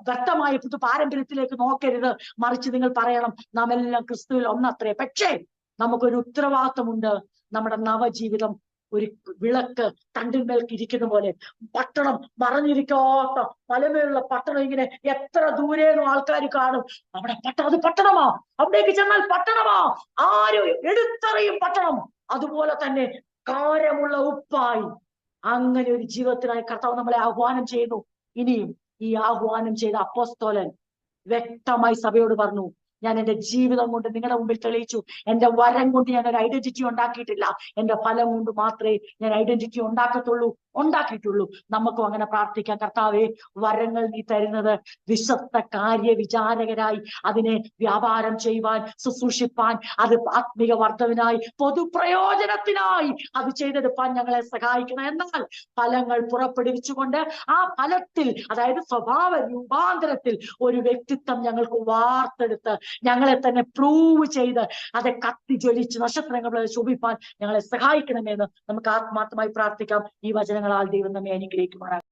വ്യക്തമായ പുതു പാരമ്പര്യത്തിലേക്ക് നോക്കരുത്, മറിച്ച് നിങ്ങൾ പറയണം നാം എല്ലാം ക്രിസ്തുവിൽ ഒന്നത്രേ. പക്ഷേ നമുക്കൊരു ഉത്തരവാദിത്വമുണ്ട്. നമ്മുടെ നവജീവിതം ഒരു വിളക്ക് തണ്ടിന്മേൽക്ക് ഇരിക്കുന്ന പോലെ, പട്ടണം മറഞ്ഞിരിക്കാത്ത മലമേലുള്ള പട്ടണം ഇങ്ങനെ എത്ര ദൂരേന്നും ആൾക്കാർ കാണും. അവിടെ അത് പട്ടണമാ, അവിടേക്ക് ചെന്നാൽ പട്ടണമാ, ആരും എടുത്തറിയും പട്ടണം. അതുപോലെ തന്നെ കാരമുള്ള ഉപ്പായി അങ്ങനെ ഒരു ജീവിതത്തിനായി കർത്താവ് നമ്മളെ ആഹ്വാനം ചെയ്യുന്നു. ഇനിയും ഈ ആഹ്വാനം ചെയ്ത അപ്പോസ്തലൻ വ്യക്തമായി സഭയോട് പറഞ്ഞു, ഞാൻ എന്റെ ജീവിതം കൊണ്ട് നിങ്ങളുടെ മുമ്പിൽ തെളിയിച്ചു. എന്റെ വരം കൊണ്ട് ഞാൻ ഒരു ഐഡന്റിറ്റി ഉണ്ടാക്കിയിട്ടില്ല, എന്റെ ഫലം കൊണ്ട് മാത്രമേ ഞാൻ ഐഡന്റിറ്റി ഉണ്ടാക്കിയിട്ടുള്ളൂ. നമുക്കും അങ്ങനെ പ്രാർത്ഥിക്കാം. കർത്താവേ, വരങ്ങൾ നീ തരുന്നത് വിശ്വസ്ത കാര്യ വിചാരകരായി അതിനെ വ്യാപാരം ചെയ്യുവാൻ, ശുശ്രൂഷിപ്പാൻ, അത് ആത്മീക വർദ്ധവിനായി, പൊതുപ്രയോജനത്തിനായി അത് ചെയ്തെടുപ്പാൻ ഞങ്ങളെ സഹായിക്കണം. എന്നാൽ ഫലങ്ങൾ പുറപ്പെടുവിച്ചുകൊണ്ട് ആ ഫലത്തിൽ, അതായത് സ്വഭാവ രൂപാന്തരത്തിൽ ഒരു വ്യക്തിത്വം ഞങ്ങൾക്ക് വാർത്തെടുത്ത് ഞങ്ങളെ തന്നെ പ്രൂവ് ചെയ്ത് അത് കത്തി ജ്വലിച്ച് നക്ഷത്രങ്ങളെ ശോഭിപ്പാൻ ഞങ്ങളെ സഹായിക്കണമെന്ന് നമുക്ക് ആത്മാർത്ഥമായി പ്രാർത്ഥിക്കാം. ഈ വചനങ്ങളാൽ ദൈവം നമ്മെ അനുഗ്രഹിക്കുമാറാകട്ടെ.